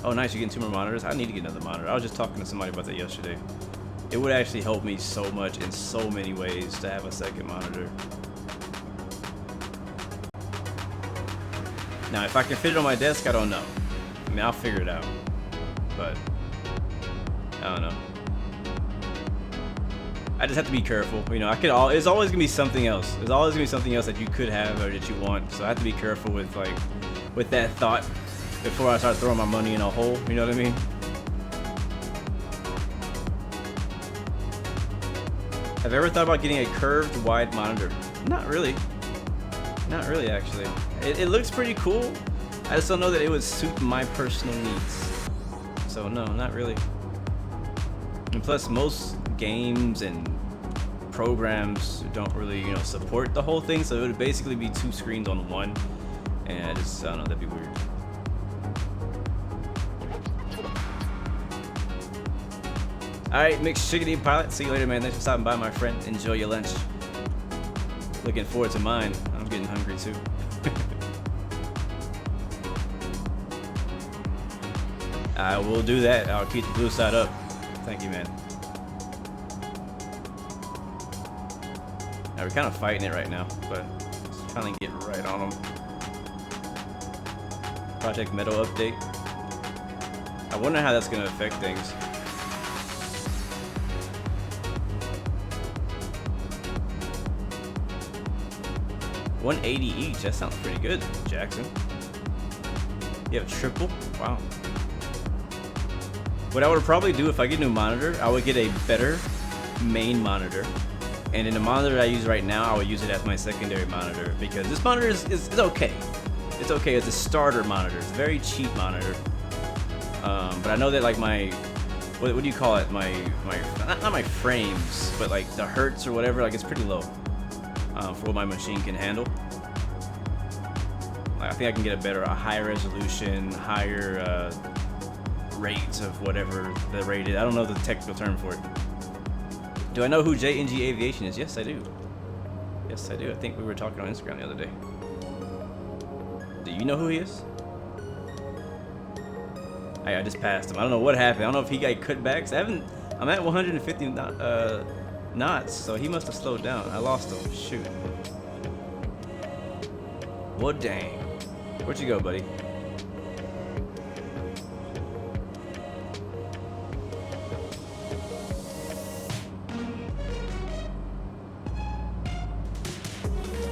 Oh, nice, you're getting 2 more monitors? I need to get another monitor. I was just talking to somebody about that yesterday. It would actually help me so much in so many ways to have a second monitor. Now, if I can fit it on my desk, I don't know. I mean, I'll figure it out. But, I don't know. I just have to be careful. You know, it's always gonna be something else. There's always gonna be something else that you could have or that you want. So I have to be careful with that thought before I start throwing my money in a hole. You know what I mean? Have you ever thought about getting a curved wide monitor? Not really. Not really, actually. It looks pretty cool. I just don't know that it would suit my personal needs. So no, not really. And plus, most games and programs don't really, you know, support the whole thing. So it would basically be 2 screens on one, and I don't know, that'd be weird. Alright, Mixed Chickadee Pilot. See you later, man. Thanks for stopping by, my friend. Enjoy your lunch. Looking forward to mine. I'm getting hungry too. I will do that. I'll keep the blue side up. Thank you, man. Now, we're kind of fighting it right now, but just trying to get right on them. Project Meadow update. I wonder how that's going to affect things. 180 each. That sounds pretty good, Jackson. You have triple? Wow. What I would probably do if I get a new monitor, I would get a better main monitor. And in the monitor I use right now, I would use it as my secondary monitor because this monitor is okay. It's okay. It's a starter monitor. It's a very cheap monitor. But I know that like my, what do you call it? My not my frames, but like the hertz or whatever, like it's pretty low. For what my machine can handle. I think I can get a higher resolution, higher rates of whatever the rate is. I don't know the technical term for it. Do I know who JNG Aviation is? Yes, I do. Yes, I do. I think we were talking on Instagram the other day. Do you know who he is? I just passed him. I don't know what happened. I don't know if he got cutbacks. I'm at 150 knots, so he must have slowed down. I lost him. Shoot. Well, dang. Where'd you go, buddy?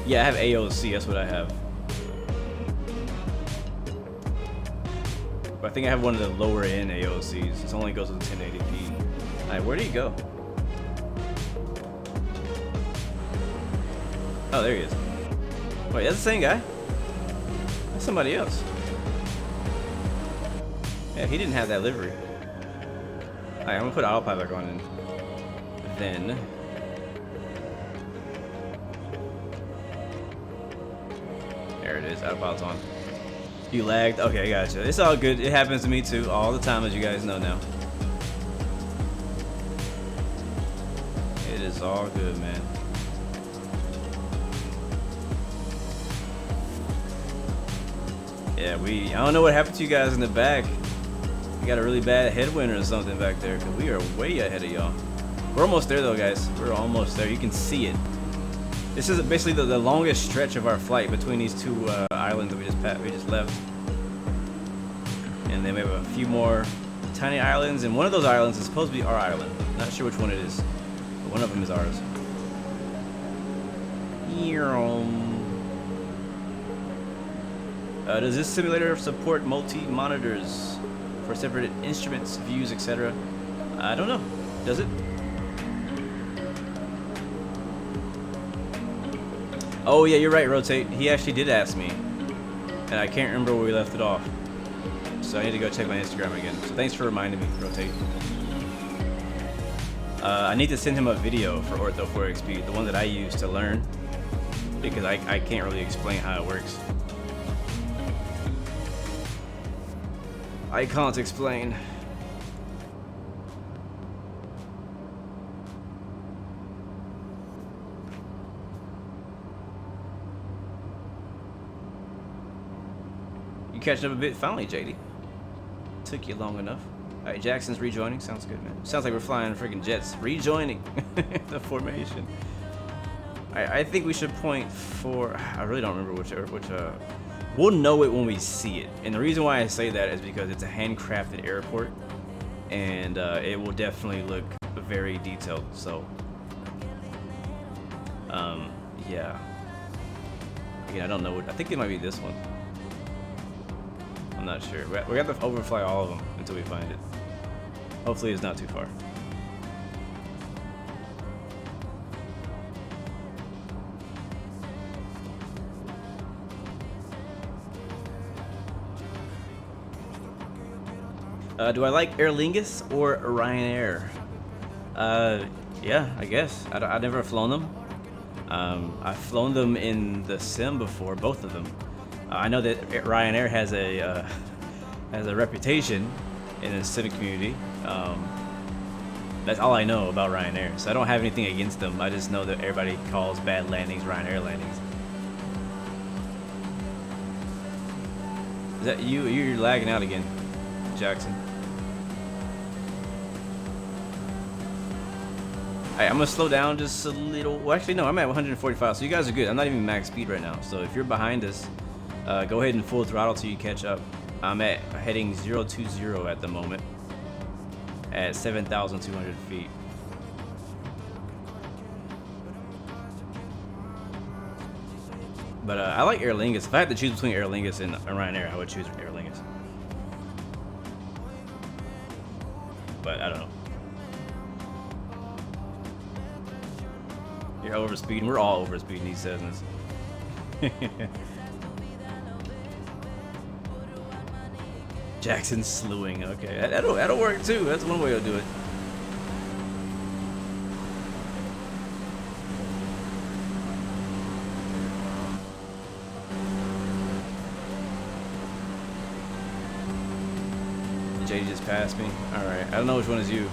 Yeah, I have AOC. That's what I have. But I think I have one of the lower end AOCs. It only goes with 1080p. All right, where did he go? Oh, there he is. Wait, that's the same guy? That's somebody else. Yeah, he didn't have that livery. Alright, I'm gonna put autopilot back on and then... There it is, autopilot's on. You lagged? Okay, I gotcha. It's all good. It happens to me too, all the time, as you guys know now. It is all good, man. Yeah, I don't know what happened to you guys in the back. We got a really bad headwind or something back there, because we are way ahead of y'all. We're almost there though, guys. We're almost there. You can see it. This is basically the longest stretch of our flight between these two islands that we just left. And then we have a few more tiny islands, and one of those islands is supposed to be our island. Not sure which one it is, but one of them is ours. Does this simulator support multi-monitors for separate instruments, views, etc.? I don't know. Does it? Oh yeah, you're right, Rotate. He actually did ask me, and I can't remember where we left it off. So I need to go check my Instagram again. So thanks for reminding me, Rotate. I need to send him a video for Ortho 4XP, the one that I use to learn, because I can't really explain how it works. I can't explain. You catching up a bit finally, JD. Took you long enough. Alright, Jackson's rejoining. Sounds good, man. Sounds like we're flying freaking jets. Rejoining the formation. I think we should point for... I really don't remember which we'll know it when we see it. And the reason why I say that is because it's a handcrafted airport. And it will definitely look very detailed. So, yeah. Again, I don't know. I think it might be this one. I'm not sure. We have to overfly all of them until we find it. Hopefully it's not too far. Do I like Aer Lingus or Ryanair? Yeah, I guess. I've never flown them. I've flown them in the sim before, both of them. I know that Ryanair has a reputation in the sim community. That's all I know about Ryanair, so I don't have anything against them. I just know that everybody calls bad landings Ryanair landings. Is that you? You're lagging out again, Jackson. Alright, I'm gonna slow down just a little. Well, actually, no, I'm at 145, so you guys are good. I'm not even max speed right now, so if you're behind us, go ahead and full throttle till you catch up. I'm at heading 020 at the moment, at 7,200 feet. But I like Aer Lingus. If I had to choose between Aer Lingus and Ryanair, I would choose Aer Lingus. But I don't know. You're over speeding. We're all over speeding these Cessnas. Jackson slewing. Okay, that'll work too. That's one way to do it. JD just passed me. All right, I don't know which one is you.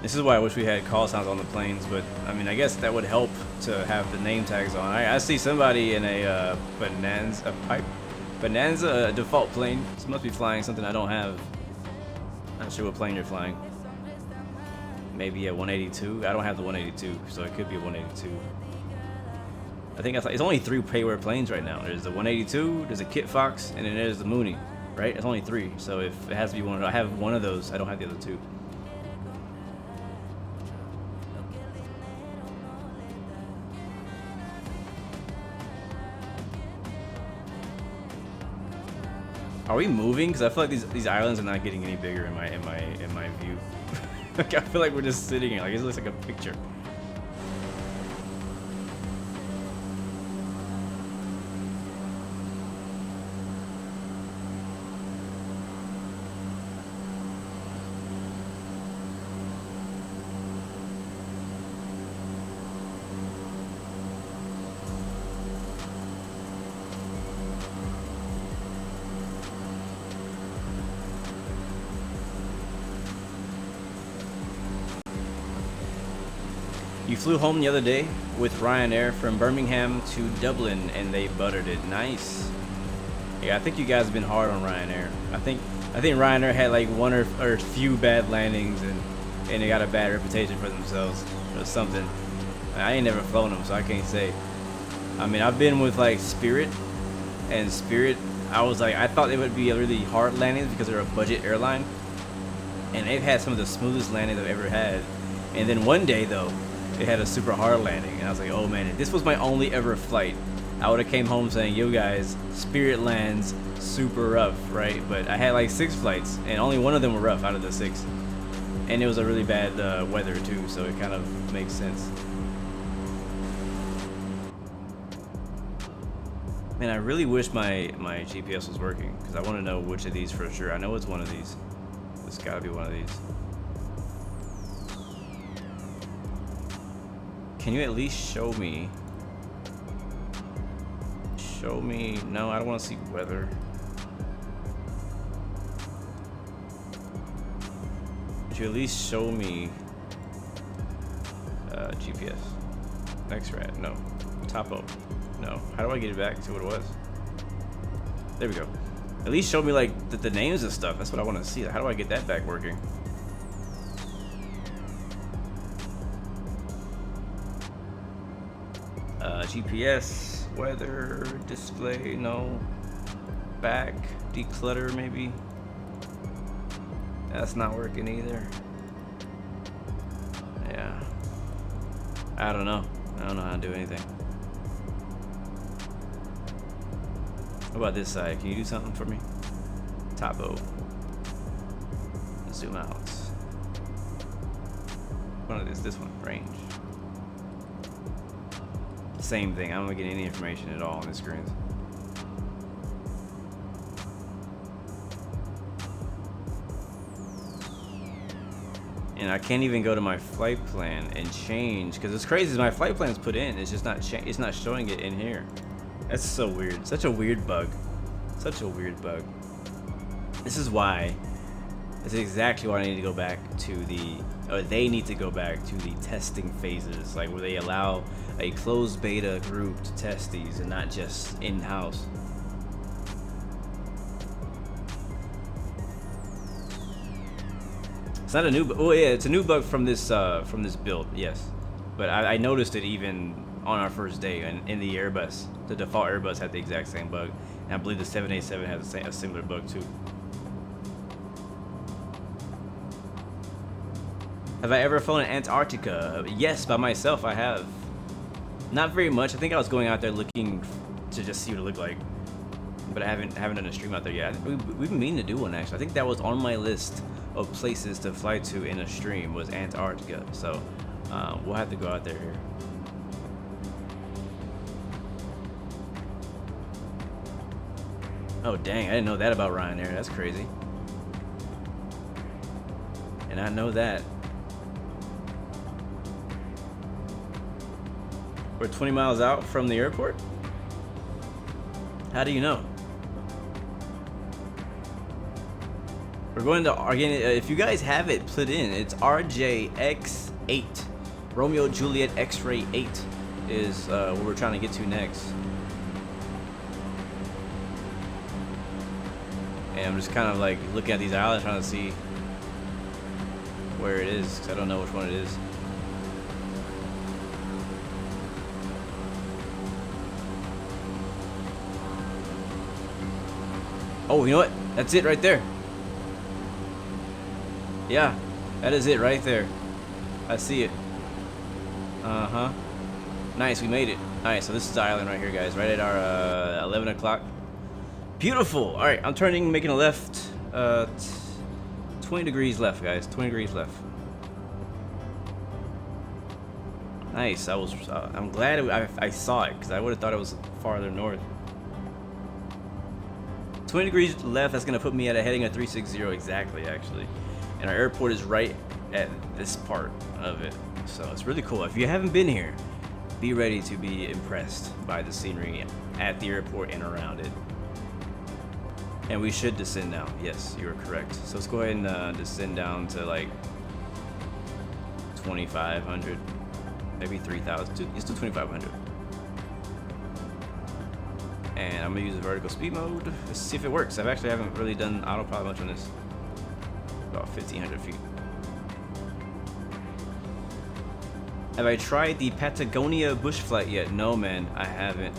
This is why I wish we had call signs on the planes, but I mean, I guess that would help to have the name tags on. I see somebody in a Bonanza default plane. This must be flying something I don't have. Not sure what plane you're flying. Maybe a 182. I don't have the 182, so it could be a 182. I think it's only 3 payware planes right now. There's the 182, there's a Kit Fox, and then there's the Mooney. Right? It's only 3. So if it has to be one, I have one of those. I don't have the other 2. Are we moving? Because I feel like these islands are not getting any bigger in my view. Like, I feel like we're just sitting here. Like, it looks like a picture. You flew home the other day with Ryanair from Birmingham to Dublin and they buttered it. Nice. Yeah, I think you guys have been hard on Ryanair. I think Ryanair had like one or a few bad landings and they got a bad reputation for themselves or something. I ain't never flown them, so I can't say. I mean, I've been with like Spirit, and Spirit, I was like, I thought they would be a really hard landings because they're a budget airline, and they've had some of the smoothest landings I've ever had. And then one day though, they had a super hard landing, and I was like, oh man, if this was my only ever flight, I would have came home saying, yo guys, Spirit lands super rough, right? But I had like 6 flights, and only one of them were rough out of the 6. And it was a really bad weather too, so it kind of makes sense. Man, I really wish my GPS was working, because I want to know which of these for sure. I know it's one of these. It's got to be one of these. Can you at least show me? No, I don't want to see weather. Could you at least show me GPS? XRAD, no. Topo, no. How do I get it back to what it was? There we go. At least show me like the names of stuff. That's what I want to see. How do I get that back working? GPS, weather, display, no. Back, declutter maybe. That's not working either. Yeah. I don't know. I don't know how to do anything. What about this side? Can you do something for me? Topo. Zoom out. One of this one, range. Same thing. I don't get any information at all on the screens. And I can't even go to my flight plan and change, because it's crazy. My flight plan is put in, it's just not it's not showing it in here. That's so weird. Such a weird bug. Such a weird bug. This is why. This is exactly why I need to go back to the, or they need to go back to the testing phases, like where they allow a closed beta group to test these and not just in-house. It's not a new, oh yeah, it's a new bug from this build, yes. But I noticed it even on our first day, and in the Airbus, the default Airbus had the exact same bug, and I believe the 787 has a similar bug too. Have I ever flown in Antarctica? Yes, by myself I have. Not very much. I think I was going out there looking to just see what it looked like, but I haven't done a stream out there yet. We've been meaning to do one actually. I think that was on my list of places to fly to in a stream, was Antarctica. So we'll have to go out there here. Oh dang, I didn't know that about Ryanair. That's crazy. And I know that. We're 20 miles out from the airport? How do you know? We're going to, again, if you guys have it put in, it's RJX8. Romeo Juliet X-Ray 8 is what we're trying to get to next. And I'm just kind of like looking at these islands trying to see where it is, because I don't know which one it is. Oh, you know what? That's it right there. Yeah, that is it right there. I see it. Uh-huh. Nice, we made it. Alright, so this is the island right here, guys. Right at our 11 o'clock. Beautiful. Alright, I'm making a left. 20 degrees left, guys. 20 degrees left. Nice. I'm glad I saw it, because I would have thought it was farther north. 20 degrees left, that's going to put me at a heading of 360 exactly, actually. And our airport is right at this part of it. So it's really cool. If you haven't been here, be ready to be impressed by the scenery at the airport and around it. And we should descend now. Yes, you are correct. So let's go ahead and descend down to like 2,500, maybe 3,000. Let's do 2,500. And I'm gonna use the vertical speed mode. Let's see if it works. I haven't really done autopilot much on this. About 1,500 feet. Have I tried the Patagonia bush flight yet? No, man, I haven't.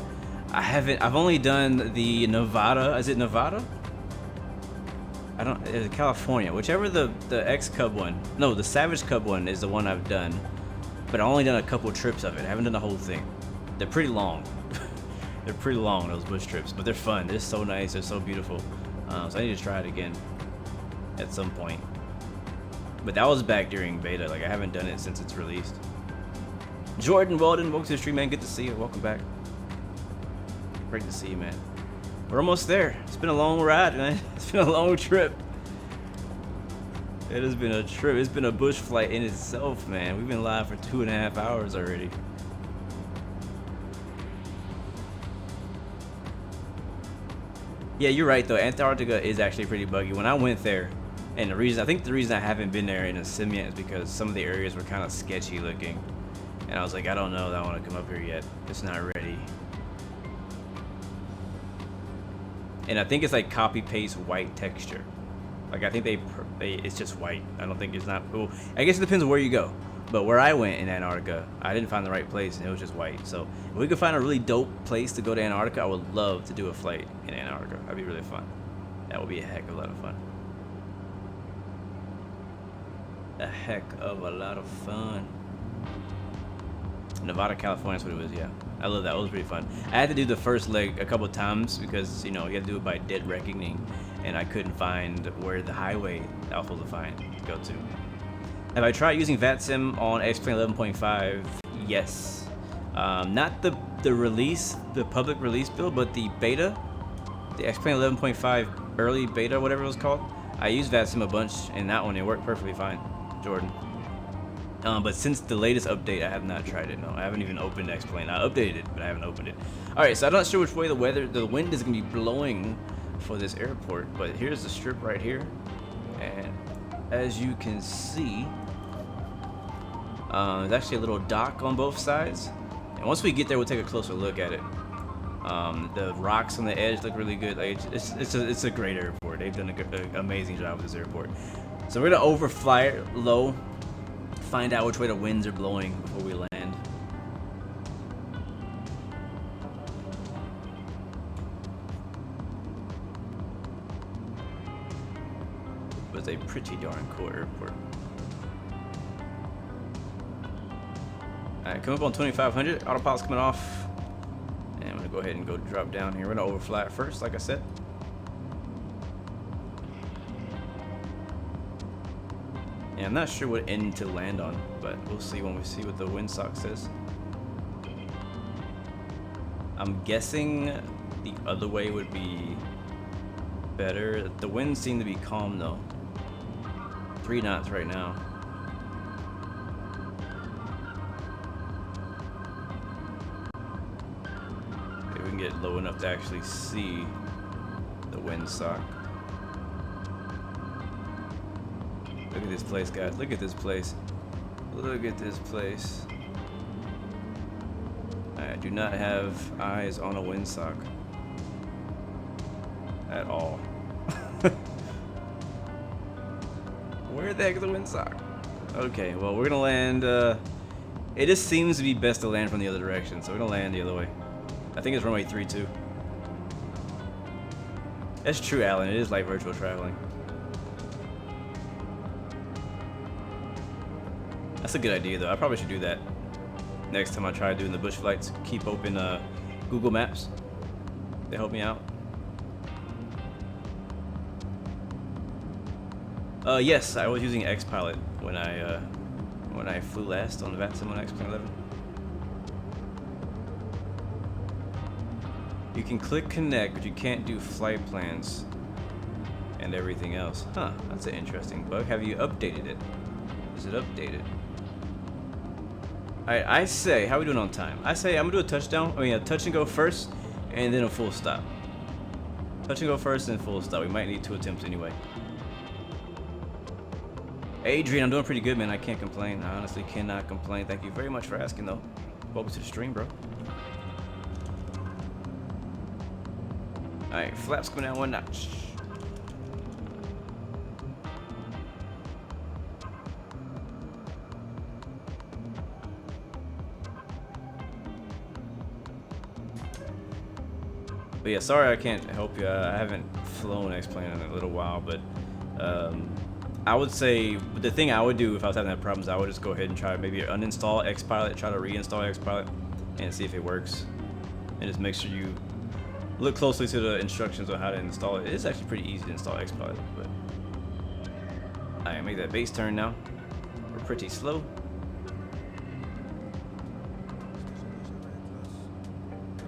I've only done the Nevada. Is it Nevada? I don't. California. Whichever the X Cub one. No, the Savage Cub one is the one I've done. But I've only done a couple trips of it. I haven't done the whole thing. They're pretty long. They're pretty long, those bush trips, but they're fun. They're so nice. They're so beautiful. So I need to try it again at some point. But that was back during beta. Like, I haven't done it since it's released. Jordan Weldon, welcome to the stream, man. Good to see you. Welcome back. Great to see you, man. We're almost there. It's been a long ride, man. It's been a long trip. It has been a trip. It's been a bush flight in itself, man. We've been live for 2.5 hours already. Yeah, you're right though. Antarctica is actually pretty buggy. When I went there, and I think the reason I haven't been there in a sim yet is because some of the areas were kind of sketchy looking, and I was like, I don't know that I want to come up here yet. It's not ready. And I think it's like copy paste white texture. Like I think it's just white. I don't think it's not. Well, I guess it depends on where you go. But where I went in Antarctica, I didn't find the right place, and it was just white. So if we could find a really dope place to go to Antarctica, I would love to do a flight in Antarctica. That'd be really fun. That would be a heck of a lot of fun. A heck of a lot of fun. Nevada, California, that's what it was, yeah. I love that. It was pretty fun. I had to do the first leg a couple times because, you know, you have to do it by dead reckoning, and I couldn't find where the highway I was supposed to go to. Have I tried using VATSIM on X-Plane 11.5? Yes. Not the release, the public release build, but the beta, the X-Plane 11.5 early beta, whatever it was called. I used VATSIM a bunch, and that one, it worked perfectly fine. Jordan. But since the latest update, I have not tried it. No, I haven't even opened X-Plane. I updated it, but I haven't opened it. All right, so I'm not sure which way the wind is gonna be blowing for this airport, but here's the strip right here, and as you can see, there's actually a little dock on both sides. And once we get there, we'll take a closer look at it. The rocks on the edge look really good. Like it's a great airport. They've done an amazing job with this airport. So we're gonna overfly it low, find out which way the winds are blowing before we land. It was a pretty darn cool airport. Alright, come up on 2500. Autopilot's coming off. And I'm gonna go ahead and go drop down here. We're gonna overfly it first, like I said. Yeah, I'm not sure what end to land on, but we'll see when we see what the windsock says. I'm guessing the other way would be better. The winds seem to be calm though. 3 knots right now. Maybe we can get low enough to actually see the windsock. Look at this place, guys. Look at this place. Look at this place. I do not have eyes on a windsock at all. Where the heck is the windsock? Okay, well, we're gonna land. It just seems to be best to land from the other direction, so we're gonna land the other way. I think it's runway 32. That's true, Alan. It is like virtual traveling. That's a good idea, though. I probably should do that next time I try doing the bush flights. Keep open Google Maps. They help me out. Yes, I was using XPilot when I flew last on the VATSIM on X-Plane 11. You can click connect, but you can't do flight plans and everything else. Huh, that's an interesting bug. Have you updated it? Is it updated? Alright, I say, how are we doing on time? I say I'm gonna do a touchdown. I mean, a touch and go first, and then a full stop. Touch and go first, and full stop. We might need 2 attempts anyway. Adrian, I'm doing pretty good, man. I can't complain. I honestly cannot complain. Thank you very much for asking, though. Welcome to the stream, bro. Alright, flaps coming down 1 notch. But yeah, sorry I can't help you. I haven't flown X-Plane in a little while, but I would say the thing I would do if I was having that problems, I would just go ahead and try maybe uninstall XPilot, try to reinstall XPilot, and see if it works. And just make sure you look closely to the instructions on how to install it. It is actually pretty easy to install XPilot, but alright, make that base turn now. We're pretty slow.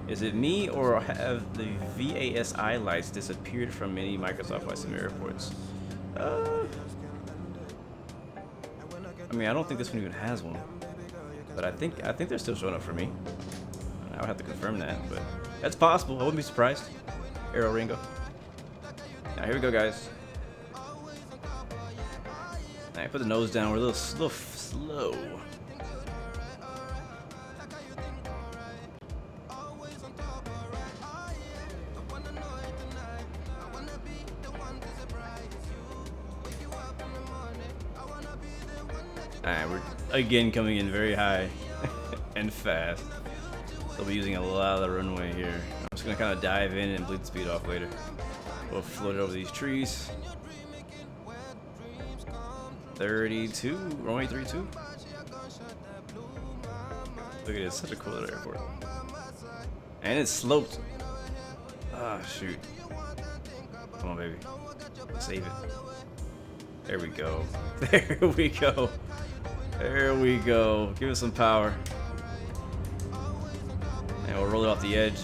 Is it me, or have the VASI lights disappeared from many Microsoft Flight Simulator airports? I mean, I don't think this one even has one, but I think they're still showing up for me. I would have to confirm that, but that's possible. I wouldn't be surprised. Arrow Ringo. Now here we go, guys. Alright, put the nose down. We're a little slow. Alright, we're again coming in very high and fast. So we'll be using a lot of the runway here. I'm just gonna kind of dive in and bleed the speed off later. We'll float it over these trees. 32, runway 32. Look at this, such a cool little airport. And it's sloped. Ah, shoot. Come on, baby. Save it. There we go. There we go. There we go. Give it some power. And we'll roll it off the edge.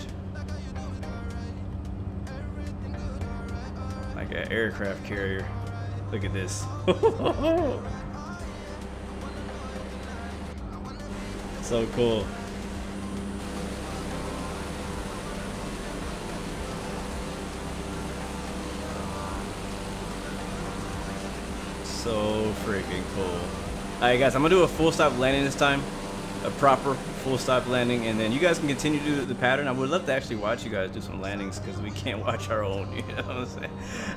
Like an aircraft carrier. Look at this. So cool. So freaking cool. Alright guys, I'm gonna do a full stop landing this time. A proper full stop landing, and then you guys can continue to do the pattern. I would love to actually watch you guys do some landings because we can't watch our own, you know what I'm saying?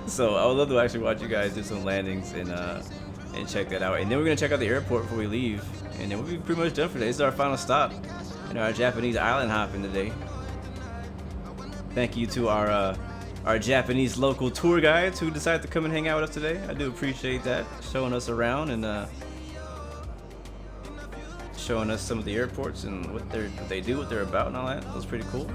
So I would love to actually watch you guys do some landings and check that out. And then we're gonna check out the airport before we leave, and then we'll be pretty much done for today. This is our final stop in our Japanese island hopping today. Thank you to our Japanese local tour guides who decided to come and hang out with us today. I do appreciate that, showing us around and showing us some of the airports and what they do, what they're about, and all that. That was pretty cool.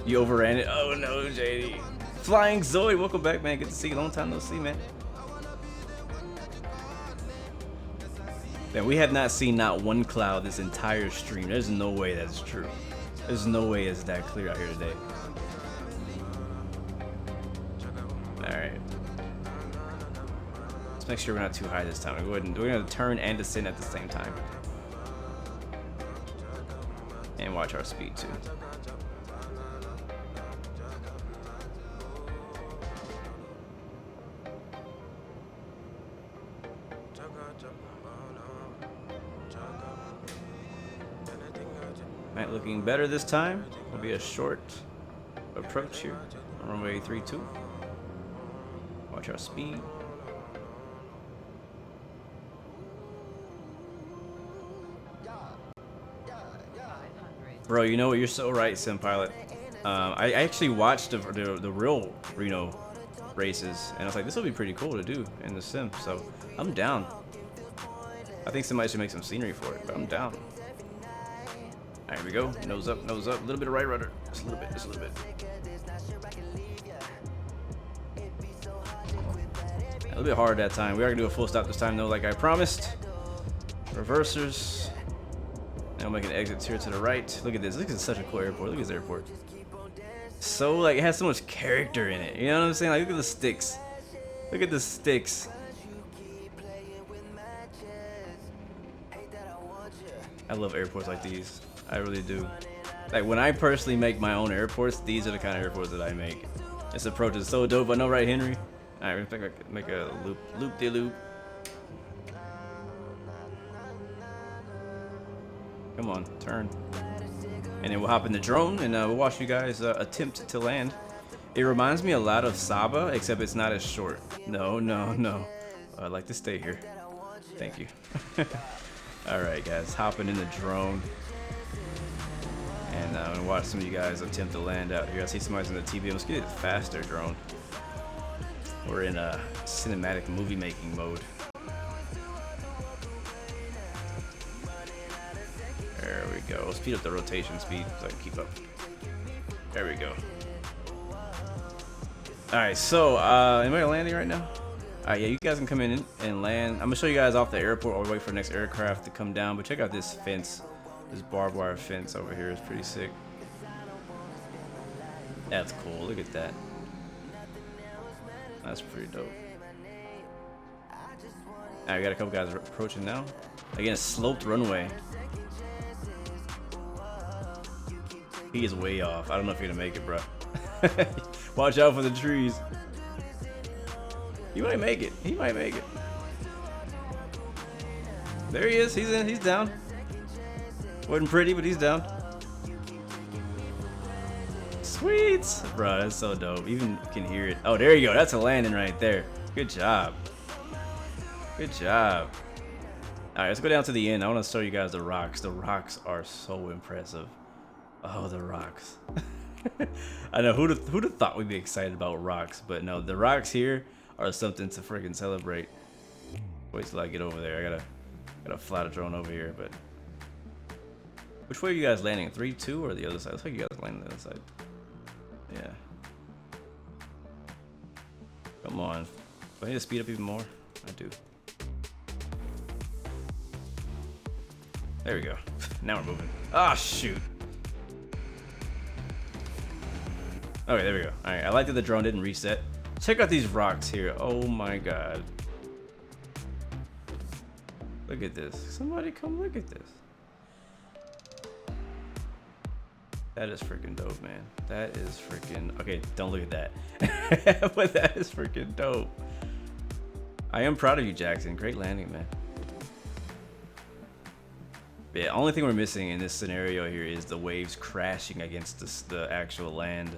You overran it. Oh no, JD. Flying Zoe, welcome back, man. Good to see you. Long time no see, man. Man, we have not seen not one cloud this entire stream. There's no way that's true. There's no way it's that clear out here today. Alright. Let's make sure we're not too high this time. We're gonna turn and descend at the same time. And watch our speed too. Alright, looking better this time. It'll be a short approach here. Runway 32. Watch our speed. Bro, you know what? You're so right, Sim Pilot. I actually watched the real Reno races, and I was like, this will be pretty cool to do in the sim. So I'm down. I think somebody should make some scenery for it, but I'm down. All right, here we go. Nose up, nose up. A little bit of right rudder. Just a little bit, just a little bit. A little bit hard that time. We are gonna do a full stop this time though, like I promised. Reversers. Now we'll make an exit here to the right. Look at this. Look at such a cool airport. Look at this airport. So like it has so much character in it. You know what I'm saying? Like look at the sticks. Look at the sticks. I love airports like these. I really do. Like when I personally make my own airports, these are the kind of airports that I make. This approach is so dope. I know, right, Henry? All right, we're gonna make a loop-de-loop. Come on, turn. And then we'll hop in the drone and we'll watch you guys attempt to land. It reminds me a lot of Saba, except it's not as short. No, no, no. I'd like to stay here. Thank you. All right, guys, hopping in the drone. And I'm gonna watch some of you guys attempt to land out here. I see somebody's in the TBM. Let's get it faster, drone. We're in a cinematic movie making mode. There we go. We'll speed up the rotation speed so I can keep up. There we go. Alright, so anybody landing right now? Alright, yeah, you guys can come in and land. I'm gonna show you guys off the airport while we wait for the next aircraft to come down. But check out this fence. This barbed wire fence over here is pretty sick. That's cool. Look at that. That's pretty dope. Alright, we got a couple guys approaching now. Again, a sloped runway. He is way off. I don't know if you're gonna make it, bro. Watch out for the trees. He might make it. He might make it. There he is. He's in. He's down. Wasn't pretty, but he's down. Sweet, bro. That's so dope. Even can hear it. Oh, there you go. That's a landing right there. Good job. Good job. All right, let's go down to the end. I want to show you guys the rocks. The rocks are so impressive. Oh, the rocks. I know who'd have thought we'd be excited about rocks, but no, the rocks here are something to freaking celebrate. Wait till I get over there. I gotta fly the drone over here, but which way are you guys landing? 3-2 or the other side? Looks like you guys landing on the other side. Yeah. Come on. Do I need to speed up even more? I do. There we go. Now we're moving. Ah, shoot. Okay, there we go. All right, I like that the drone didn't reset. Check out these rocks here. Oh my god. Look Look at this. Somebody come look at this. That is freaking dope, man. That is freaking... Okay, don't look at that. But that is freaking dope. I am proud of you, Jackson. Great landing, man. Yeah, only thing we're missing in this scenario here is the waves crashing against the actual land.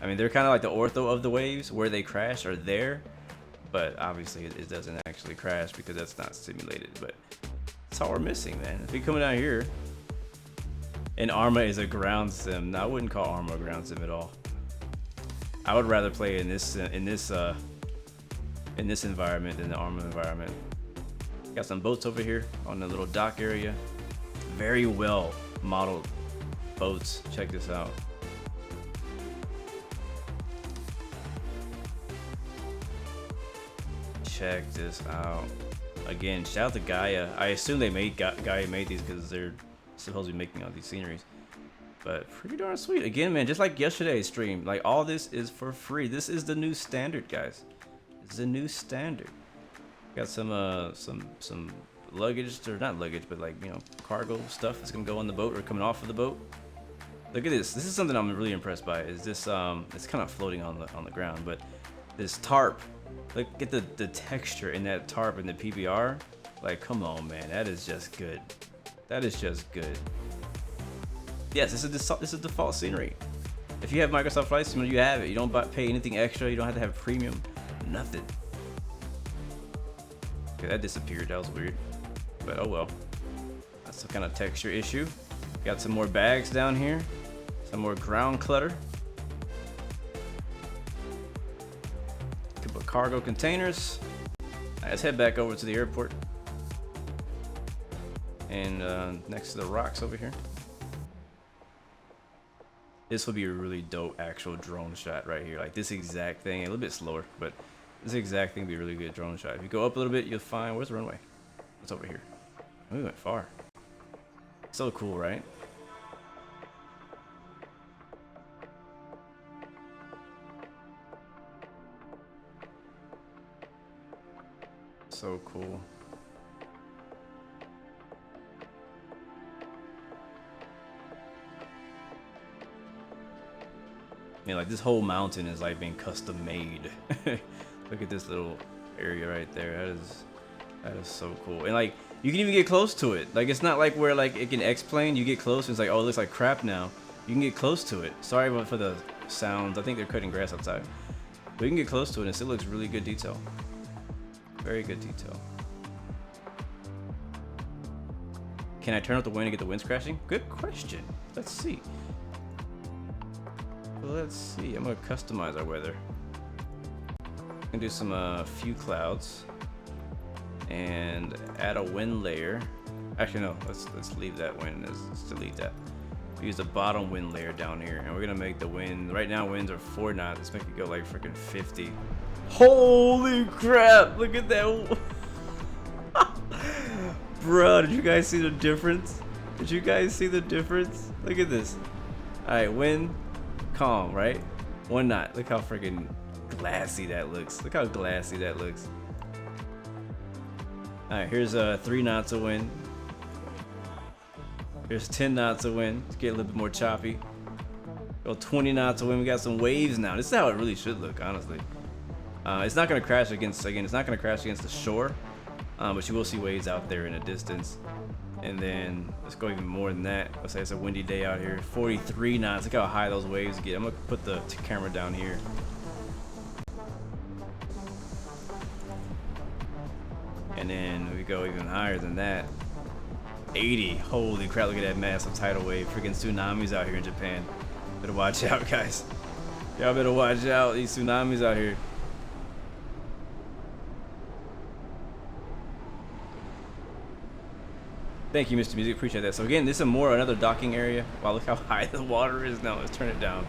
I mean, they're kind of like the ortho of the waves. Where they crash are there. But obviously, it doesn't actually crash because that's not simulated. But that's all we're missing, man. If we come down here... And Arma is a ground sim. No, I wouldn't call Arma a ground sim at all. I would rather play in this environment than the Arma environment. Got some boats over here on the little dock area. Very well modeled boats. Check this out. Check this out. Again, shout out to Gaia. I assume they made Gaia made these because they're supposed to be making all these sceneries, but pretty darn sweet. Again, man, just like yesterday's stream, like all this is for free. This is the new standard, guys. It's the new standard. Got some luggage, or not luggage, but like, you know, cargo stuff that's gonna go on the boat or coming off of the boat. Look at this. This is something I'm really impressed by. Is this it's kind of floating on the ground, but this tarp. Look at the texture in that tarp in the PBR. Like, come on, man, that is just good. That is just good. Yes, this is default scenery. If you have Microsoft Flight Simulator, you have it. You don't pay anything extra. You don't have to have premium. Nothing. Okay, that disappeared. That was weird. But oh well. That's some kind of texture issue. Got some more bags down here. Some more ground clutter. Couple of cargo containers. Right, let's head back over to the airport. And next to the rocks over here. This will be a really dope actual drone shot right here. Like this exact thing, a little bit slower, but this exact thing will be a really good drone shot. If you go up a little bit, you'll find, where's the runway? It's over here. We went far. So cool, right? So cool. Yeah, like this whole mountain is like being custom made. Look at this little area right there. That is so cool. And like you can even get close to it. Like it's not like where like it can X-plane. You get close and it's like, oh, it looks like crap now. You can get close to it. Sorry for the sounds. I think they're cutting grass outside. But you can get close to it and it still looks really good detail. Very good detail. Can I turn up the wind and get the winds crashing? Good question. Let's see. Let's see. I'm gonna customize our weather. I'm gonna do some few clouds and add a wind layer. Actually, no. Let's leave that wind. Let's delete that. Use the bottom wind layer down here, and we're gonna make the wind. Right now, winds are 4 knots. Let's make it go like freaking 50. Holy crap! Look at that. Bro, did you guys see the difference? Did you guys see the difference? Look at this. All right, wind. Calm, right? 1 knot. Look how freaking glassy that looks. Look how glassy that looks. All right, here's 3 knots of wind. Here's 10 knots of wind. Let's get a little bit more choppy. Go 20 knots of wind. We got some waves now. This is how it really should look, honestly. It's not gonna crash against, again, it's not gonna crash against the shore, but you will see waves out there in the distance. And then let's go even more than that. Let's say it's a windy day out here. 43 knots. Look how high those waves get. I'm gonna put the camera down here. And then we go even higher than that. 80. Holy crap! Look at that massive tidal wave. Freaking tsunamis out here in Japan. Better watch out, guys. Y'all better watch out. These tsunamis out here. Thank you, Mr. Music. Appreciate that. So again, this is another docking area. Wow, look how high the water is now. Let's turn it down.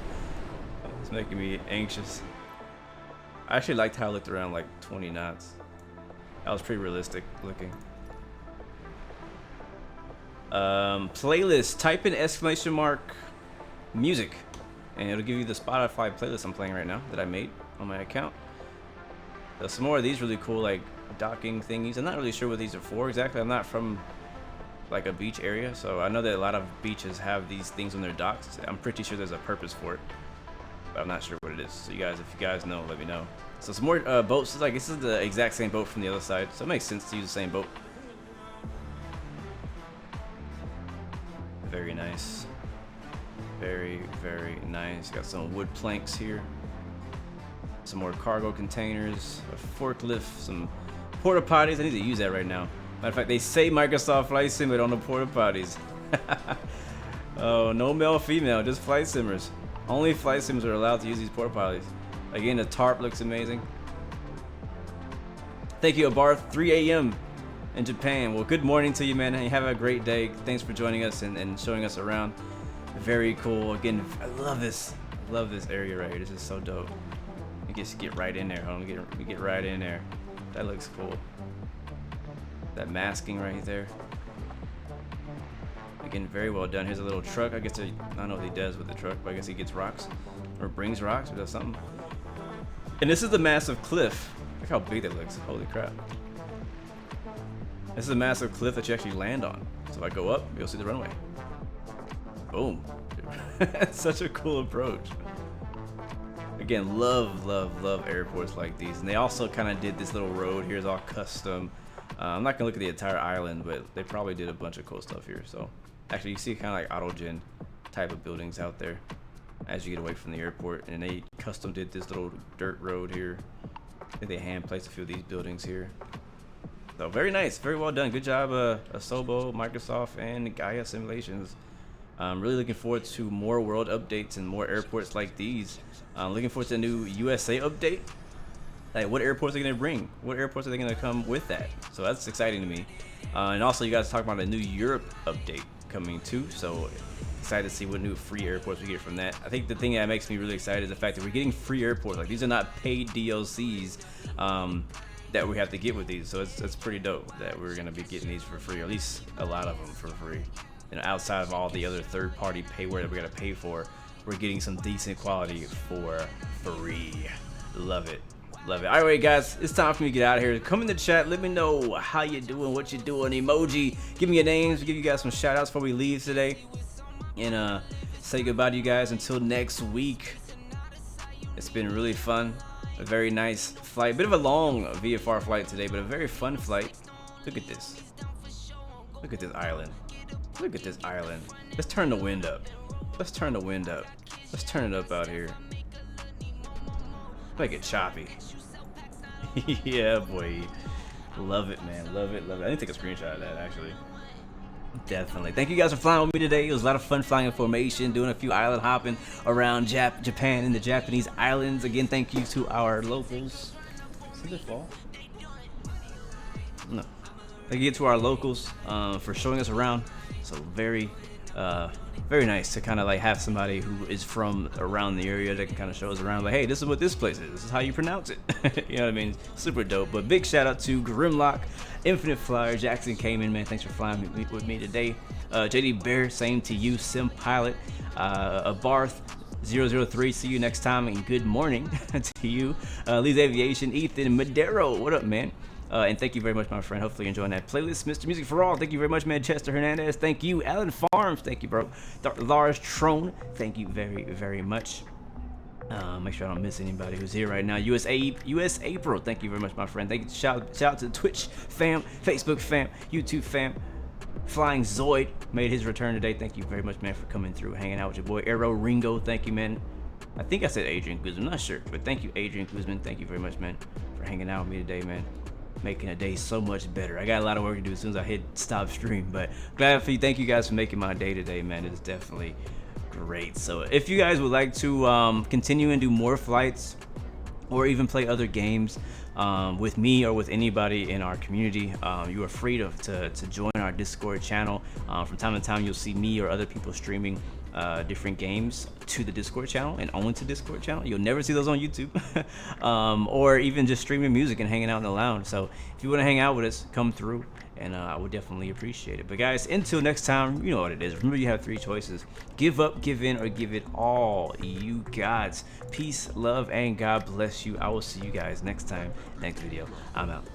It's making me anxious. I actually liked how it looked around like 20 knots. That was pretty realistic looking. Playlist. Type in !music, and it'll give you the Spotify playlist I'm playing right now that I made on my account. Some more of these really cool like docking thingies. I'm not really sure what these are for exactly. I'm not from like a beach area, so I know that a lot of beaches have these things on their docks. I'm pretty sure there's a purpose for it, but I'm not sure what it is. So you guys, if you guys know, let me know. So some more boats. Like this is the exact same boat from the other side, so it makes sense to use the same boat. Very nice. Very, very nice. Got some wood planks here. Some more cargo containers, a forklift, some porta potties. I need to use that right now. Matter of fact, they say Microsoft Flight Sim on the porta potties. Oh, no male, female, just flight simmers. Only flight sims are allowed to use these porta potties. Again, the tarp looks amazing. Thank you, Abarth. 3 a.m. in Japan. Well, good morning to you, man. And have a great day. Thanks for joining us and showing us around. Very cool. Again, I love this. I love this area right here. This is so dope. I guess get right in there. Hold on, get right in there. That looks cool. That masking right there. Again, very well done. Here's a little truck. I guess I don't know what he does with the truck, but I guess he gets rocks or brings rocks or does something. And this is the massive cliff. Look how big that looks. Holy crap. This is a massive cliff that you actually land on. So if I go up, you'll see the runway. Boom. It's such a cool approach. Again, love airports like these. And they also kind of did this little road here is all custom. I'm not gonna look at the entire island, but they probably did a bunch of cool stuff here. So actually you see kind of like autogen type of buildings out there as you get away from the airport. And they custom did this little dirt road here. I think they hand placed a few of these buildings here. So very nice, very well done. Good job, Asobo, Microsoft, and Gaia Simulations. I'm really looking forward to more world updates and more airports like these. Looking forward to a new USA update. Like, what airports are they gonna bring? What airports are they gonna come with that? So that's exciting to me. And also, you guys talk about a new Europe update coming too. So excited to see what new free airports we get from that. I think the thing that makes me really excited is the fact that we're getting free airports. Like, these are not paid DLCs that we have to get with these. So it's pretty dope that we're gonna be getting these for free, or at least a lot of them for free. You know, outside of all the other third-party payware that we gotta pay for, we're getting some decent quality for free. Love it. Love it. All right, guys, it's time for me to get out of here. Come in the chat. Let me know how you doing, what you doing. Emoji. Give me your names. Give you guys some shout outs before we leave today. And say goodbye to you guys until next week. It's been really fun. A very nice flight. Bit of a long VFR flight today, but a very fun flight. Look at this. Look at this island. Look at this island. Let's turn the wind up. Let's turn the wind up. Let's turn it up out here. Make it choppy. Yeah, boy. Love it, man. Love it, love it. I need to take a screenshot of that, actually. Definitely. Thank you guys for flying with me today. It was a lot of fun flying in formation, doing a few island hopping around Japan and the Japanese islands. Again, thank you to our locals. Does it fall? No. Thank you to our locals for showing us around. So very nice to kind of like have somebody who is from around the area that can kind of show us around, like, hey, this is what this place is, this is how you pronounce it. You know what I mean? Super dope. But big shout out to Grimlock, Infinite Flyer, Jackson Cayman, man, thanks for flying with me today. JD Bear, same to you. Sim Pilot, Barth 003, see you next time, and good morning to you. Lee's Aviation, Ethan Madero, what up, man? And thank you very much, my friend. Hopefully you're enjoying that playlist. Mr. Music for All, thank you very much, man. Chester Hernandez, thank you. Alan Farms, thank you, bro. Lars Trone, thank you very, very much. Make sure I don't miss anybody who's here right now. US April, thank you very much, my friend. Thank you. Shout out to Twitch fam, Facebook fam, YouTube fam. Flying Zoid made his return today. Thank you very much, man, for coming through, hanging out with your boy. Arrow Ringo, thank you, man. I think I said Adrian Guzman, I'm not sure, but thank you, Adrian Guzman. Thank you very much, man, for hanging out with me today, man. Making a day so much better. I got a lot of work to do as soon as I hit stop stream, but glad for you. Thank you guys for making my day today, man. It's definitely great. So if you guys would like to continue and do more flights, or even play other games with me or with anybody in our community, you are free to join our Discord channel. From time to time, you'll see me or other people streaming different games to the Discord channel, and only to Discord channel. You'll never see those on YouTube. Or even just streaming music and hanging out in the lounge. So if you want to hang out with us, come through, and I would definitely appreciate it. But guys, until next time, you know what it is. Remember, you have 3 choices: give up, give in, or give it all. You gods. Peace, love, and God bless you. I will see you guys next time, next video. I'm out.